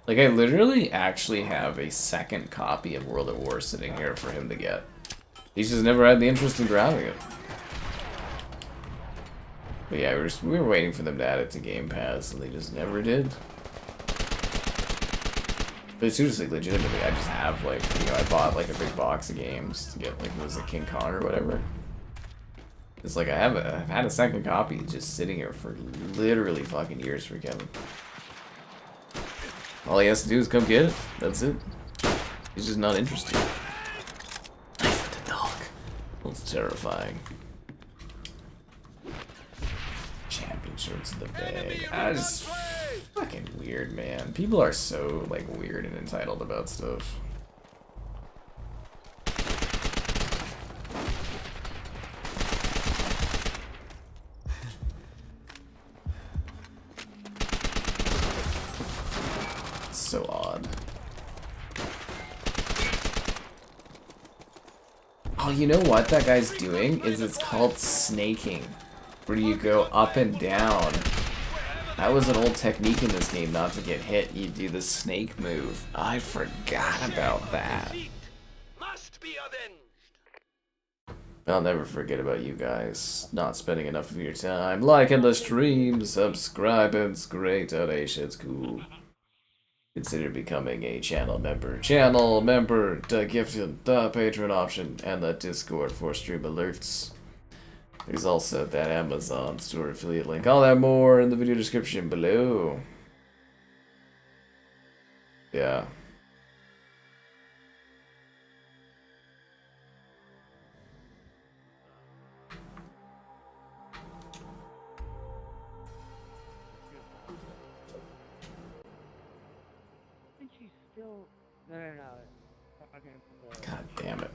Like, I literally actually have a second copy of World at War sitting here for him to get. He's just never had the interest in grabbing it. But yeah, we were waiting for them to add it to Game Pass, and they just never did. But seriously, legitimately, I just have, like, you know, I bought, like, a big box of games to get, like, it was a King Kong or whatever. It's like, I've had a second copy just sitting here for literally fucking years for Kevin. All he has to do is come get it. That's it. He's just not interested. Knife with the dog. That's terrifying. Championships in the bag. I just fucking weird, man. People are so like weird and entitled about stuff. So odd. Oh, you know what that guy's doing? Is it's called snaking. Where you go up and down. That was an old technique in this game not to get hit. You do the snake move. I forgot about that. Must be avenged. I'll never forget about you guys not spending enough of your time liking the stream, subscribing. It's great. Donations, cool. Consider becoming a channel member. Channel member, the gifted, the patron option, and the Discord for stream alerts. There's also that Amazon store affiliate link. All that more in the video description below. Yeah. God damn it.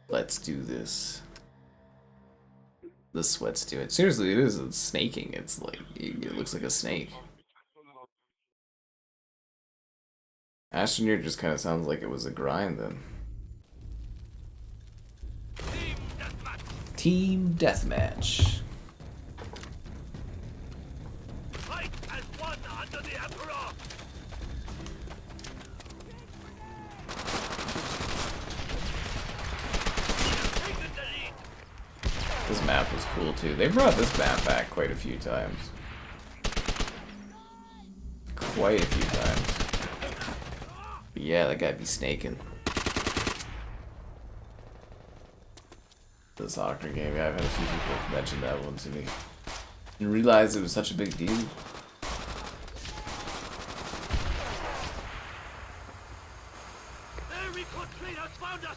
Let's do this. The sweats do it. Seriously, it is. It's snaking. It's like, it looks like a snake. Astroneer just kind of sounds like it was a grind then. Team Deathmatch. Fight as one under the Emperor. Taken the lead. This map was cool too. They brought this map back quite a few times. Quite a few times. But yeah, that guy be snaking. The soccer game, yeah, I've had a few people mention that one to me. Didn't realize it was such a big deal. Their recon train has found us.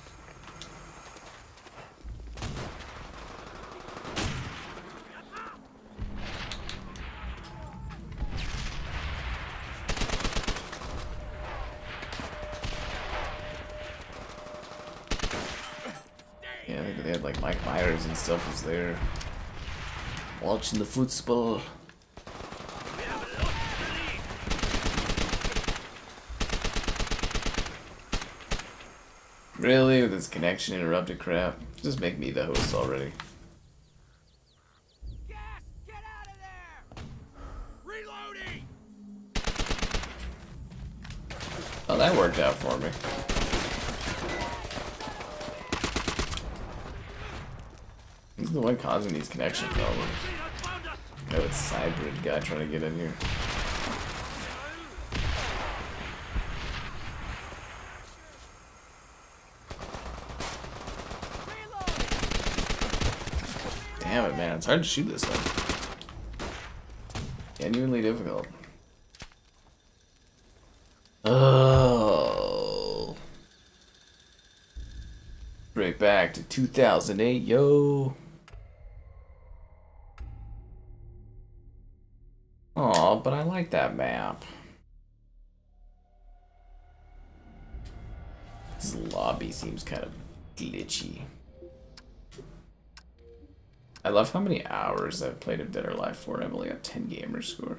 Yeah, I think they had like Mike Myers and stuff was there. Watching the football. We have lost the lead. Really? With this connection interrupted crap? Just make me the host already. Gas! Get out of there! Reloading! Oh, that worked out for me. He's the one causing these connection problems. Train has found us. Oh, it's Cybrid guy trying to get in here. Damn it, man. It's hard to shoot this thing. Genuinely difficult. Oh. Right back to 2008, yo. Aw, but I like that map. This lobby seems kind of glitchy. I love how many hours I've played of Dead or Alive 4. I've only got 10 gamer score.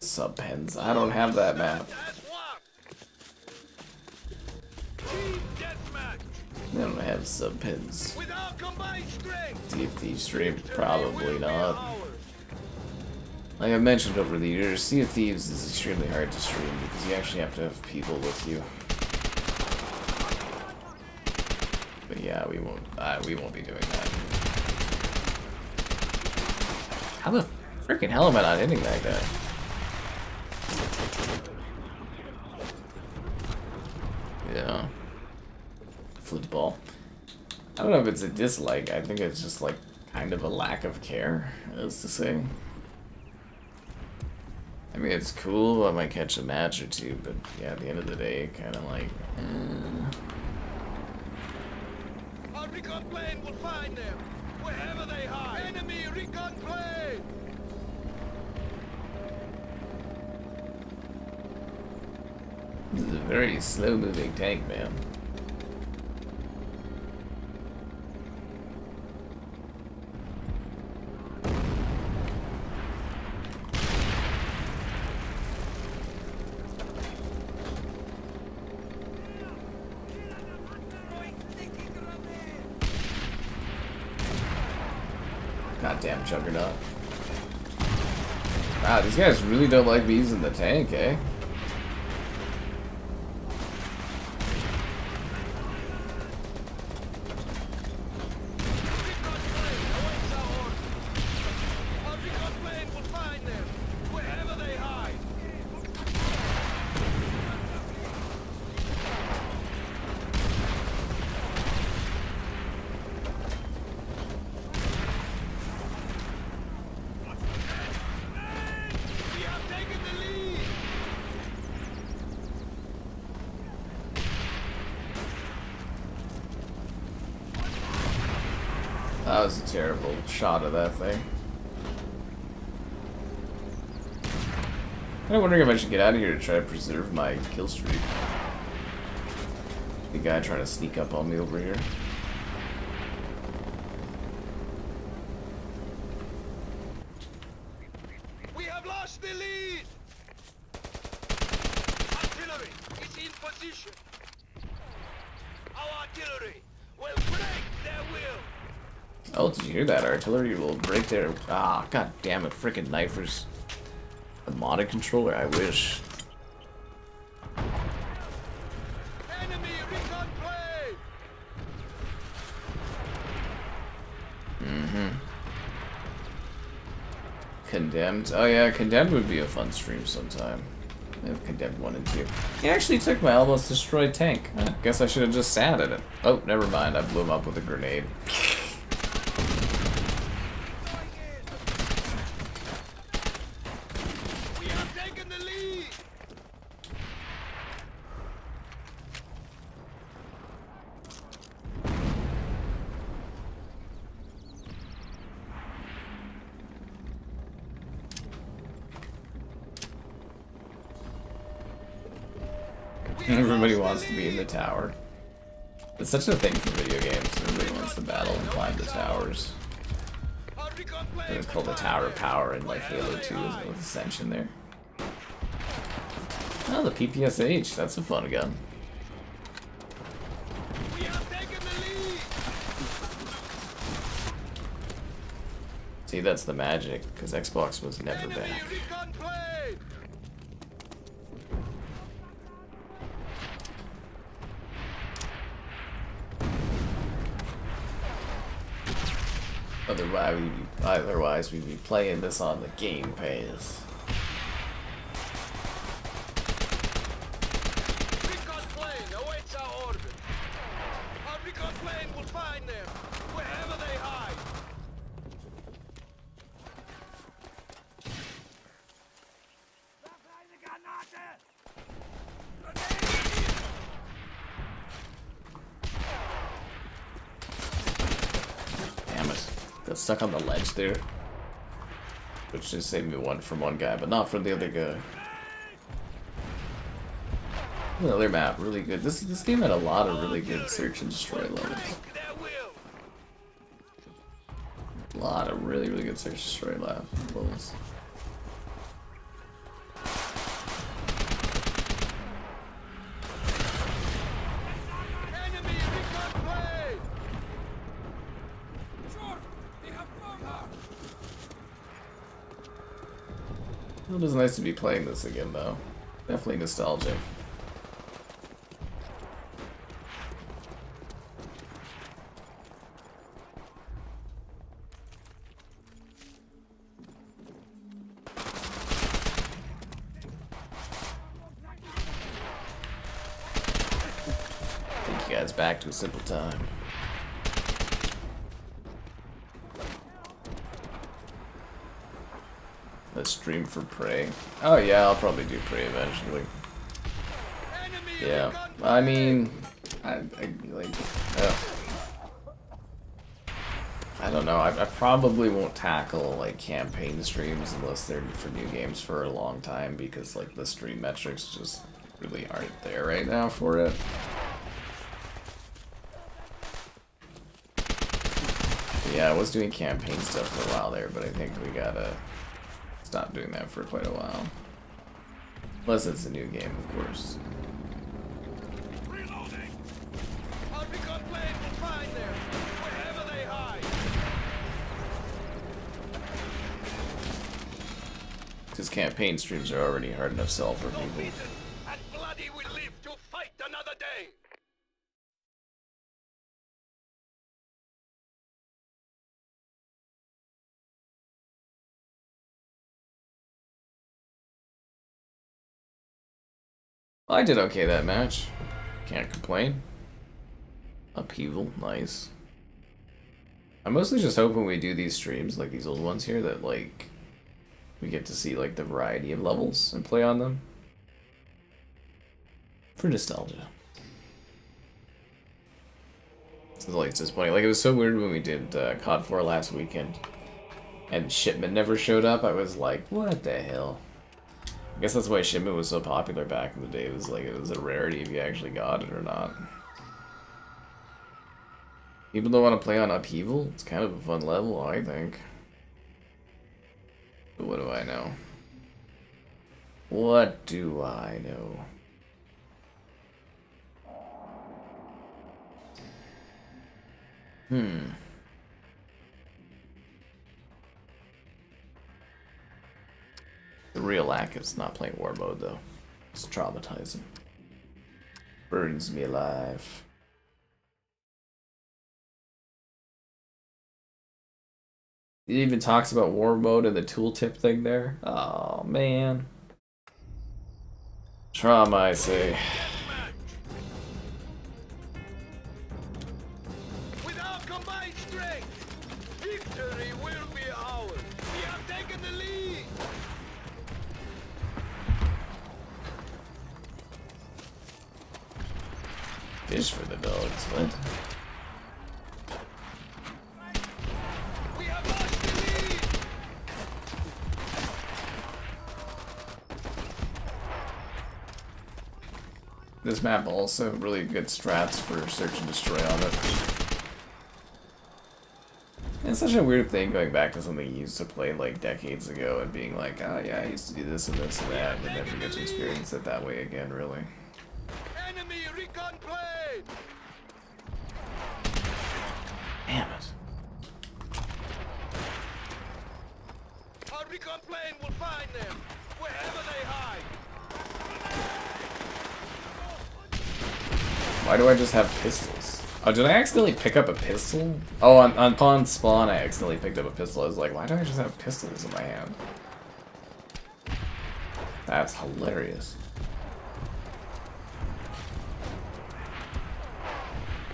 Subpens. I don't have that map. As one. Team Deathmatch. I'm gonna have subpins. With our combined strength. DFT stream? Probably not. Like I've mentioned over the years, Sea of Thieves is extremely hard to stream because you actually have to have people with you. But yeah, we won't be doing that. How the freaking hell am I not hitting that guy? Yeah. Football. I don't know if it's a dislike. I think it's just like kind of a lack of care, as to say. I mean, it's cool. I might catch a match or two, but yeah, at the end of the day, kind of like. Our recon plane will find them wherever they hide. Enemy recon plane. This is a very slow-moving tank, man. Goddamn Juggernaut. Wow, these guys really don't like me using the tank, eh? That was a terrible shot of that thing. I'm wondering if I should get out of here to try to preserve my kill streak. The guy trying to sneak up on me over here. We have lost the lead. Artillery is in position. Our artillery will break their will. Oh, did you hear that? Artillery will break their... Ah, god damn it, frickin' knifers. A modded controller, I wish. Enemy recon plane. Condemned. Oh yeah, Condemned would be a fun stream sometime. I have Condemned 1 and 2. He actually took my almost destroyed tank. I guess I should have just sat at it. Oh, never mind. I blew him up with a grenade. We have taken the lead. Everybody wants to be in the tower. It's such a thing for video games. Everybody wants to battle and climb the towers. Our recon plane. It's called the Tower Power in like Halo 2 with Ascension there. Oh, the PPSH. That's a fun gun. We have taken the lead. See, that's the magic, because Xbox was never Enemy back. recon plane. Otherwise, we'd be playing this on the Game Pass. Recon plane awaits our orbit. Our recon plane will find them wherever they hide. Damn it. Got stuck on the ledge there. Which just saved me one from one guy, but not from the other guy. The other map, really good. This game had a lot of really good search and destroy levels. Break their will. A lot of really good search and destroy levels. Enemy recon plane. It was nice to be playing this again, though. Definitely nostalgic. Take you guys back to a simple time. Let's stream for Prey. Oh yeah, I'll probably do Prey eventually. Yeah, I mean, I don't know. I probably won't tackle like campaign streams unless they're for new games for a long time, because like the stream metrics just really aren't there right now for it. Yeah, I was doing campaign stuff for a while there, but I think we gotta stop doing that for quite a while. Unless it's a new game, of course. Reloading. Our recon plane will find them wherever they hide. Because campaign streams are already hard enough sell for No people. beaten, and bloody will live to fight another day. I did okay that match. Can't complain. Upheaval, nice. I'm mostly just hoping we do these streams, like these old ones here, that like we get to see like the variety of levels and play on them. For nostalgia. It's like disappointing. Like it was so weird when we did CoD 4 last weekend and Shipment never showed up. I was like, what the hell? I guess that's why Shipment was so popular back in the day. It was like, it was a rarity if you actually got it or not. People don't want to play on Upheaval. It's kind of a fun level, I think. But what do I know? What do I know? The real lack is not playing war mode though. It's traumatizing. Burns me alive. It even talks about war mode and the tooltip thing there. Oh man. Trauma, I say. With our combined strength, victory will be ours. We have taken the lead. Fish for the dogs, what? We have lost the lead. This map also really good strats for search and destroy on it. It's such a weird thing going back to something you used to play like decades ago and being like, oh yeah, I used to do this and this and that, and never get to experience it that way again, really. Enemy recon plane. Damn it. Our recon plane will find them wherever they hide. Why do I just have pistols? Oh, did I accidentally pick up a pistol? Oh, on pawn spawn, I accidentally picked up a pistol. I was like, why do I just have pistols in my hand? That's hilarious.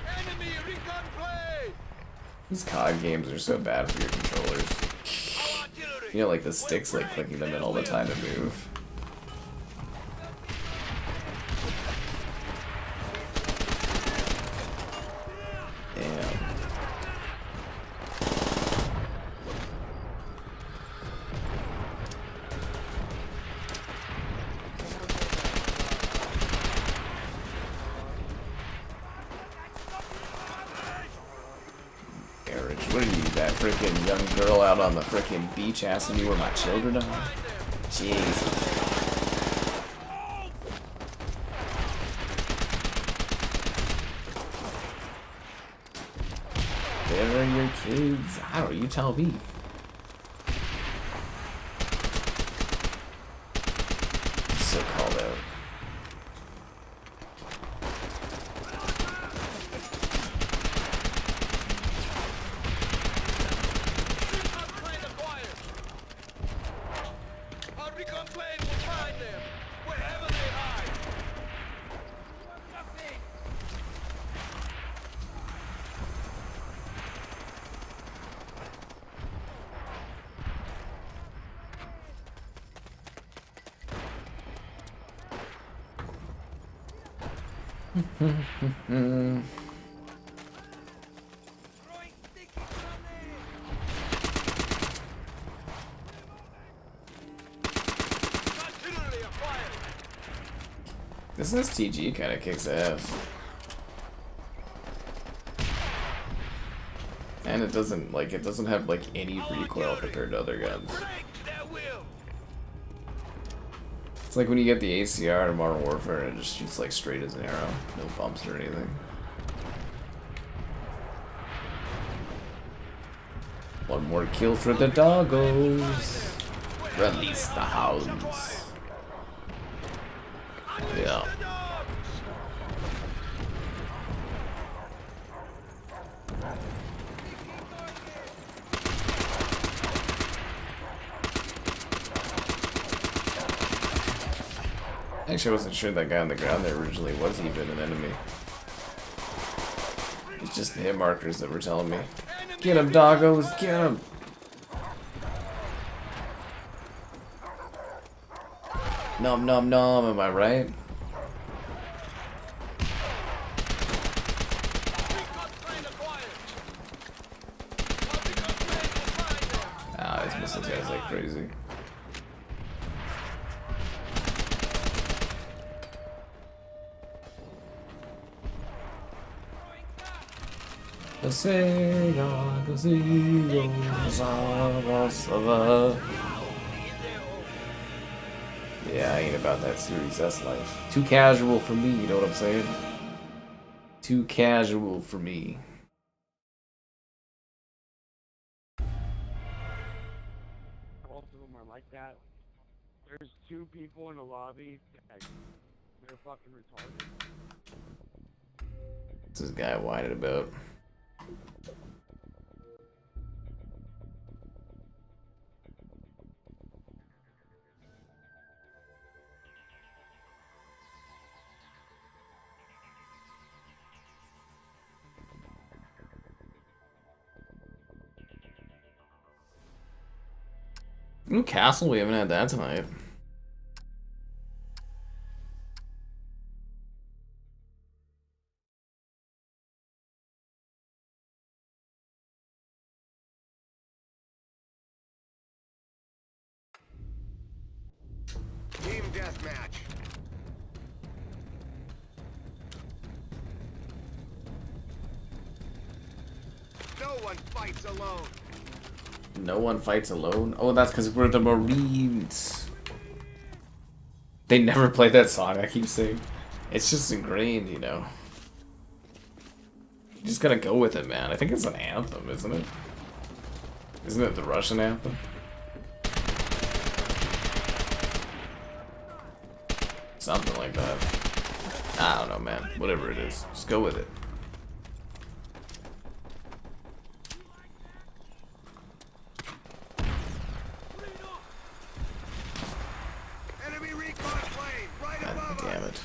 Enemy recon plane. These COD games are so bad for your controllers. Artillery. You know, like the sticks, like clicking them in all the time to move. Damn. Marriage. What are you, that freaking young girl out on the freaking beach asking me where my children are? Jeez. Where are your kids? I don't know, you tell me. so called out. This STG kind of kicks ass. And it doesn't have like any recoil compared to other guns. It's like when you get the ACR in Modern Warfare and it just shoots like straight as an arrow. No bumps or anything. One more kill for the doggos. Release the hounds. Yeah. Actually, I wasn't sure that guy on the ground there originally was even an enemy. It's just the hit markers that were telling me. Get him, doggos, get him! Nom nom nom, am I right? Ah, he's missing guys like crazy. The Sega, the Zero, yeah, I ain't about that Series S life. Too casual for me, you know what I'm saying? Too casual for me. Both of them are like that. There's two people in the lobby. They're fucking retarded. What's this guy whining about? New Castle, we haven't had that tonight. Team deathmatch. No one fights alone. No one fights alone? Oh, that's because we're the Marines. They never played that song, I keep saying. It's just ingrained, you know. You just gotta go with it, man. I think it's an anthem, isn't it? Isn't it the Russian anthem? Something like that. I don't know, man. Whatever it is. Just go with it. God damn it.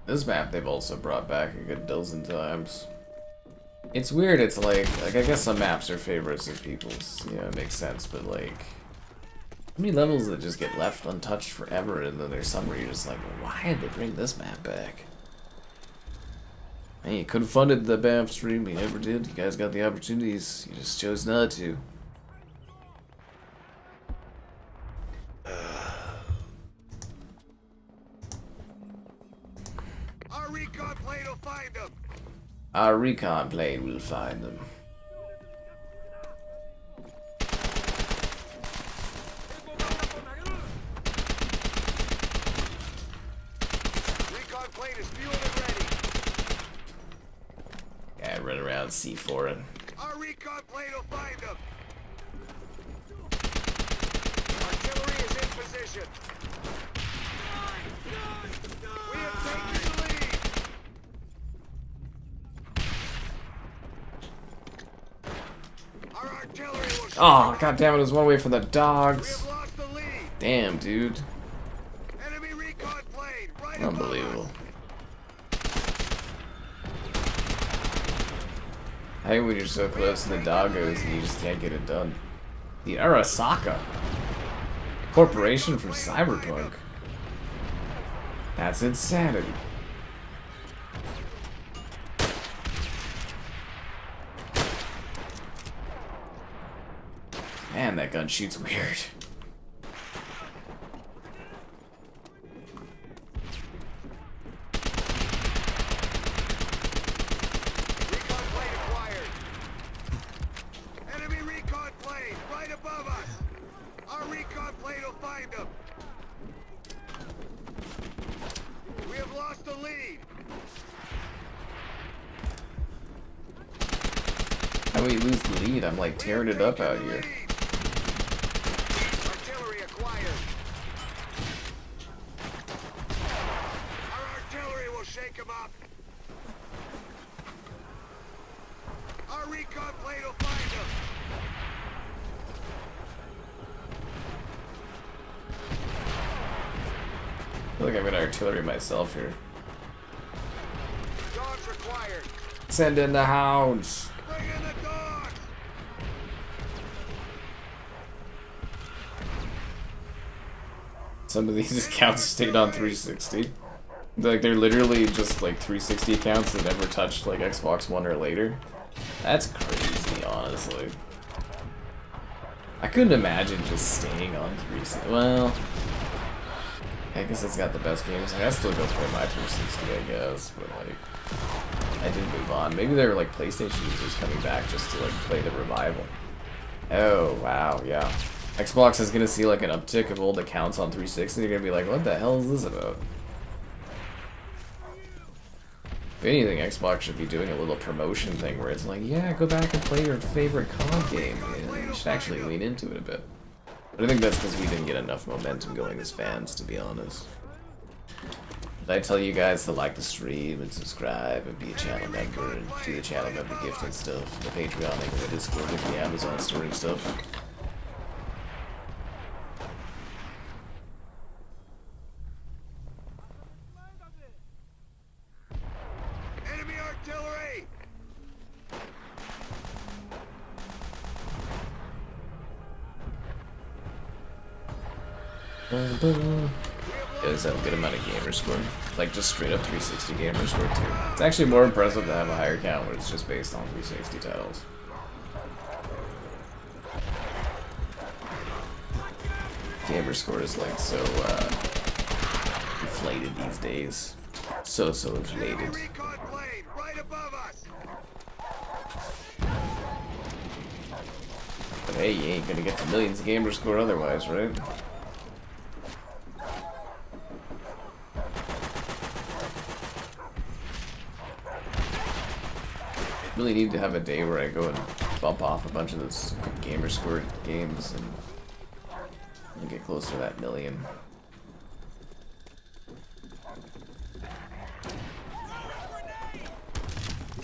This map they've also brought back a good dozen times. It's weird, it's like I guess some maps are favorites of people's, you know, it makes sense, but like, how many levels that just get left untouched forever, and then there's some where you're just like, well, why did they bring this map back? Hey, you could have funded the BAMF stream, you never did. You guys got the opportunities, you just chose not to. Our Our recon plane will find them. Our recon plane will find them. Recon plane is fueled and ready. Yeah, run around C4 and Our recon plane will find them. Artillery is in position. We have taken the lead. Our artillery will shoot. oh god damn it, it was one way for the We dogs. have lost the lead. Damn, dude. Enemy recon plane right above us. Unbelievable. I think when you're so close to the doggos and you just can't get it done. The Arasaka Corporation from Cyberpunk. That's insanity. Man, that gun shoots weird. Recon plane acquired. Enemy recon plane right above us. Our recon plane will find them. We have lost the lead. How do we lose the lead? I'm like tearing it up out here. Artillery acquired. Our artillery will shake them up. Our recon plane will find them. I feel like I'm gonna artillery myself here. Dogs required. Send in the hounds. Bring in the dogs. Some of these accounts stayed on 360. Like they're literally just like 360 accounts that never touched like Xbox One or later. That's crazy, honestly. I couldn't imagine just staying on 360. Well, I guess it's got the best games. Like, I still go play my 360, I guess, but like I did move on. Maybe they were like PlayStation users coming back just to like play the revival. Oh wow, yeah. Xbox is gonna see like an uptick of old accounts on 360. They're gonna be like, what the hell is this about? If anything, Xbox should be doing a little promotion thing where it's like, yeah, go back and play your favorite COD game. Yeah, you should actually lean into it a bit. But I think that's because we didn't get enough momentum going as fans, to be honest. Did I tell you guys to like the stream and subscribe and be a channel member and do the channel member gift and stuff, the Patreon and the Discord with the Amazon store and stuff? Enemy artillery. It does have a good amount of gamer score. Like just straight up 360 gamer score too. It's actually more impressive to have a higher count when it's just based on 360 titles. Gamer score is like so inflated these days. So inflated. Enemy recon plane right above us. But hey, you ain't gonna get to millions of gamer score otherwise, right? Really need to have a day where I go and bump off a bunch of those gamer score games and get closer to that million.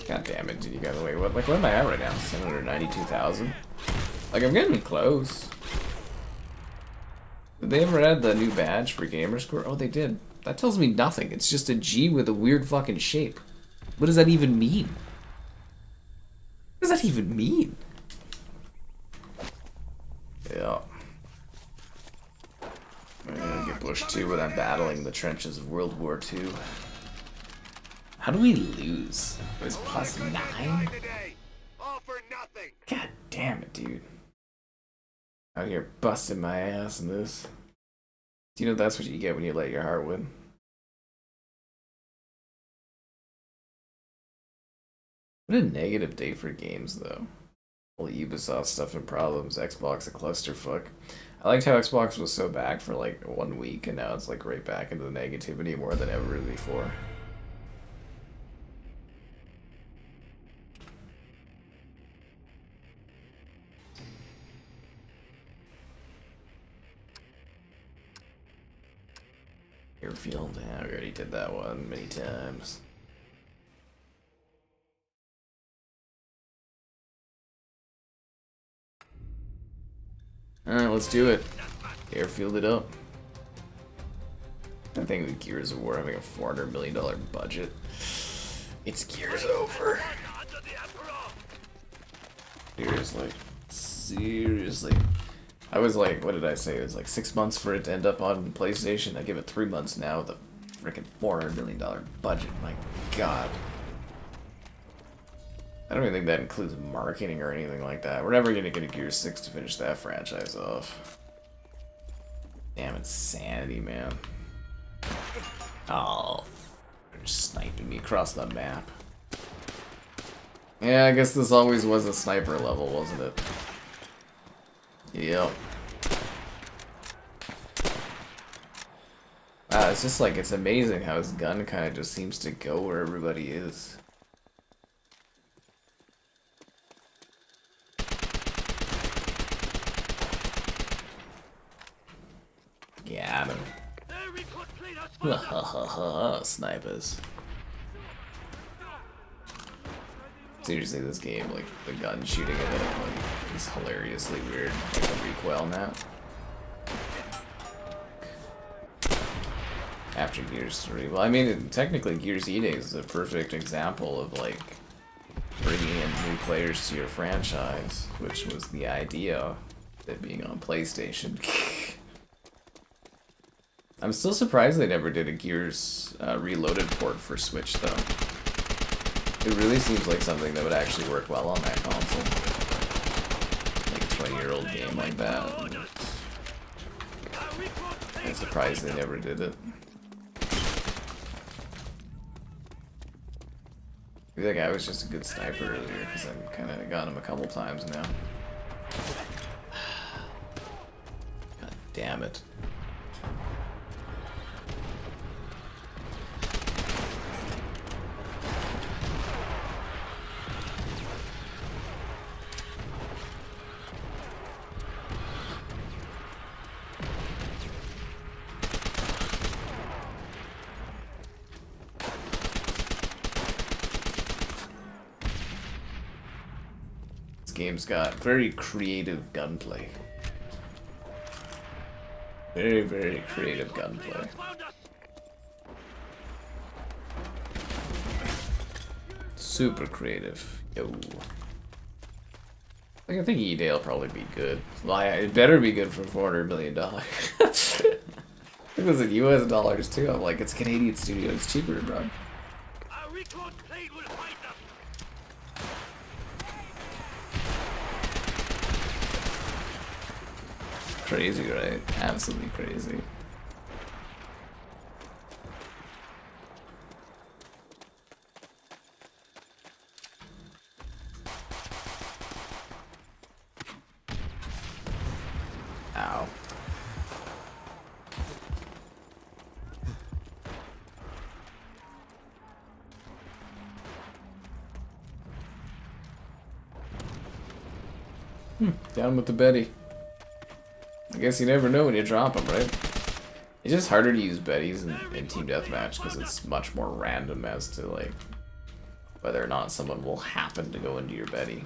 God damn it, dude, you guys, wait, what am I at right now? 792,000? Like, I'm getting close. Did they ever add the new badge for gamerscore? Oh, they did. That tells me nothing. It's just a G with a weird fucking shape. What does that even mean? What does that even mean? Yeah. I'm gonna get pushed too when I'm battling the trenches of World War II. How do we lose? It was plus 9? All for nothing. God damn it, dude. Out here busting my ass in this. Do you know that's what you get when you let your heart win? What a negative day for games, though. All the Ubisoft stuff and problems. Xbox a clusterfuck. I liked how Xbox was so back for like 1 week, and now it's like right back into the negativity more than ever before. Airfield, yeah, we already did that one many times. Alright, let's do it. Airfield it up. I think with Gears of War having a $400 million budget, it's Gears over. Seriously. I was like, what did I say? It was like 6 months for it to end up on PlayStation. I give it 3 months now with a freaking $400 million budget. My God. I don't even think that includes marketing or anything like that. We're never gonna get a Gears 6 to finish that franchise off. Damn insanity, man. Oh, they're sniping me across the map. Yeah, I guess this always was a sniper level, wasn't it? Yep. Wow, it's just like, it's amazing how his gun kind of just seems to go where everybody is. Got him. Snipers. Seriously, this game, like, the gun shooting of it, like, is hilariously weird. Like, the recoil now. After Gears 3. Well, I mean, technically, Gears E-Day is a perfect example of, like, bringing in new players to your franchise, which was the idea of it being on PlayStation. I'm still surprised they never did a Gears Reloaded port for Switch, though. It really seems like something that would actually work well on that console. Like a 20-year-old game like that. I'm surprised they never did it. Maybe that guy was just a good sniper earlier, because I kind of got him a couple times now. God damn it. Game's got very creative gunplay. Very, very creative gunplay. Super creative. Yo. I think E-Day will probably be good. Well, it better be good for $400 million. It was in US dollars too. I'm like, it's Canadian studio. It's cheaper, bro. Crazy, right? Absolutely crazy. Ow. Down with the Betty. I guess you never know when you drop them, right? It's just harder to use Betties in Team Deathmatch because it's much more random as to, like, whether or not someone will happen to go into your Betty.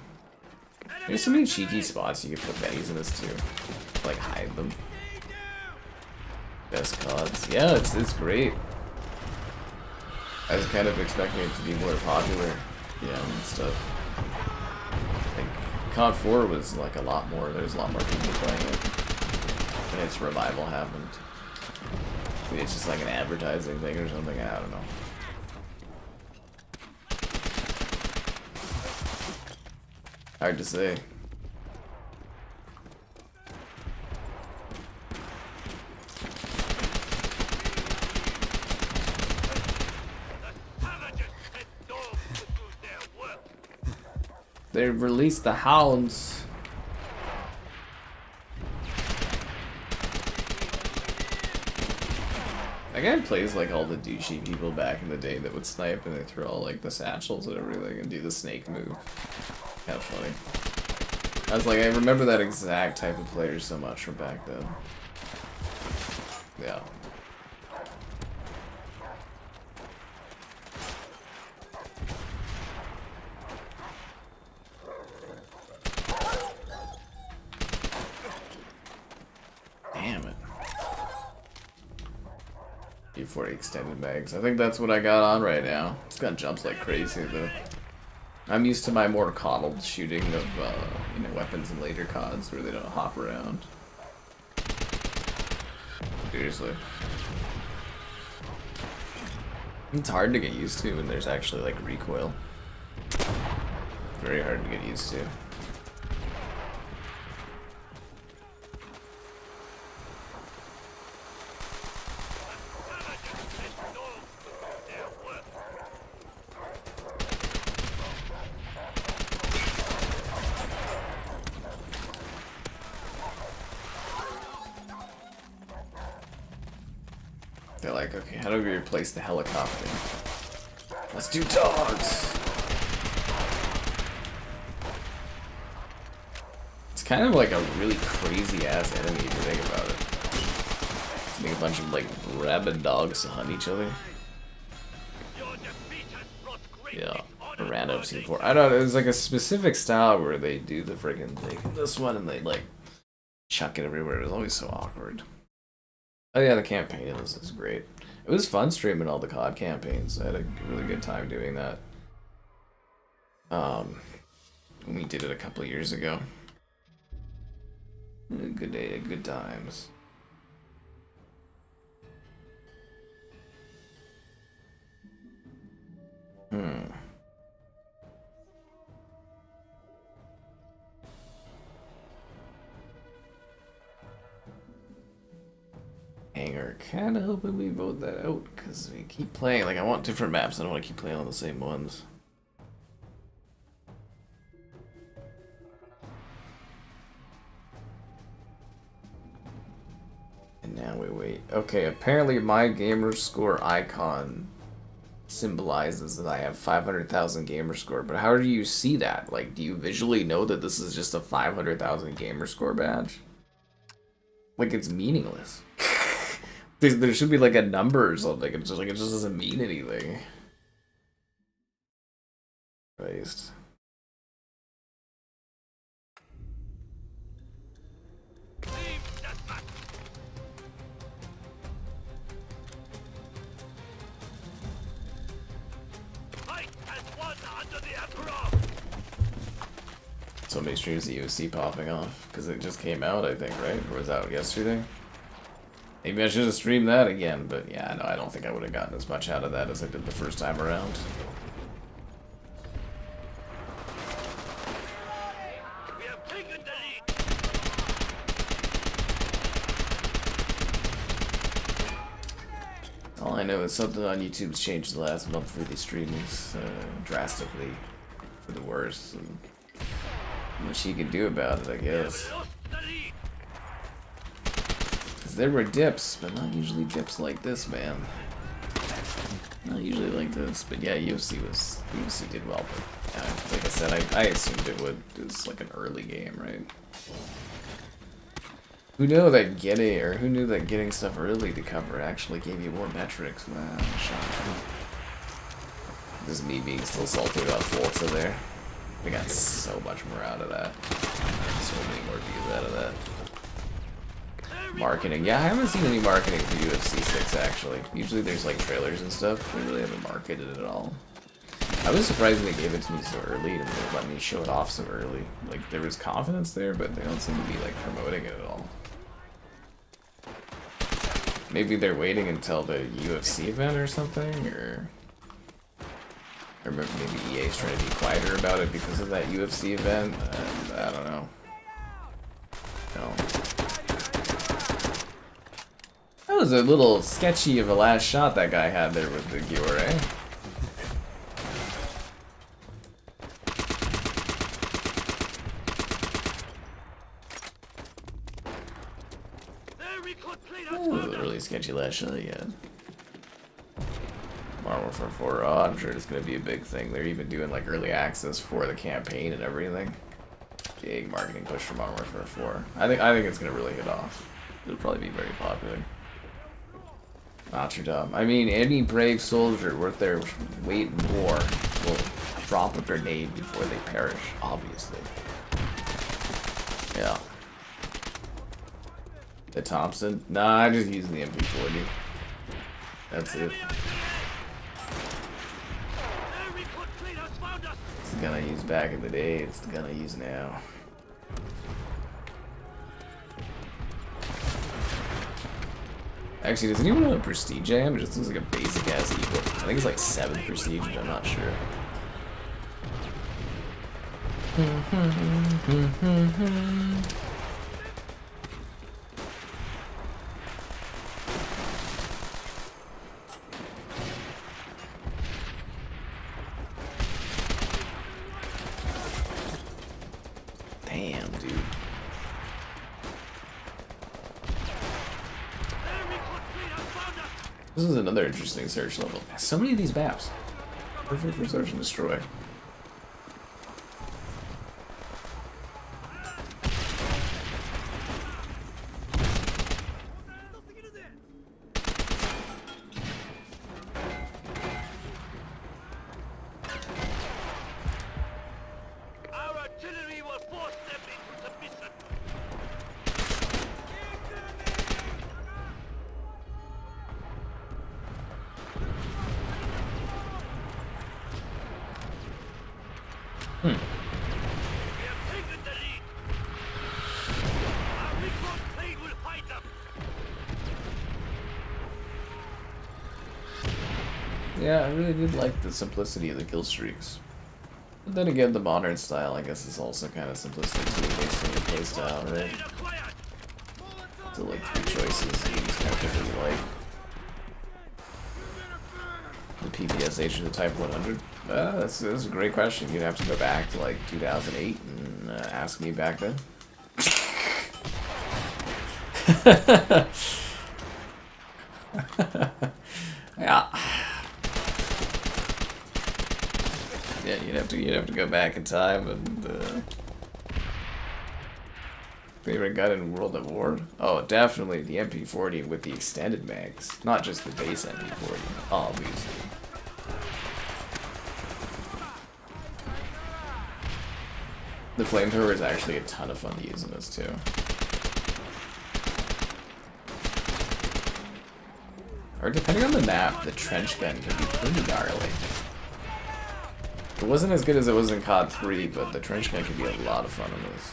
There's so many cheeky spots you can put Betties in this too. Like, hide them. Best CODs. Yeah, it's great. I was kind of expecting it to be more popular, yeah, and stuff. Like, COD 4 was like a lot more, there's a lot more people playing it. And its revival happened. Maybe it's just like an advertising thing or something, I don't know. Hard to say. They released the hounds. That guy plays like all the douchey people back in the day that would snipe and they throw all like the satchels and everything and do the snake move. Kind of funny. I was like, I remember that exact type of player so much from back then. Yeah. Damn it. E40 extended mags. I think that's what I got on right now. This gun jumps like crazy though. I'm used to my more coddled shooting of you know, weapons in later CODs where they don't hop around. Seriously. It's hard to get used to when there's actually like recoil. Very hard to get used to. They're like, okay, how do we replace the helicopter? Let's do dogs! It's kind of like a really crazy ass enemy if you think about it. Make a bunch of like rabid dogs to hunt each other. Yeah, a random C4. I don't know, there's like a specific style where they do the friggin' thing. This one and they like chuck it everywhere. It was always so awkward. Oh yeah, the campaign is great. It was fun streaming all the COD campaigns. I had a really good time doing that. When we did it a couple of years ago. Good day, good times. Hangar, kinda hoping we vote that out because we keep playing. Like, I want different maps, I don't want to keep playing on the same ones. And now we wait. Okay, apparently my gamer score icon symbolizes that I have 500,000 gamer score, but how do you see that? Like, do you visually know that this is just a 500,000 gamer score badge? Like, it's meaningless. There should be like a number or something. It's just like, it just doesn't mean anything. Christ. So many streams of UFC popping off because it just came out, I think, right? Or was that out yesterday? Maybe I should have streamed that again, but yeah, no, I don't think I would have gotten as much out of that as I did the first time around. We have taken the lead. All I know is something on YouTube's changed the last month for the streamings drastically for the worse. And what she can do about it, I guess. There were dips, but not usually dips like this, man. Not usually like this, but yeah, UFC did well. But yeah, like I said, I assumed it would. It was like an early game, right? Who knew that getting stuff early to cover actually gave you more metrics? Wow, shocking. This is me being still salty about Forza there. We got so much more out of that. So many more views out of that. Marketing. Yeah, I haven't seen any marketing for UFC 6 actually. Usually there's like trailers and stuff. We really haven't marketed it at all. I was surprised they gave it to me so early and they let me show it off so early. Like, there was confidence there, but they don't seem to be like promoting it at all. Maybe they're waiting until the UFC event or something, or maybe EA's trying to be quieter about it because of that UFC event. I don't know. No. That was a little sketchy of a last shot that guy had there with the Giore. get you last shot yet. Modern Warfare 4, oh, I'm sure it's gonna be a big thing. They're even doing like early access for the campaign and everything. Big marketing push for Modern Warfare 4. I think it's gonna really hit off. It'll probably be very popular. Notre Dame. I mean, any brave soldier worth their weight in war will drop a grenade before they perish, obviously. Yeah. The Thompson? Nah, I just use the MP40. That's it. It's the gun I used back in the day, it's the gun I use now. Actually, does anyone know what prestige I am? It just looks like a basic ass equal. I think it's like 7 prestige, but I'm not sure. Damn, dude. This is another interesting search level. So many of these maps. Perfect for search and destroy. Our artillery will force them into submission. We have taken the lead. Our recon plane will fight them. Yeah, I really did like the simplicity of the kill streaks. But then again, the modern style, I guess, is also kind of simplistic too, based on your playstyle, right? So like 3 choices, you just kind of pick what you like. The PPSH or the Type 100? That's a great question. You'd have to go back to like 2008 and ask me back then. Yeah. Yeah, you'd have to go back in time and favorite gun in World of War? Oh, definitely the MP40 with the extended mags, not just the base MP40, obviously. The flamethrower is actually a ton of fun to use in this too. Or depending on the map, the trench gun can be pretty gnarly. It wasn't as good as it was in CoD 3, but the trench gun can be a lot of fun in this.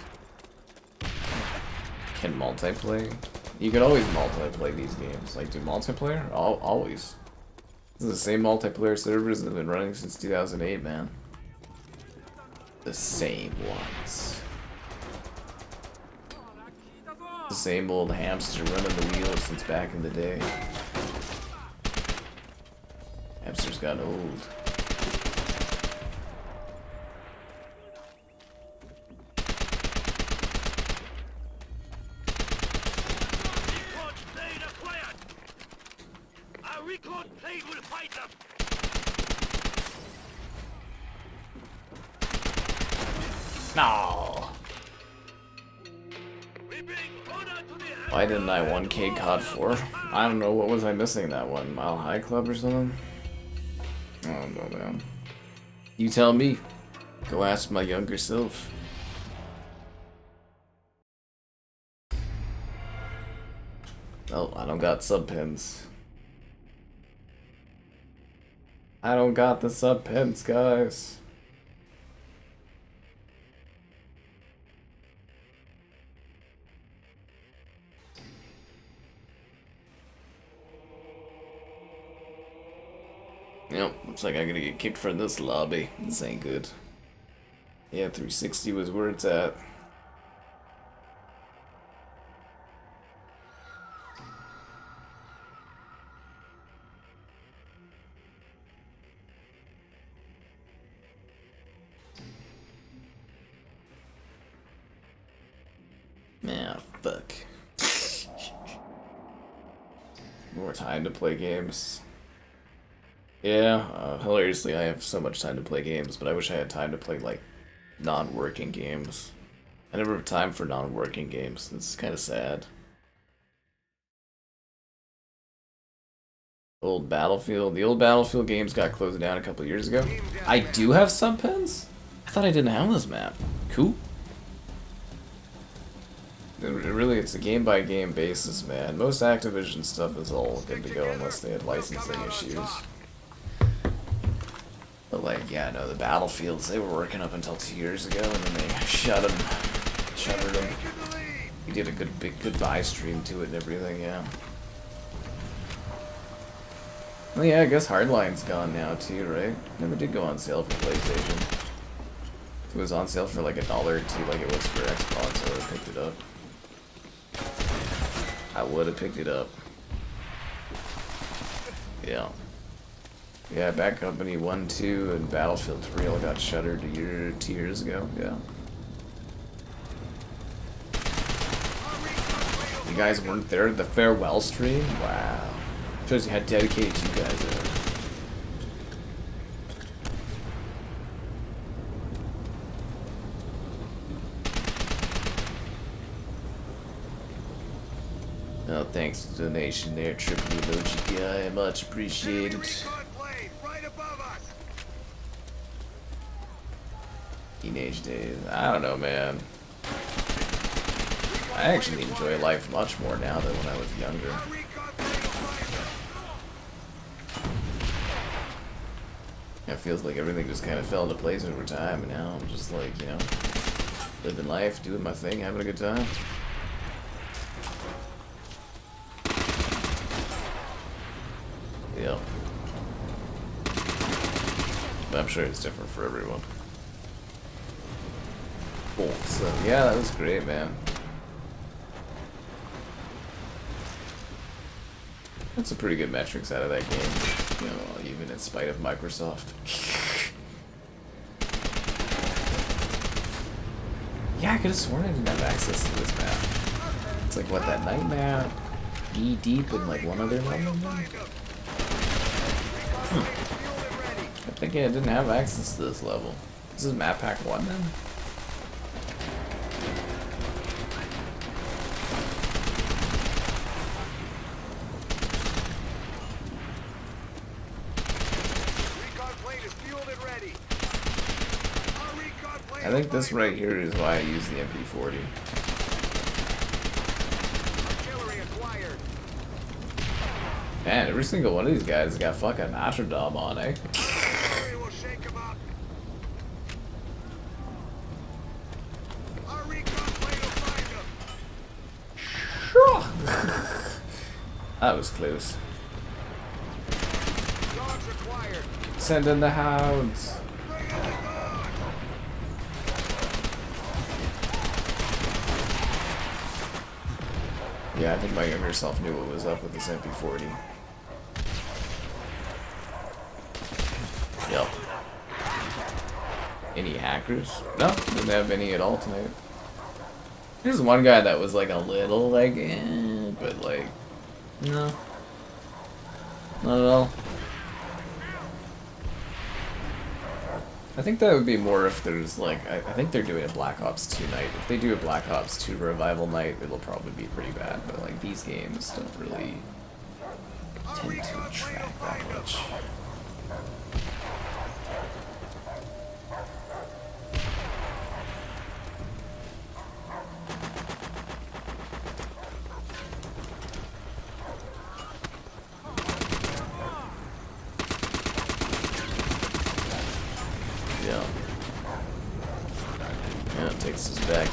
Can multiplayer? You can always multiplayer these games. Like, do multiplayer? Always. This is the same multiplayer servers that have been running since 2008, man. The same ones. The same old hamster running the wheels since back in the day. Hamsters got old. Recon plane will fight them. No. We bring honor to the Why didn't I 1K COD 4? I don't know, what was I missing that one? Mile High Club or something? Oh no, man. You tell me. Go ask my younger self. Oh, I don't got sub pins. I don't got the sub pins, guys. Yep, looks like I'm gonna get kicked from this lobby. This ain't good. Yeah, 360 was where it's at. Yeah, fuck. More time to play games. Yeah, hilariously, I have so much time to play games, but I wish I had time to play, like, non-working games. I never have time for non-working games. It's kind of sad. Old Battlefield. The old Battlefield games got closed down a couple years ago. I do have subpens? I thought I didn't have this map. Cool. Really, it's a game-by-game basis, man. Most Activision stuff is all good to go unless they had licensing issues. But like, yeah, no, the Battlefields, they were working up until 2 years ago, and then they shuttered them. We did a big goodbye stream to it and everything, yeah. Well, yeah, I guess Hardline's gone now too, right? Never did go on sale for PlayStation. If it was on sale for like $1 or $2 like it was for Xbox, I would have picked it up. I would have picked it up. Yeah. Yeah, Bad Company 1, 2, and Battlefield 3 all got shuttered 2 years ago, yeah. You guys weren't there at the farewell stream? Wow. Shows you how dedicated you guys are. Oh, thanks for the donation there, Triple Emoji Guy. Much appreciated. Teenage days. I don't know, man. I actually enjoy life much more now than when I was younger. It feels like everything just kind of fell into place over time, and now I'm just like, you know, living life, doing my thing, having a good time. Yep. But I'm sure it's different for everyone. Cool. So, yeah, that was great, man. That's some pretty good metrics out of that game, you know, even in spite of Microsoft. Yeah, I could have sworn I didn't have access to this map. It's like, what, that night map? Knee deep and like one other level? I think I didn't have access to this level. This is map pack 1 then? I think this right here is why I use the MP40. Man, every single one of these guys got fucking Notre Dame on, eh? That was close. Send in the hounds. Yeah, I think my younger self knew what was up with this MP40. Yep. Any hackers? No, didn't have any at all tonight. There's one guy that was like a little like, but like, no. Not at all. I think that would be more if there's like, I think they're doing a Black Ops 2 night. If they do a Black Ops 2 revival night, it'll probably be pretty bad, but like these games don't really tend to attract that much.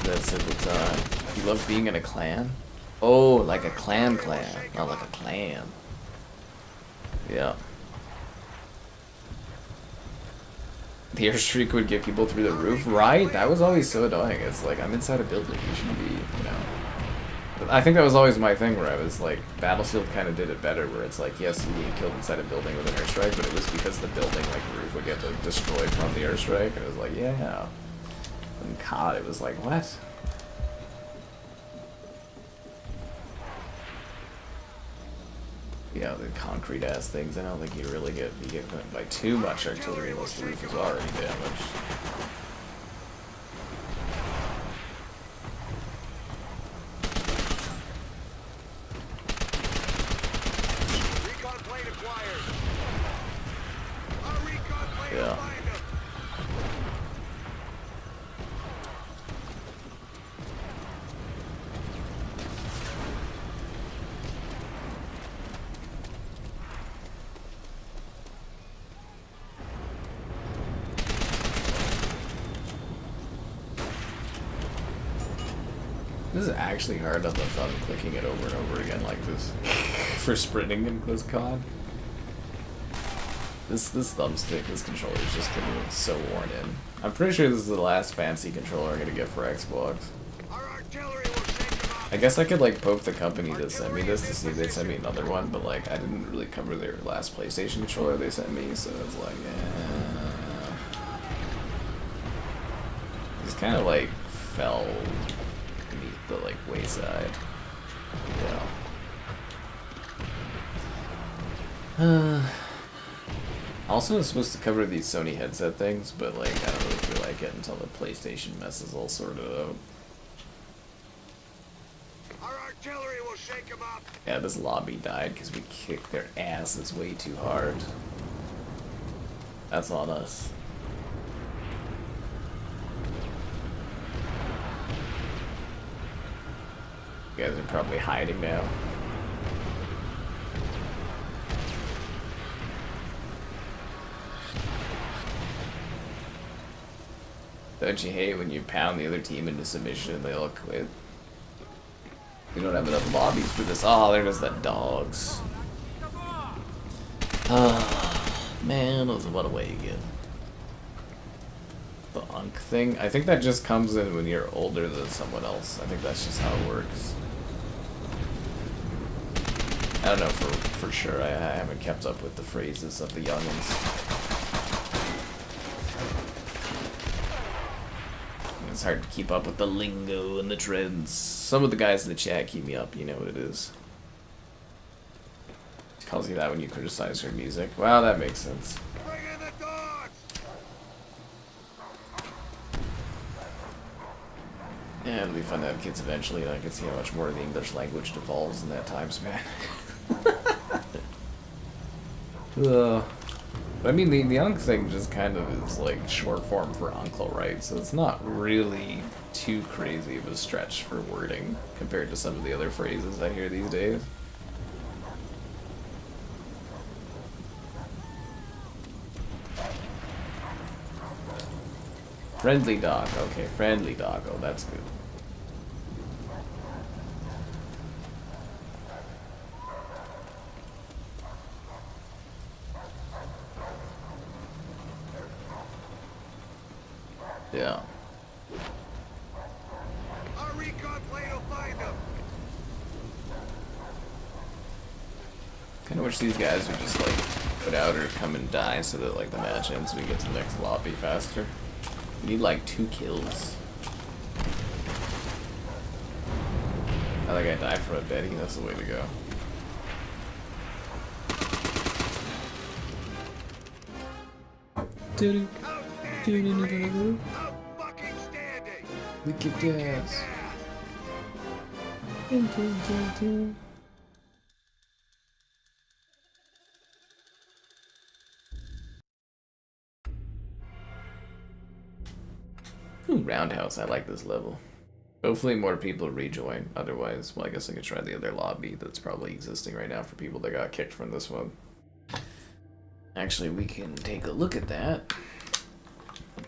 That simple time. You love being in a clan? Oh, like a clan, not like a clan. Yeah. The airstreak would get people through the roof, right? That was always so annoying. It's like, I'm inside a building, you shouldn't be, you know. But I think that was always my thing where I was like, Battlefield kind of did it better, where it's like, yes, you get killed inside a building with an airstrike, but it was because the building, like, roof would get destroyed from the airstrike, and it was like, yeah. And COD, it was like, what? you know, the concrete ass things. I don't think you get hit by too much artillery unless the roof is already damaged. Recon plane acquired. Our recon plane will Yeah. find them. This is actually hard on the thumb, clicking it over and over again like this. For sprinting in this COD. This thumbstick, this controller is just gonna be so worn in. I'm pretty sure this is the last fancy controller I'm gonna get for Xbox. Our artillery will shake them up. I guess I could like poke the company that sent me this to see if they'd send me another one, but like I didn't really cover their last PlayStation controller they sent me, so it's like, It's kind of like fell beneath the like wayside. Yeah. Also, it's supposed to cover these Sony headset things, but like I don't really feel like it until the PlayStation mess is all sorted out. Our artillery will shake them up. Yeah, this lobby died because we kicked their asses way too hard. That's on us. You guys are probably hiding now. Don't you hate when you pound the other team into submission and they all quit? We don't have enough lobbies for this. Oh, there goes the dogs. Oh, man, what a way you get. The unk thing? I think that just comes in when you're older than someone else. I think that's just how it works. I don't know for sure. I haven't kept up with the phrases of the youngins. It's hard to keep up with the lingo and the trends. Some of the guys in the chat keep me up, you know what it is. It calls you that when you criticize her music. Wow, that makes sense. Bring in the dogs. Yeah, it'll be fun to have kids eventually, and I can see how much more the English language devolves in that time span. But I mean, the unk thing just kind of is like short form for uncle, right? So it's not really too crazy of a stretch for wording compared to some of the other phrases I hear these days. Friendly dog, okay, friendly doggo, that's good. Yeah. Our recon plane will find them. Kind of wish these guys would just like put out or come and die so that like the match ends so we get to the next lobby faster. We need like 2 kills. I think I die from a Betty, that's the way to go. Doo-doo. Outstanding. Out fucking standing. We kicked ass. Ooh, Roundhouse, I like this level. Hopefully more people rejoin, otherwise, well, I guess I could try the other lobby that's probably existing right now for people that got kicked from this one. Actually, we can take a look at that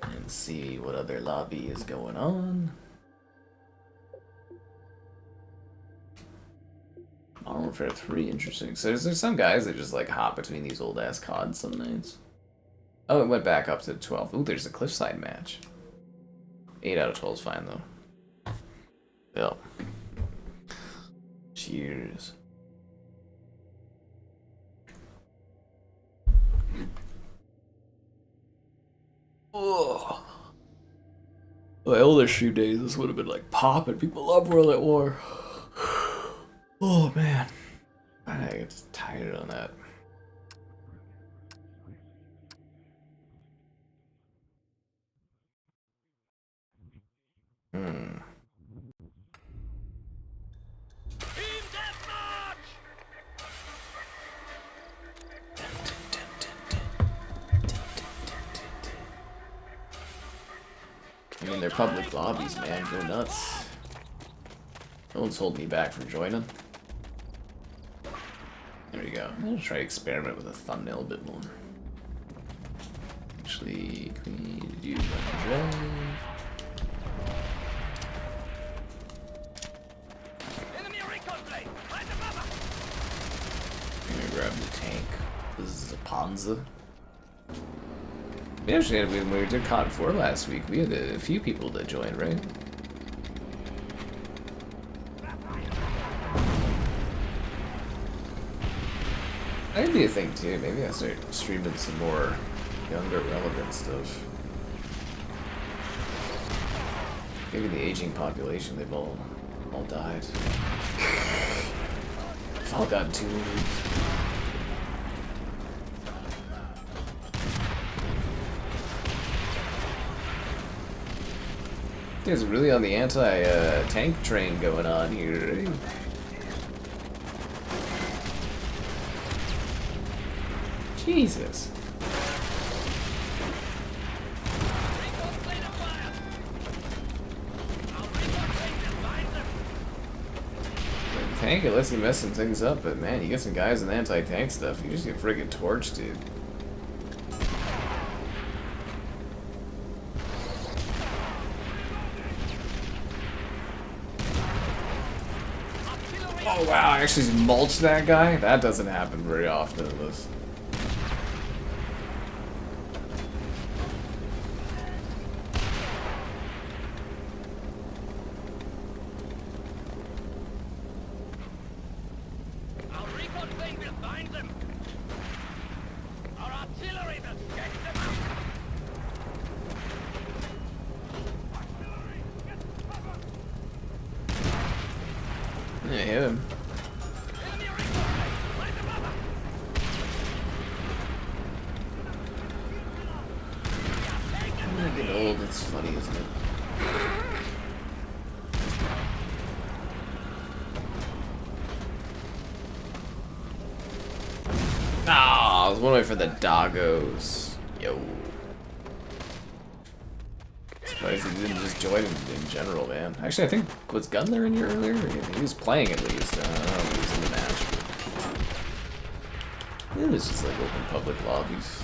and see what other lobby is going on. Modern Warfare 3, interesting. So there's some guys that just like hop between these old ass CODs some nights. Oh, it went back up to 12. Ooh, there's a cliffside match. 8 out of 12 is fine though. Yep. Cheers. Oh. My older shoe days, this would have been like popping. People love World at War. Oh man. I get tired on that. Team deathmatch! I mean, they're public lobbies, man. Go nuts. No one's holding me back from joining. There we go. I'm gonna try to experiment with a thumbnail a bit more. Actually, can we do drive? Enemy recon plane! Right above us! I'm gonna grab the tank. This is a Panzer. We actually had, when we did CoD 4 last week, we had a few people that joined, right? That'd be a thing too. Maybe I start streaming some more younger, relevant stuff. Maybe the aging population, they've all died. They've all gotten too old. You guys are really on the anti-tank train going on here, right? Jesus. Recon plane acquired! Our recon plane behind them! Tank, it lets you mess some things up, but man, you get some guys in the anti-tank stuff, you just get friggin' torched, dude. Oh wow, I actually mulched that guy? That doesn't happen very often in this. Our recon plane behind them! Our artillery will check them out! Artillery, get cover! Yeah, hit him. Enemy recon plane! Right above us! I'm gonna get old, it's funny, isn't it? Ah, I was wondering for the doggos. Yo. Surprised he didn't just join in general, man. Actually, I think, was Gunner in here earlier? He was playing at least. I don't know if he was in the match. But it was just like open public lobbies.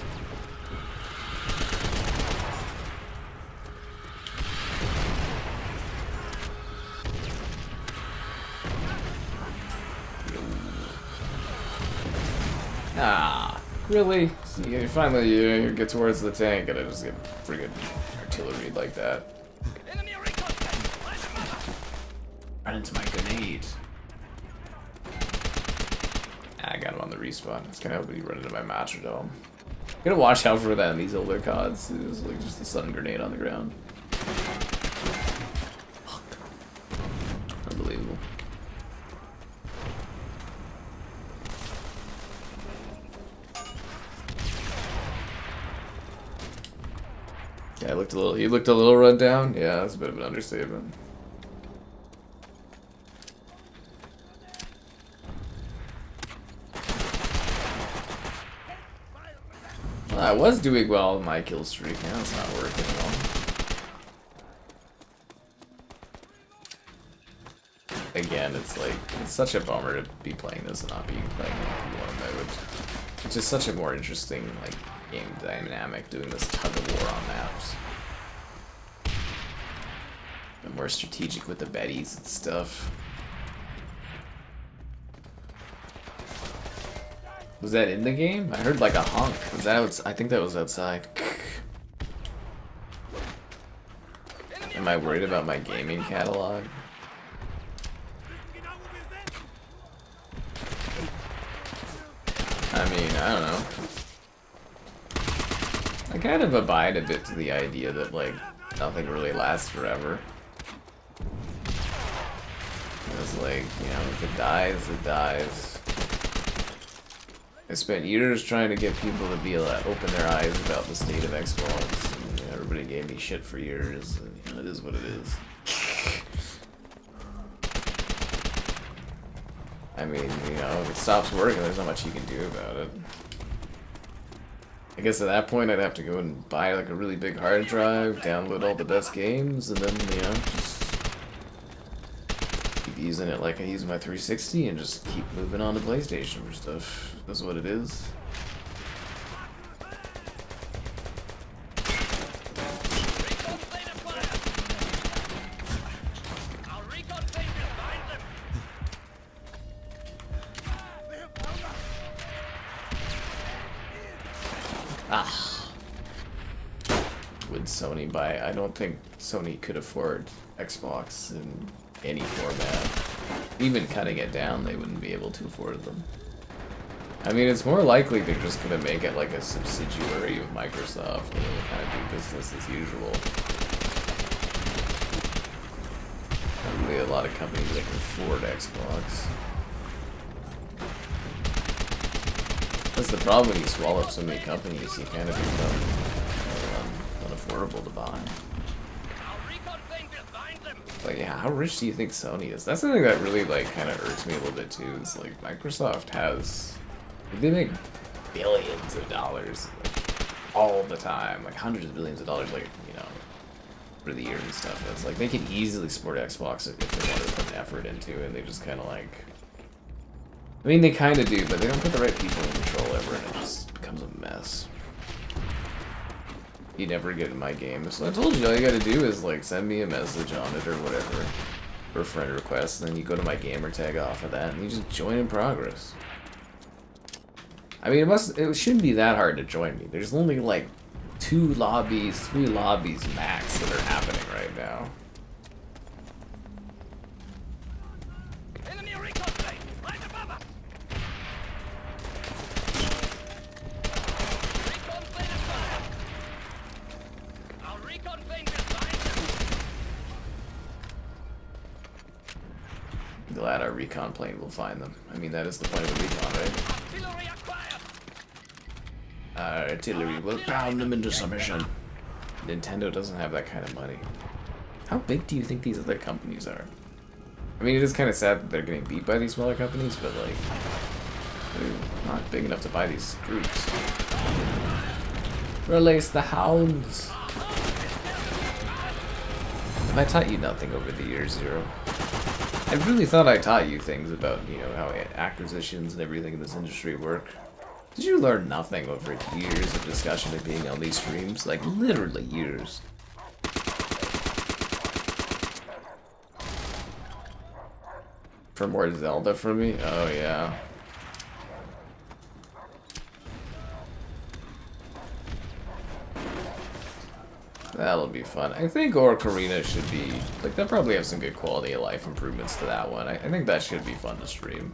Ah, really? So you finally you get towards the tank and I just get friggin' artillery like that. Enemy recon plane! Right above us! Run into my grenade. I got him on the respawn. It's kind of hoping he run into my Matrodome. Gotta watch out for that in these older CODs. It was like just a stun grenade on the ground. Fuck. Unbelievable. Yeah, he looked a little run down. Yeah, that's a bit of an understatement. Well, I was doing well with my kill streak. Now it's not working at all. Again, it's like, it's such a bummer to be playing this and not be playing one. It's just such a more interesting, like, game dynamic doing this tug of war on maps. And more strategic with the betties and stuff. Was that in the game? I heard like a honk. Was that I think that was outside. Am I worried about my gaming catalog? I mean, I don't know. I kind of abide a bit to the idea that, like, nothing really lasts forever. It's like, you know, if it dies, it dies. I spent years trying to get people to be open their eyes about the state of Xbox. And, you know, everybody gave me shit for years. And, you know, it is what it is. I mean, you know, if it stops working, there's not much you can do about it. I guess at that point, I'd have to go and buy like a really big hard drive, download all the best games, and then, you know, just keep using it like I use my 360 and just keep moving on to PlayStation for stuff. That's what it is. Would Sony buy? I don't think Sony could afford Xbox in any format. Even cutting it down, they wouldn't be able to afford them. I mean, it's more likely they're just gonna make it like a subsidiary of Microsoft and they'll kind of do business as usual. Not really a lot of companies that can afford Xbox. That's the problem when you swallow up so many companies, you kind of become unaffordable to buy. But yeah, how rich do you think Sony is? That's something that really like kind of irks me a little bit too. Is like Microsoft has, they make billions of dollars like, all the time, like hundreds of billions of dollars, like, you know, for the year and stuff. It's like they could easily support Xbox if they wanted to put effort into it. And they just kind of like, I mean, they kind of do, but they don't put the right people in control ever, and it just becomes a mess. You never get in my game. So I told you, all you gotta do is like send me a message on it or whatever, or a friend request, and then you go to my gamer tag off of that, and you just join in progress. I mean, it shouldn't be that hard to join me. There's only like 2 lobbies, 3 lobbies max that are happening right now. Glad our recon plane will find them. I mean, that is the point of the recon, right? Our artillery will pound them into submission. Nintendo doesn't have that kind of money. How big do you think these other companies are? I mean, it is kind of sad that they're getting beat by these smaller companies, but like, they're not big enough to buy these groups. Release the hounds! Have I taught you nothing over the years, Zero? I really thought I taught you things about, you know, how acquisitions and everything in this industry work. Did you learn nothing over years of discussion of being on these streams? Like, literally years. For more Zelda from me? Oh, yeah. That'll be fun. I think Ocarina should be, like, they'll probably have some good quality of life improvements to that one. I think that should be fun to stream.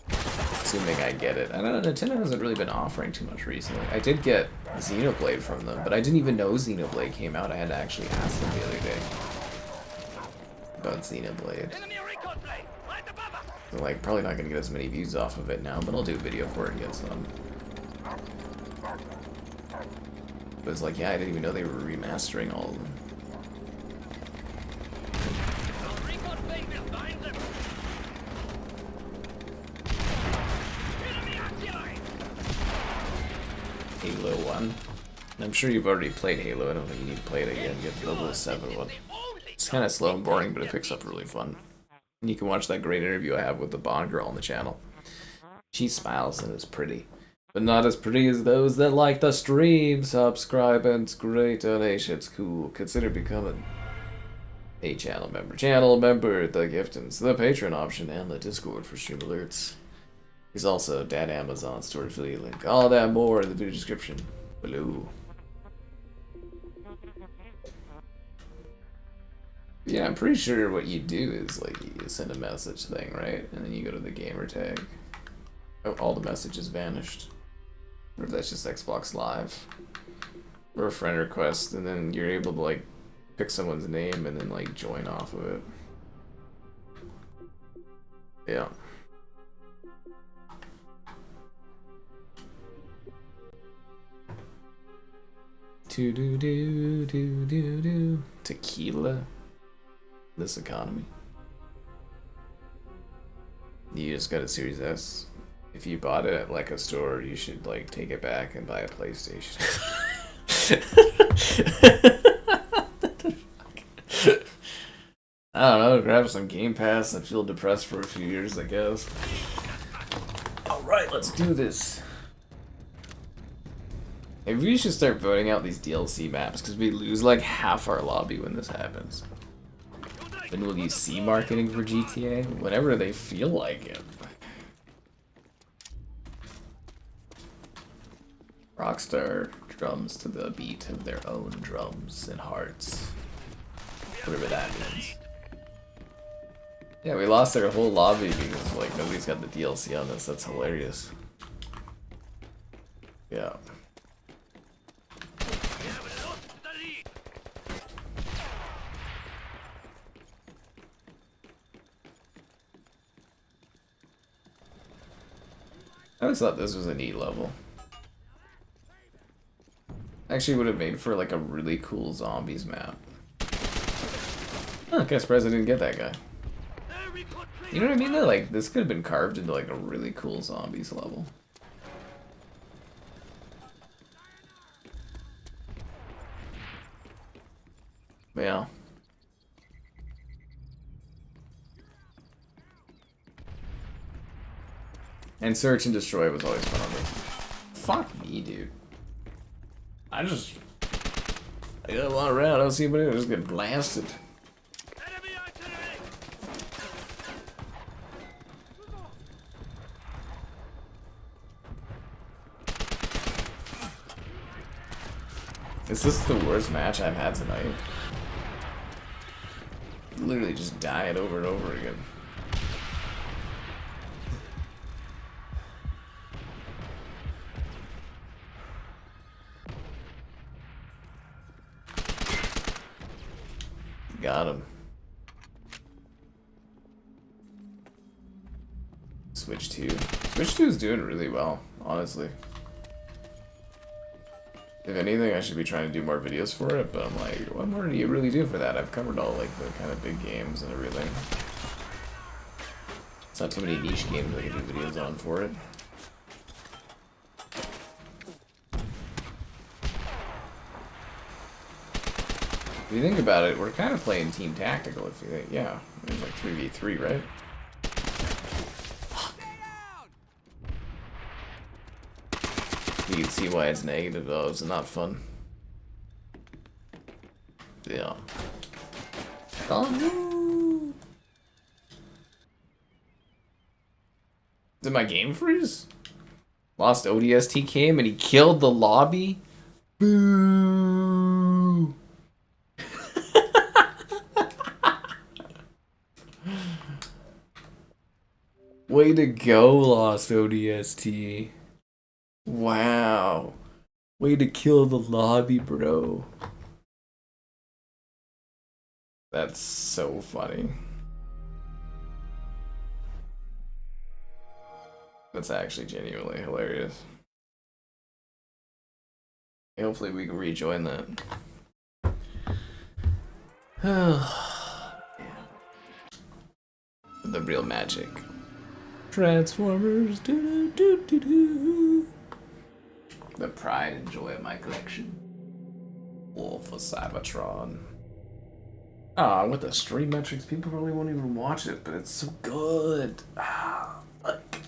Assuming I get it. I don't know, Nintendo hasn't really been offering too much recently. I did get Xenoblade from them, but I didn't even know Xenoblade came out. I had to actually ask them the other day about Xenoblade. So, like, probably not gonna get as many views off of it now, but I'll do a video for it and get some. But it's like, yeah, I didn't even know they were remastering all of them. Halo 1. I'm sure you've already played Halo. I don't think you need to play it again. Get the level 7 one. It's kind of slow and boring, but it picks up really fun. And you can watch that great interview I have with the Bond girl on the channel. She smiles and is pretty. But not as pretty as those that like the stream. Subscribe and it's great. Donations cool. Consider becoming a channel member. Channel member, the giftings, the Patreon option, and the Discord for stream alerts. He's also Dad Amazon store affiliate link. All that more in the video description below. Yeah, I'm pretty sure what you do is like you send a message thing, right? And then you go to the gamer tag. Oh, all the messages vanished. Or if that's just Xbox Live. Or a friend request, and then you're able to like pick someone's name and then like join off of it. Yeah. Do-do-do-do-do-do. Tequila. This economy. You just got a Series S. If you bought it at like a store, you should like take it back and buy a PlayStation. I don't know, grab some Game Pass and feel depressed for a few years, I guess. Alright, let's do this. Maybe we should start voting out these DLC maps, because we lose like half our lobby when this happens. When will you see marketing for GTA? Whenever they feel like it. Rockstar drums to the beat of their own drums and hearts. Whatever that means. Yeah, we lost our whole lobby because like nobody's got the DLC on this. That's hilarious. Yeah. I always thought this was a neat level. Actually would have made for like a really cool zombies map. Huh, I guess I didn't get that guy. You know what I mean though? Like this could have been carved into like a really cool zombies level. Yeah. And search and destroy was always fun on this. Fuck me, dude. I got a lot around. I don't see anybody. I just get blasted. Is this the worst match I've had tonight? Literally just dying over and over again. Got him. Switch 2. Switch 2 is doing really well, honestly. If anything, I should be trying to do more videos for it, but I'm like, what more do you really do for that? I've covered all like the kind of big games and everything. It's not too many niche games I can do videos on for it. If you think about it, we're kind of playing team tactical. If you think, yeah, it's like 3v3, right? You can see why it's negative though. It's not fun. Yeah. Oh no! Did my game freeze? Lost ODST came and he killed the lobby. Boo! Way to go, Lost ODST. Wow. Way to kill the lobby, bro. That's so funny. That's actually genuinely hilarious. Hopefully we can rejoin that. The real magic. Transformers. Doo -doo -doo -doo -doo. The pride and joy of my collection. War for Cybertron. Ah, with the stream metrics, people probably won't even watch it, but it's so good. Ah, fuck.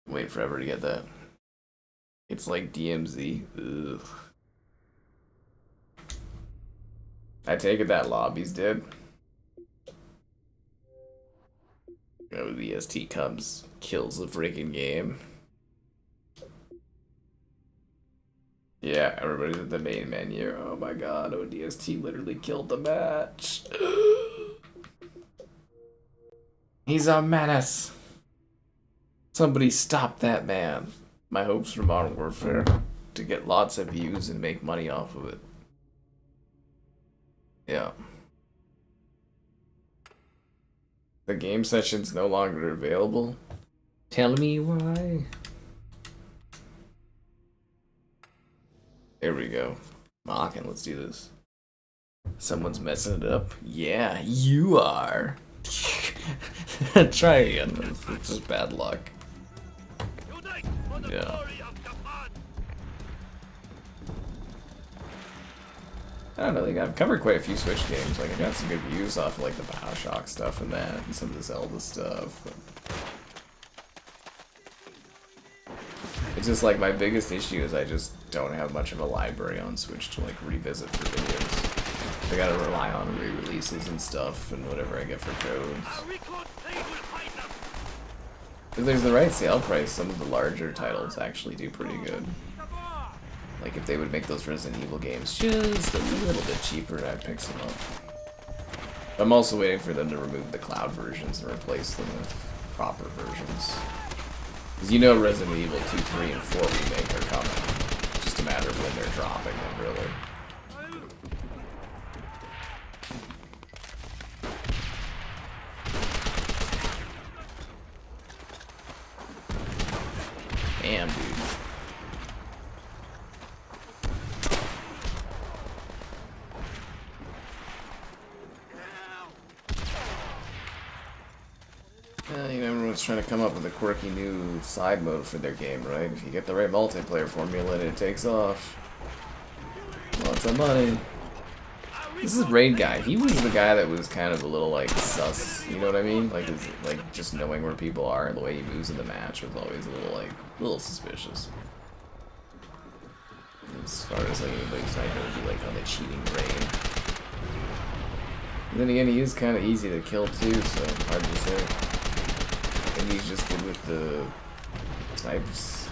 Wait forever to get that. It's like DMZ. Ugh. I take it that lobby's dead. ODST comes, kills the freaking game. Yeah, everybody's at the main menu. Oh my god, ODST literally killed the match. He's a menace. Somebody stop that man. My hopes for Modern Warfare to get lots of views and make money off of it. Yeah. The game session's no longer available. Tell me why. There we go. Makin, let's do this. Someone's messing it up. Yeah, you are. Try again. It's just bad luck. Unite for the Yeah. glory of Japan. I don't know, like, I've covered quite a few Switch games. Like, I got some good views off of, like, the Bioshock stuff and that, and some of the Zelda stuff. But it's just, like, my biggest issue is I just don't have much of a library on Switch to, like, revisit for videos. I gotta rely on re-releases and stuff, and whatever I get for codes. Our record play will fight them. If there's the right sale price, some of the larger titles actually do pretty good. Like, if they would make those Resident Evil games just a little bit cheaper, I'd pick some up. I'm also waiting for them to remove the cloud versions and replace them with proper versions. Because you know Resident Evil 2, 3, and 4 remake are coming. It's just a matter of when they're dropping them, really. Damn, dude. You know, everyone's trying to come up with a quirky new side mode for their game, right? If you get the right multiplayer formula and it takes off. Lots of money. This is Raid Guy. He was the guy that was kind of a little, like, sus. You know what I mean? Like, just knowing where people are and the way he moves in the match was always a little, like, a little suspicious. As far as, like, anybody's not going to be, like, on the cheating raid. And then again, he is kind of easy to kill, too, so hard to say. Maybe he's just good with the snipes.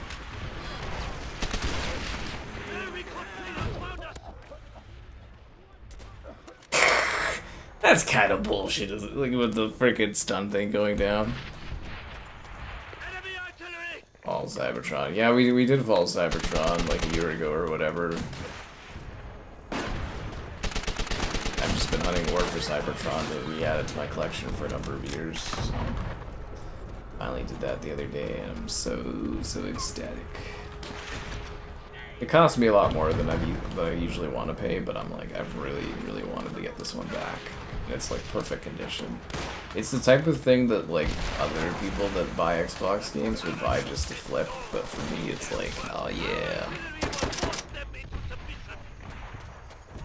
That's kind of bullshit, isn't it? Like with the freaking stun thing going down. Enemy artillery. Fall Cybertron. Yeah, we did fall Cybertron like a year ago or whatever. I've just been hunting war for Cybertron to re-add it to my collection for a number of years. So finally did that the other day and I'm so ecstatic. It cost me a lot more than I usually want to pay, but I'm like, I've really wanted to get this one back. And it's like perfect condition. It's the type of thing that like other people that buy Xbox games would buy just to flip, but for me it's like, oh yeah.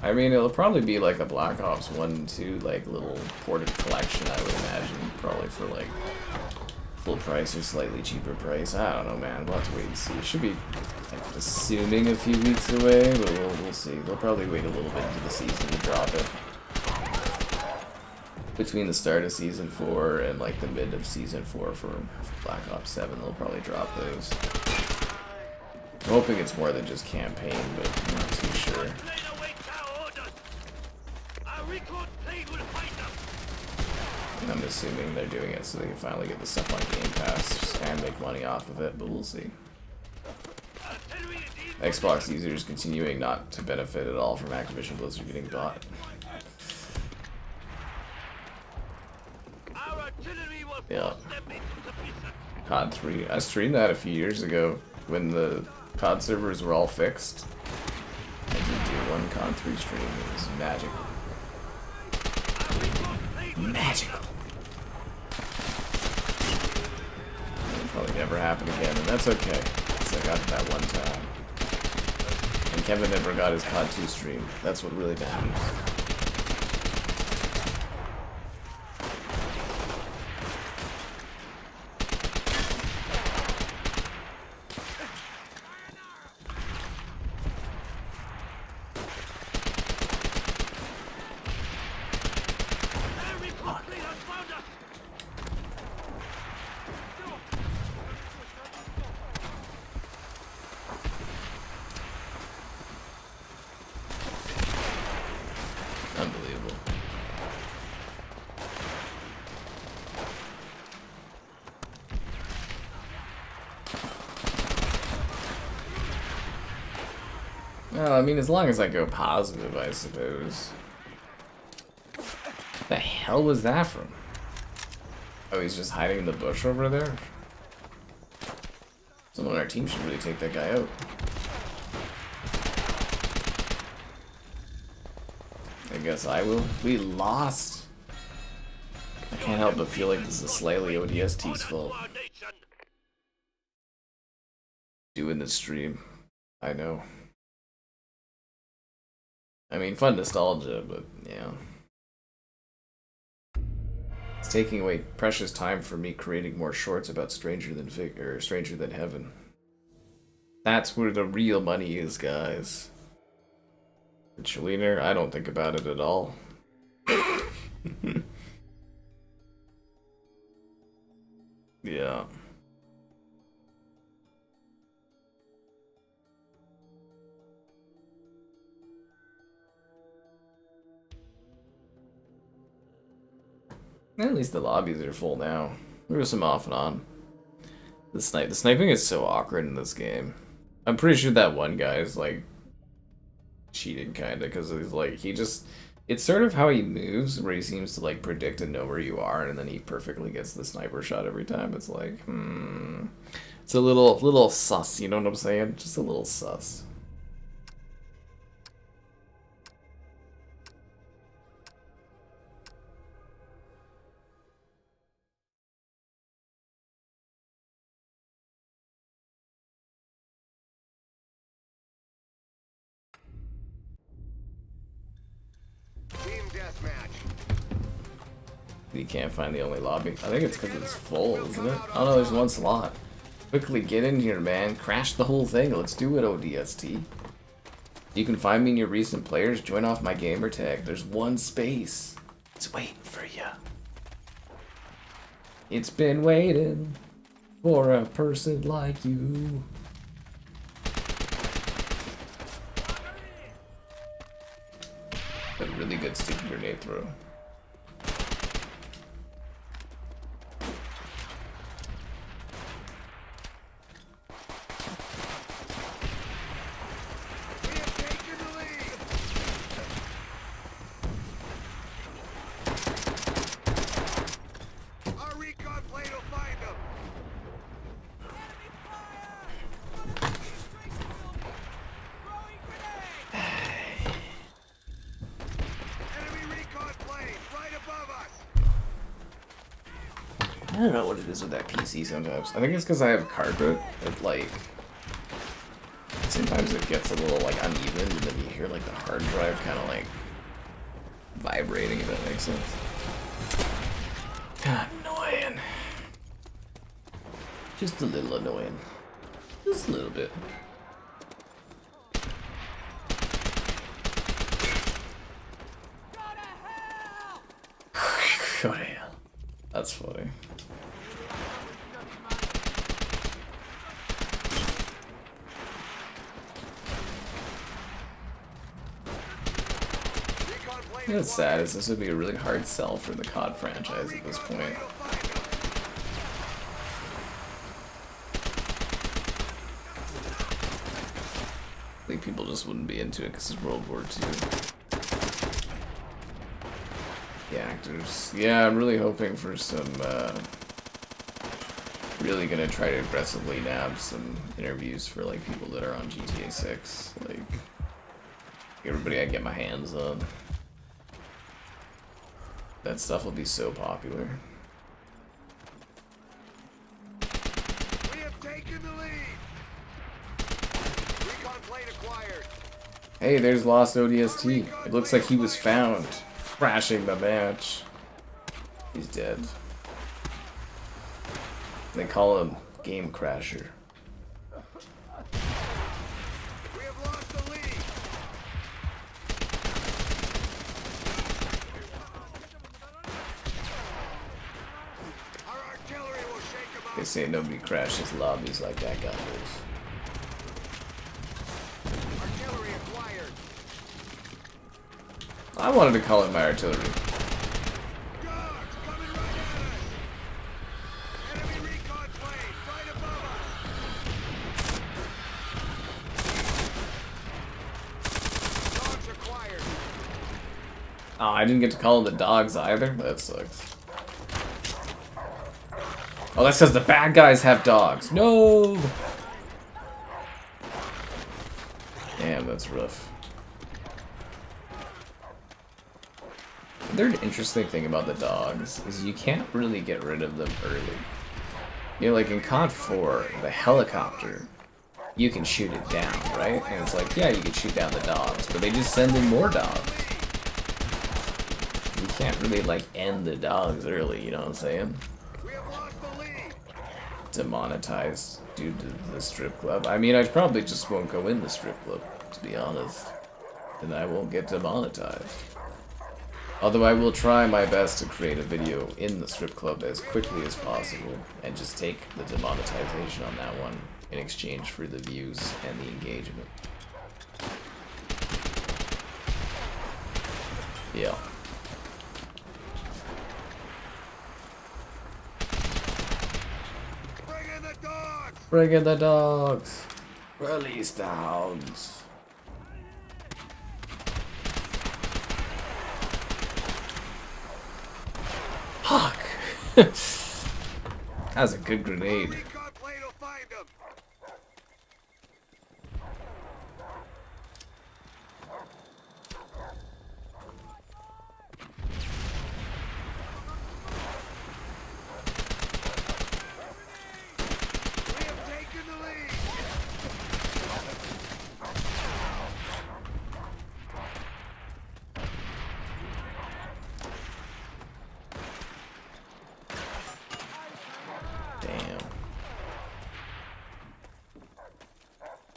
I mean, it'll probably be like a Black Ops 1 and 2 like little ported collection, I would imagine, probably for like full price or slightly cheaper price. I don't know, man. We'll have to wait and see. It should be, I'm assuming, a few weeks away, but we'll see. They'll probably wait a little bit into the season to drop it. Between the start of Season 4 and like the mid of Season 4 for Black Ops 7, they'll probably drop those. I'm hoping it's more than just campaign, but I'm not too sure. And I'm assuming they're doing it so they can finally get the stuff on Game Pass and make money off of it, but we'll see. Xbox users continuing not to benefit at all from Activision Blizzard getting bought. Yeah. COD 3. I streamed that a few years ago when the COD servers were all fixed. I did do one COD 3 stream. It was magical. Magical. It'll probably never happen again, and that's okay. Because I got it that one time. And Kevin never got his COD 2 stream. That's what really matters. Unbelievable. Well, I mean, as long as I go positive, I suppose. What the hell was that from? Oh, he's just hiding in the bush over there? Someone on our team should really take that guy out. guess I will. We lost. I can't help but feel like this is slightly ODST's fault. Doing this stream. I know. I mean, fun nostalgia, but yeah. It's taking away precious time for me creating more shorts about Stranger Than Heaven. That's where the real money is, guys. The Chiliner, I don't think about it at all. Yeah. At least the lobbies are full now. There was some off and on. The sniping is so awkward in this game. I'm pretty sure that one guy is like cheating kinda, because he's like it's sort of how he moves, where he seems to like predict and know where you are, and then he perfectly gets the sniper shot every time. It's like, it's a little sus, you know what I'm saying? Just a little sus. Team deathmatch. You can't find the only lobby. I think it's because it's full, isn't it? Oh no, there's one slot. Quickly get in here, man. Crash the whole thing. Let's do it, ODST. You can find me in your recent players. Join off my gamer tag. There's one space. It's waiting for you. It's been waiting for a person like you. A really good sticky grenade throw. We have taken the lead. Our recon plane will find them. Enemy recon plane right above us. I don't know what it is with that PC sometimes. I think it's because I have carpet. It like sometimes it gets a little like uneven, and then you hear like the hard drive kind of like vibrating. If that makes sense. God, annoying. Just a little annoying. Just a little bit. Go to hell. That's funny. Recon plane You know what's sad is this would be a really hard sell for the COD franchise at this point. will find them. I think people just wouldn't be into it because it's World War II. The actors. Yeah, I'm really hoping for some, really gonna try to aggressively nab some interviews for, like, people that are on GTA 6. Like, everybody I get my hands on. That stuff will be so popular. We have taken the lead. Recon plane acquired. Hey, there's Lost ODST. It looks like he was found crashing the match. He's dead. They call him Game Crasher. We have lost the lead. Our artillery will shake them They up. say nobody crashes lobbies like that guy does. Artillery acquired. I wanted to call it my artillery. Dogs coming right at us. Enemy recon plane right above us. Dogs acquired. Oh, I didn't get to call them the dogs either? That sucks. Oh, that's because the bad guys have dogs. No! Damn, that's rough. third interesting thing about the dogs is you can't really get rid of them early. You know, like in CoD 4, the helicopter, you can shoot it down, right? And it's like, yeah, you can shoot down the dogs, but they just send in more dogs. You can't really, like, end the dogs early, you know what I'm saying? We have lost the lead. Demonetized due to the strip club. I mean, I probably just won't go in the strip club, to be honest. And I won't get demonetized. Although I will try my best to create a video in the strip club as quickly as possible and just take the demonetization on that one in exchange for the views and the engagement. Yeah. Bring in the dogs. Bring in the dogs. Release the hounds. Fuck! That was a good grenade. Recon plane will find them. We have taken the lead.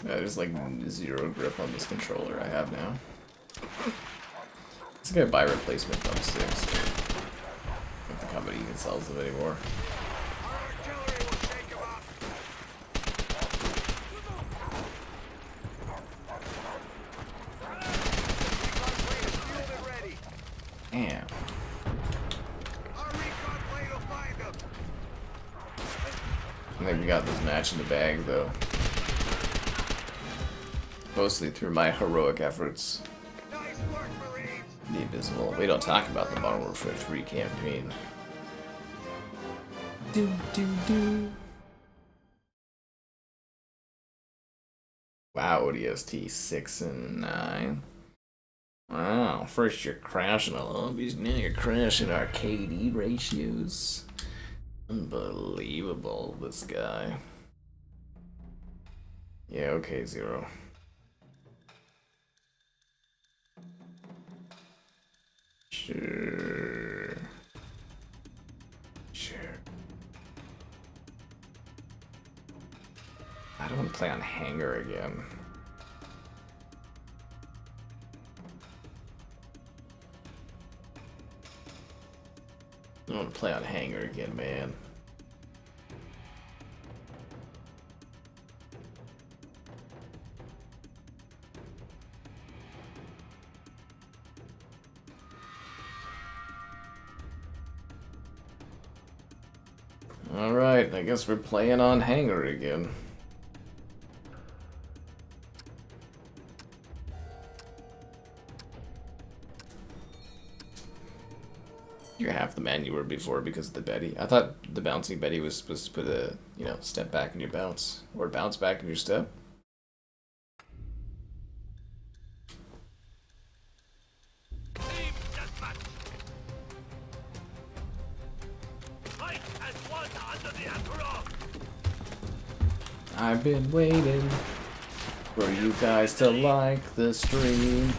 There's like 0 grip on this controller I have now. It's gonna buy replacement thumbsticks. I don't think the company even sells them anymore. Our artillery will shake them up. Recon plane is fueled and ready. Damn. Our recon plane will find them. I think we got this match in the bag though. Mostly through my heroic efforts. Nice work, Marines. The Abysmal. We don't talk about the Modern Warfare 3 campaign. Do do do. Wow, ODST 6 and 9. Wow, first you're crashing the lobbies, now you're crashing our KD ratios. Unbelievable, this guy. Yeah, okay, 0. Sure. Sure. I don't want to play on Hangar again. I don't want to play on Hangar again, man. Alright, I guess we're playing on Hangar again. You're half the man you were before because of the Betty. I thought the bouncing Betty was supposed to put a, you know, step back in your bounce. Or bounce back in your step. Team deathmatch. Fight as one under the Emperor. I've been waiting for you guys to like the stream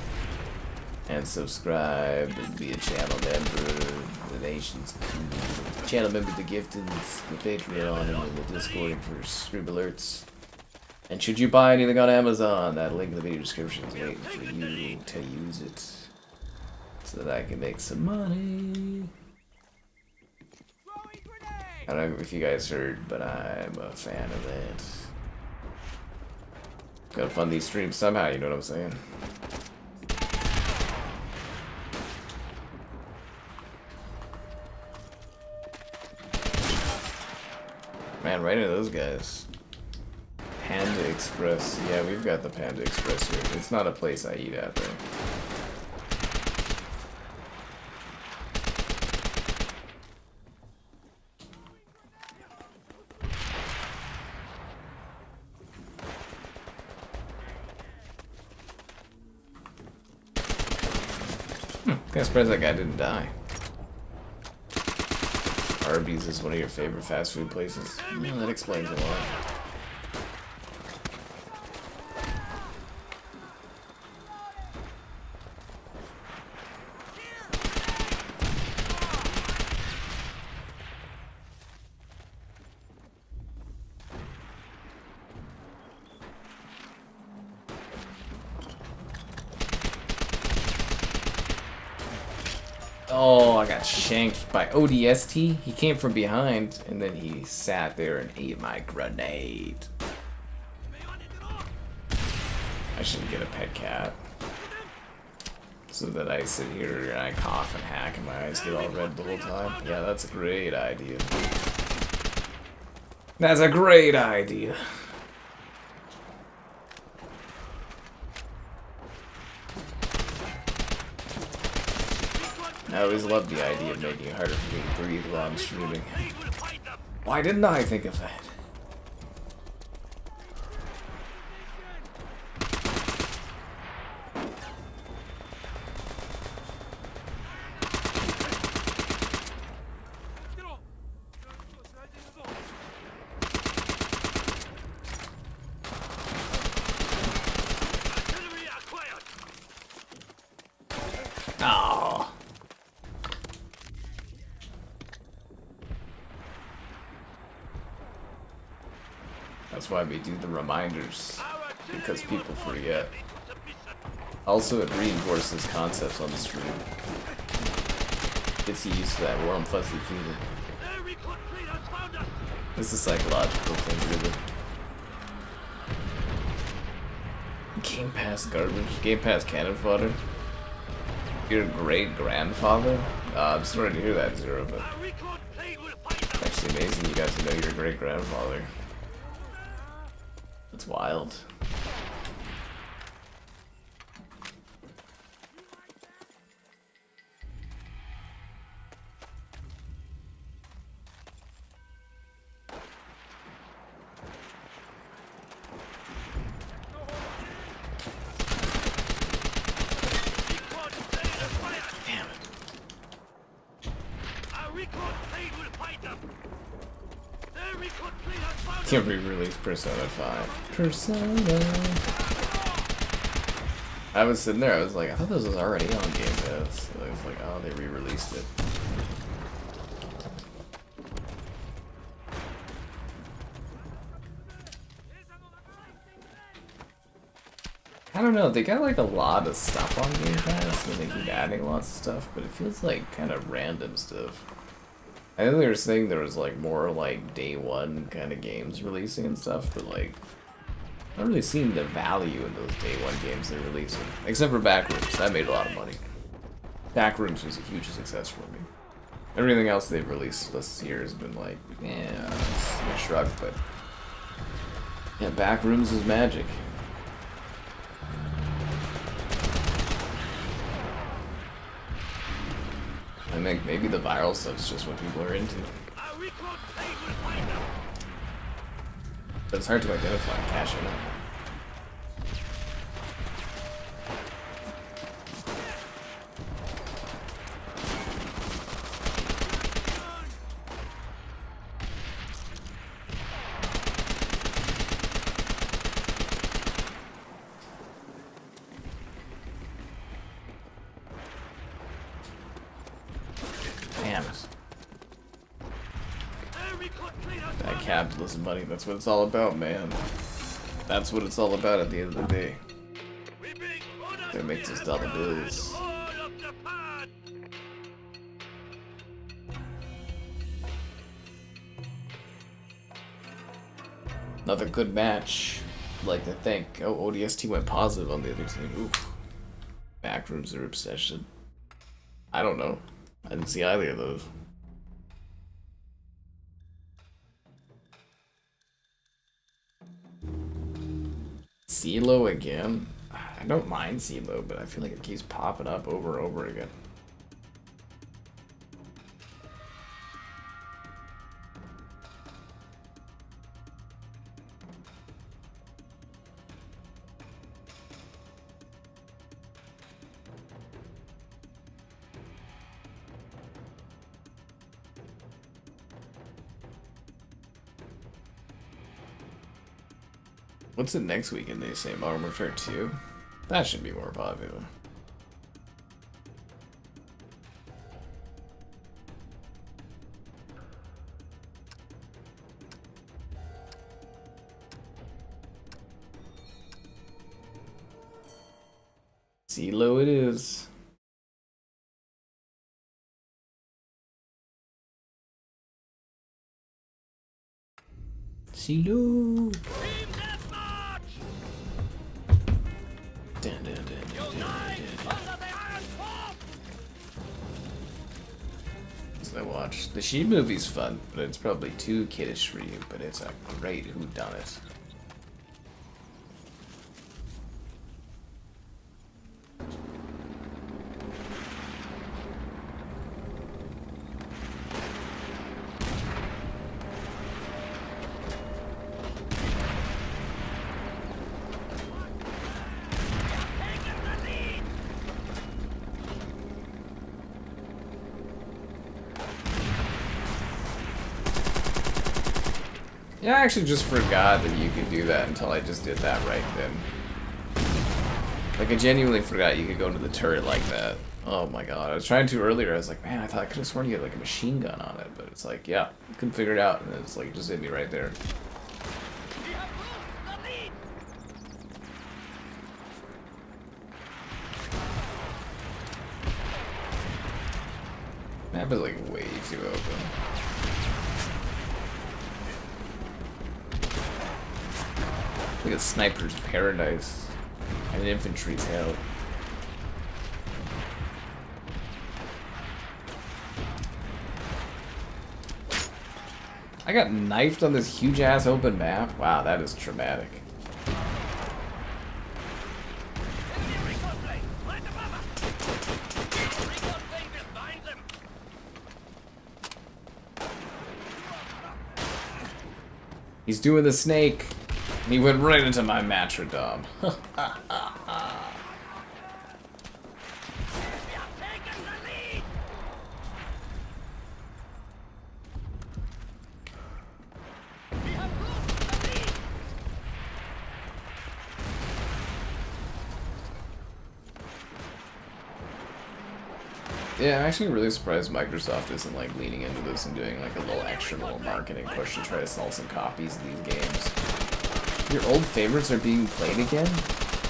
and subscribe and be a channel member, the nation's channel member, the giftings, the Patreon, and the Discord for stream alerts. And should you buy anything on Amazon, that link in the video description is waiting for you to use it so that I can make some money. I don't know if you guys heard, but I'm a fan of that. Gotta fund these streams somehow, you know what I'm saying? Man, right into those guys. Panda Express. Yeah, we've got the Panda Express here. It's not a place I eat at, though. Kinda surprised that guy didn't die. Arby's is one of your favorite fast food places. Well, that explains a lot. Oh, I got shanked by ODST. He came from behind, and then he sat there and ate my grenade. I should get a pet cat. So that I sit here and I cough and hack and my eyes get all red the whole time. Yeah, that's a great idea. That's a great idea. I always loved the idea of making it harder for me to breathe while I'm streaming. Why didn't I think of that? Oh. That's why we do the reminders, because people forget. Also, it reinforces concepts on the stream. Gets you used to that warm, fuzzy feeling. It's a psychological thing, really. Game Pass garbage. Game Pass cannon fodder. Your great-grandfather? I'm sorry to hear that, Zero, but it's actually amazing you got to know your great-grandfather. That's wild. Damn it. Can't re-release Persona 5. Persona. I was sitting there, I was like, I thought this was already on Game Pass. I was like, oh, they re-released it. I don't know, they got like a lot of stuff on Game Pass, and they keep adding lots of stuff, but it feels like kind of random stuff. I think they were saying there was like more like day one kind of games releasing and stuff, but like I don't really see the value in those day one games they're releasing. Except for Backrooms, that made a lot of money. Backrooms was a huge success for me. Everything else they've released this year has been like, yeah, it's a shrug, but yeah, Backrooms is magic. I think maybe the viral stuff's just what people are into. But it's hard to identify cash in. Damn it. That capitalism money, that's what it's all about, man. That's what it's all about at the end of the day. They make those dollar bills. Another good match. I'd like to think. Oh, ODST went positive on the other team. Oof. Backrooms or obsession. I don't know. I didn't see either of those. Seelow again? I don't mind Seelow, but I feel like it keeps popping up over and over again. What's it next weekend, they say? Modern Warfare 2? That should be more popular. Seelow it is. Seelow. Team deathmatch! Dun, dun, dun, dun, dun, Unite dun. under the Iron Fort! So I watched the Shi movie's fun, but it's probably too kiddish for you. But it's a great whodunit. Taking the lead! Yeah, I actually just forgot that you could do that until I just did that right then. Like, I genuinely forgot you could go into the turret like that. Oh my god, I was trying to earlier, I was like, man, I thought I could have sworn you had like a machine gun on it, but it's like, yeah, couldn't figure it out, and it's like, it just hit me right there. We have moved the lead! Map is like way too open. Look at Sniper's Paradise and Infantry's Hell. I got knifed on this huge ass open map. Wow, that is traumatic. Enemy recon plane! Right above us! Recon plane behind them! He's doing the snake. And he went right into my matrodom. We have taken the lead! We have moved the lead! Yeah, I'm actually really surprised Microsoft isn't like leaning into this and doing like a little extra little marketing push to try to sell some copies of these games. Your old favorites are being played again?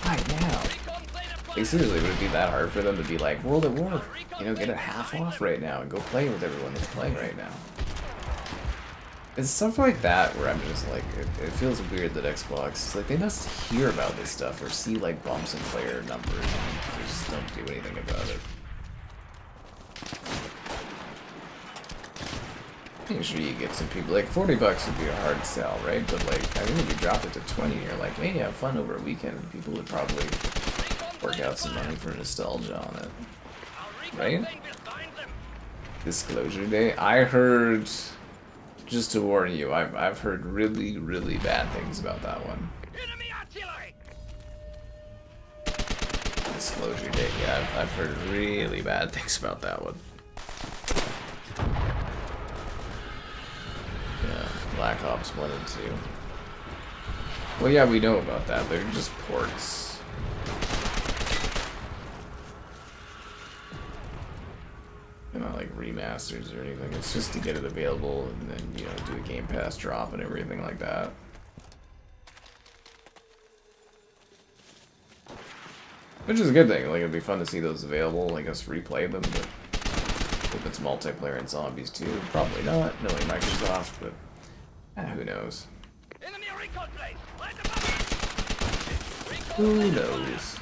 Right now. Recon plane Like seriously, would it be that hard for them to be like, World at War, you know, get it half off right now and go play with everyone that's playing right now? It's stuff like that where I'm just like, it feels weird that Xbox, like they must hear about this stuff or see like bumps in player numbers and they just don't do anything about it. I'm sure you get some people, like 40 bucks would be a hard sell, right? But like, I think if you drop it to 20, you're like, hey, have fun over a weekend, people would probably work out some money for nostalgia on it. Right? Disclosure Day. I heard, just to warn you, I've heard really, really bad things about that one. Enemy artillery! Disclosure Day. Yeah, I've heard really bad things about that one. Yeah, Black Ops 1 and 2. Well, yeah, we know about that. They're just ports. They're not like remasters or anything. It's just to get it available and then, you know, do a Game Pass drop and everything like that. Which is a good thing. Like, it'd be fun to see those available. I guess replay them, but if it's multiplayer and zombies too, probably not, knowing Microsoft, but who knows? Enemy recon plane! Right above us! Recon Who plane knows?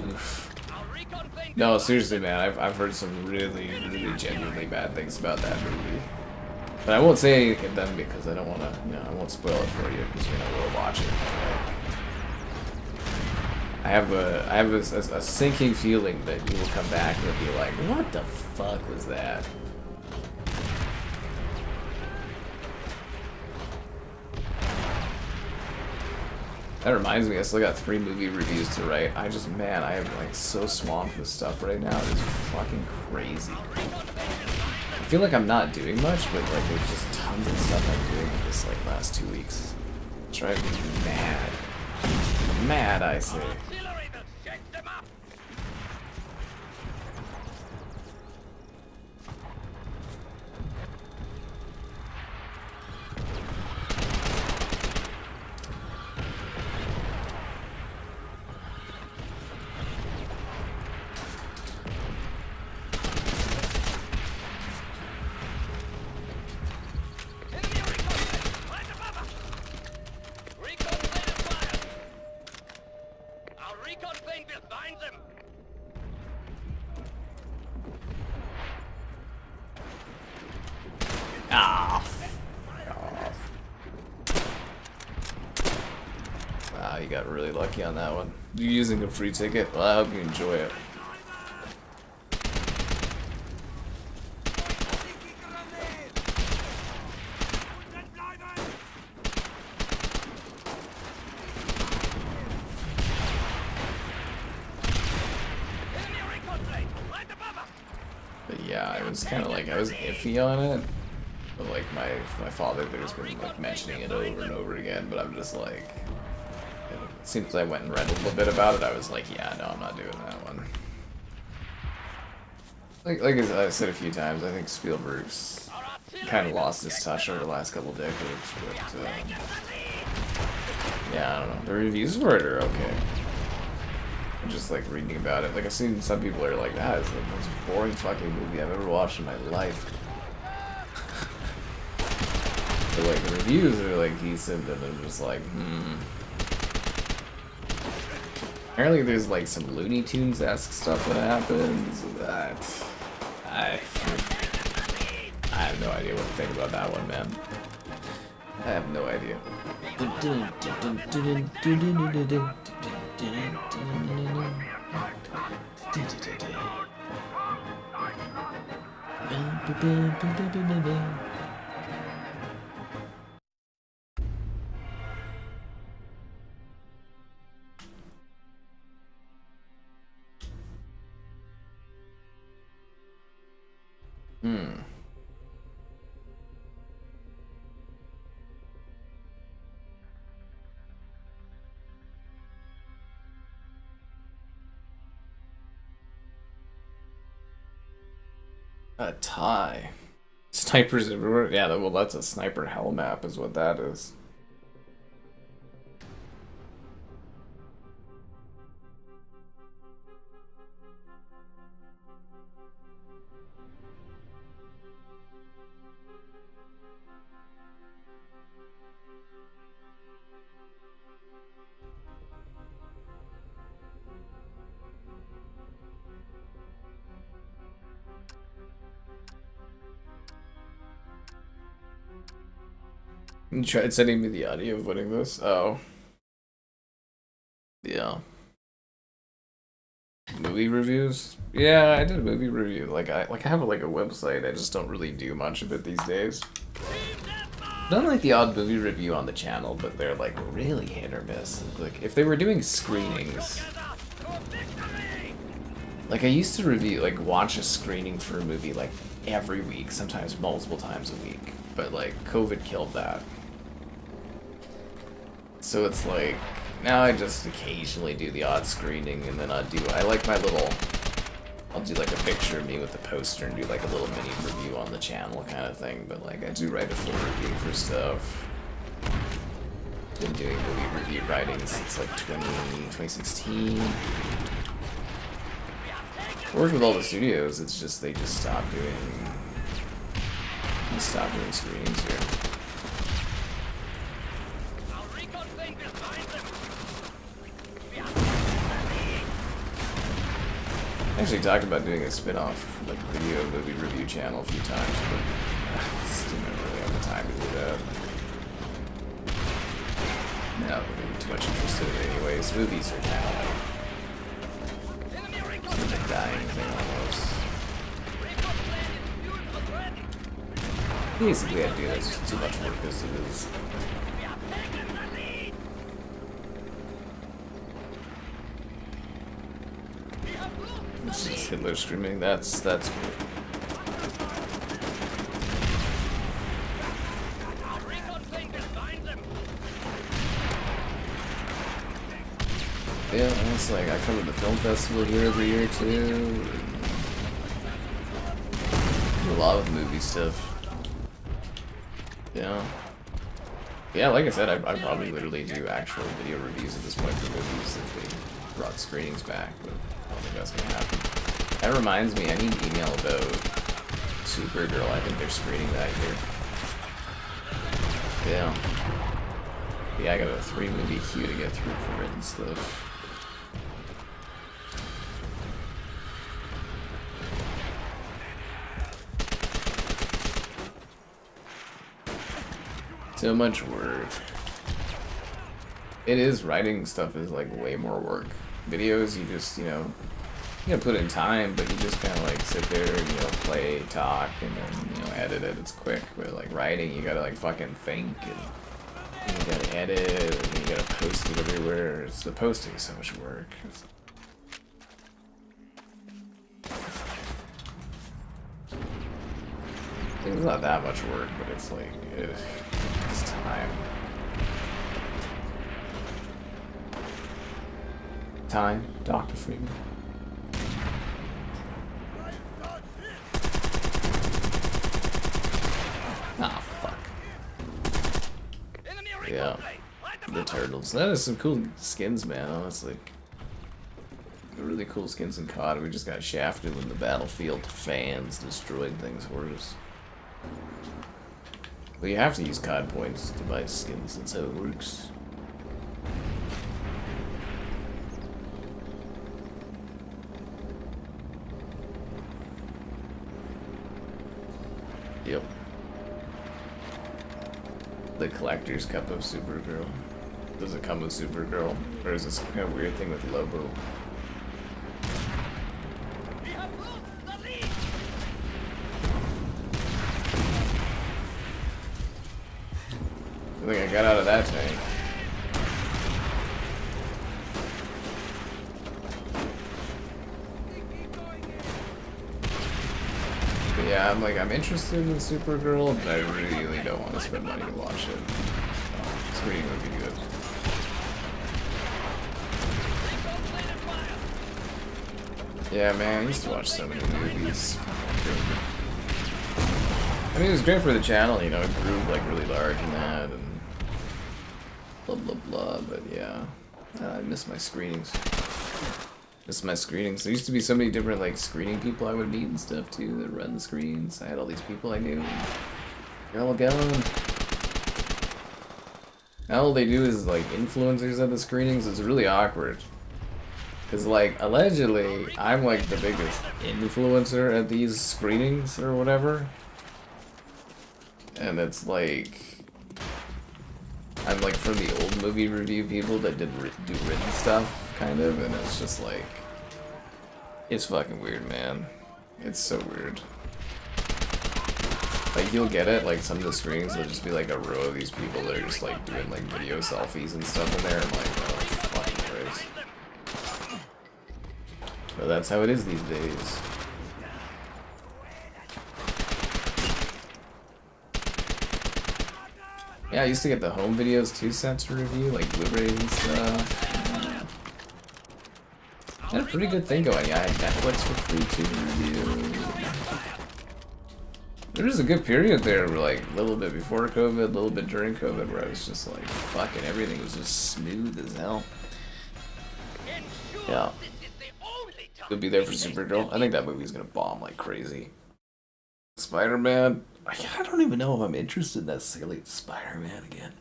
Oof. Our recon plane No, seriously, man, I've heard some really, really genuinely bad things about that movie. But I won't say them because I don't want to, you know, I won't spoil it for you because you're gonna go watch it. I have a sinking feeling that you will come back and be like, what the fuck was that? That reminds me, I still got 3 movie reviews to write. I am like so swamped with stuff right now. It's fucking crazy. I feel like I'm not doing much, but like there's just tons of stuff I'm doing this like last 2 weeks. drives me mad. Mad, I say. Artillery will shake them up. Enemy recon plane right above us. Recon plane acquired. Our recon plane will find them. Ah. Wow, you got really lucky on that one. You're using a free ticket? Well, I hope you enjoy it. Enemy recon plane right above us. But yeah, I was kind of like, I was iffy on it. But like my father there's been like mentioning it over and over again, but I'm just like, as soon as I went and read a little bit about it, I was like, yeah, no, I'm not doing that one. Like as I said a few times, I think Spielberg's kind of lost his touch over the last couple decades, but yeah, I don't know. The reviews for it are okay. I'm just like reading about it. Like I've seen some people are like, that is the most boring fucking movie I've ever watched in my life. But like the reviews are like decent, and I'm just like, Apparently there's like some Looney Tunes-esque stuff that happens. That I have no idea what to think about that one, man. I have no idea. A tie. Snipers everywhere. Yeah, well, that's a sniper hell map, is what that is. You tried sending me the audio of winning this? Oh. Yeah. Movie reviews? Yeah, I did a movie review. Like I have like a website, I just don't really do much of it these days. Done like the odd movie review on the channel, but they're like really hit or miss. Like if they were doing screenings, like I used to review, like watch a screening for a movie like every week, sometimes multiple times a week. But like COVID killed that. So it's like, now I just occasionally do the odd screening, and then I like my little, I'll do like a picture of me with the poster and do like a little mini review on the channel kind of thing, but like I do write a full review for stuff. Been doing movie review writing since like 2016. Worked with all the studios, it's just they just stopped doing screenings here. I actually talked about doing a spin-off, like video movie review channel a few times, but I just didn't really have the time to do that. Not really too much interested in it anyways. Movies are kind of like a dying thing almost. Basically, I do that's just too much work as it is. It's just Hitler screaming. That's cool. It's like I come to the film festival here every year too. Do a lot of movie stuff. Yeah. Yeah, like I said, I'd probably literally do actual video reviews at this point for movies if they brought screenings back, but I don't think that's gonna happen. That reminds me, I need an email about Supergirl. I think they're screening that here. Yeah. Yeah, I got a 3-movie queue to get through for it and stuff. So much work. It is, writing stuff is like way more work. Videos, you just, you know, you gotta put in time, but you just kind of like sit there and, you know, play, talk, and then, you know, edit it. It's quick. But like writing, you gotta like fucking think, and you gotta edit, and you gotta post it everywhere. It's, the posting is so much work. It's not that much work, but it's like, it's time. Time, Dr. Freeman. Ah, fuck. Yeah, the turtles. That is some cool skins, man, honestly. Really cool skins in CoD. We just got shafted when the battlefield fans destroyed things for us. But you have to use CoD points to buy skins, that's how it works. Yep. The collector's cup of Supergirl. Does it come with Supergirl? Or is this kind of weird thing with Lobo? I think I got out of that tank. But yeah, I'm interested in Supergirl, but I really don't want to spend money to watch it. Screening would be good. Yeah, man, I used to watch so many movies. I mean, it was great for the channel, you know, it grew like really large and that, and blah blah blah, but yeah. I miss my screenings. There used to be so many different like screening people I would meet and stuff too that run the screens. I had all these people I knew. They're all gone. Now all they do is like influencers at the screenings. It's really awkward. Cause like allegedly I'm like the biggest influencer at these screenings or whatever. And it's like I'm like from the old movie review people that do written stuff, kind of, and it's just like, it's fucking weird, man. It's so weird. Like, you'll get it, like, some of the screenings will just be like a row of these people that are just like doing like video selfies and stuff in there, and like, oh, fucking Christ. But that's how it is these days. Yeah, I used to get the home videos 2 cents to review, like Blu-rays and stuff. I had a pretty good thing going. Yeah, I had Netflix for free too to review. There was a good period there, like a little bit before COVID, a little bit during COVID, where I was just like, fucking everything was just smooth as hell. Yeah. You'll be there for Supergirl. I think that movie's gonna bomb like crazy. Spider-Man. I don't even know if I'm interested necessarily in Spider-Man again.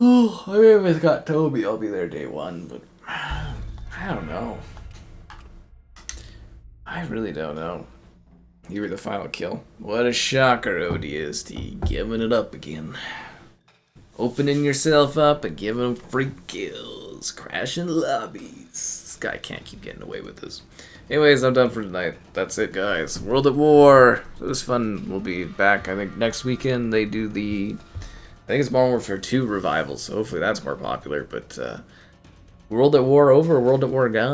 Oh, I mean, if it's got Toby, I'll be there day one, but I don't know. I really don't know. You were the final kill. What a shocker, ODST. Giving it up again. Opening yourself up and giving them free kills. Crashing lobbies. This guy can't keep getting away with this. Anyways, I'm done for tonight. That's it, guys. World at War. It was fun. We'll be back, I think, next weekend. They do the... I think it's Modern Warfare 2 revival, so hopefully that's more popular. But World at War over, World at War gone.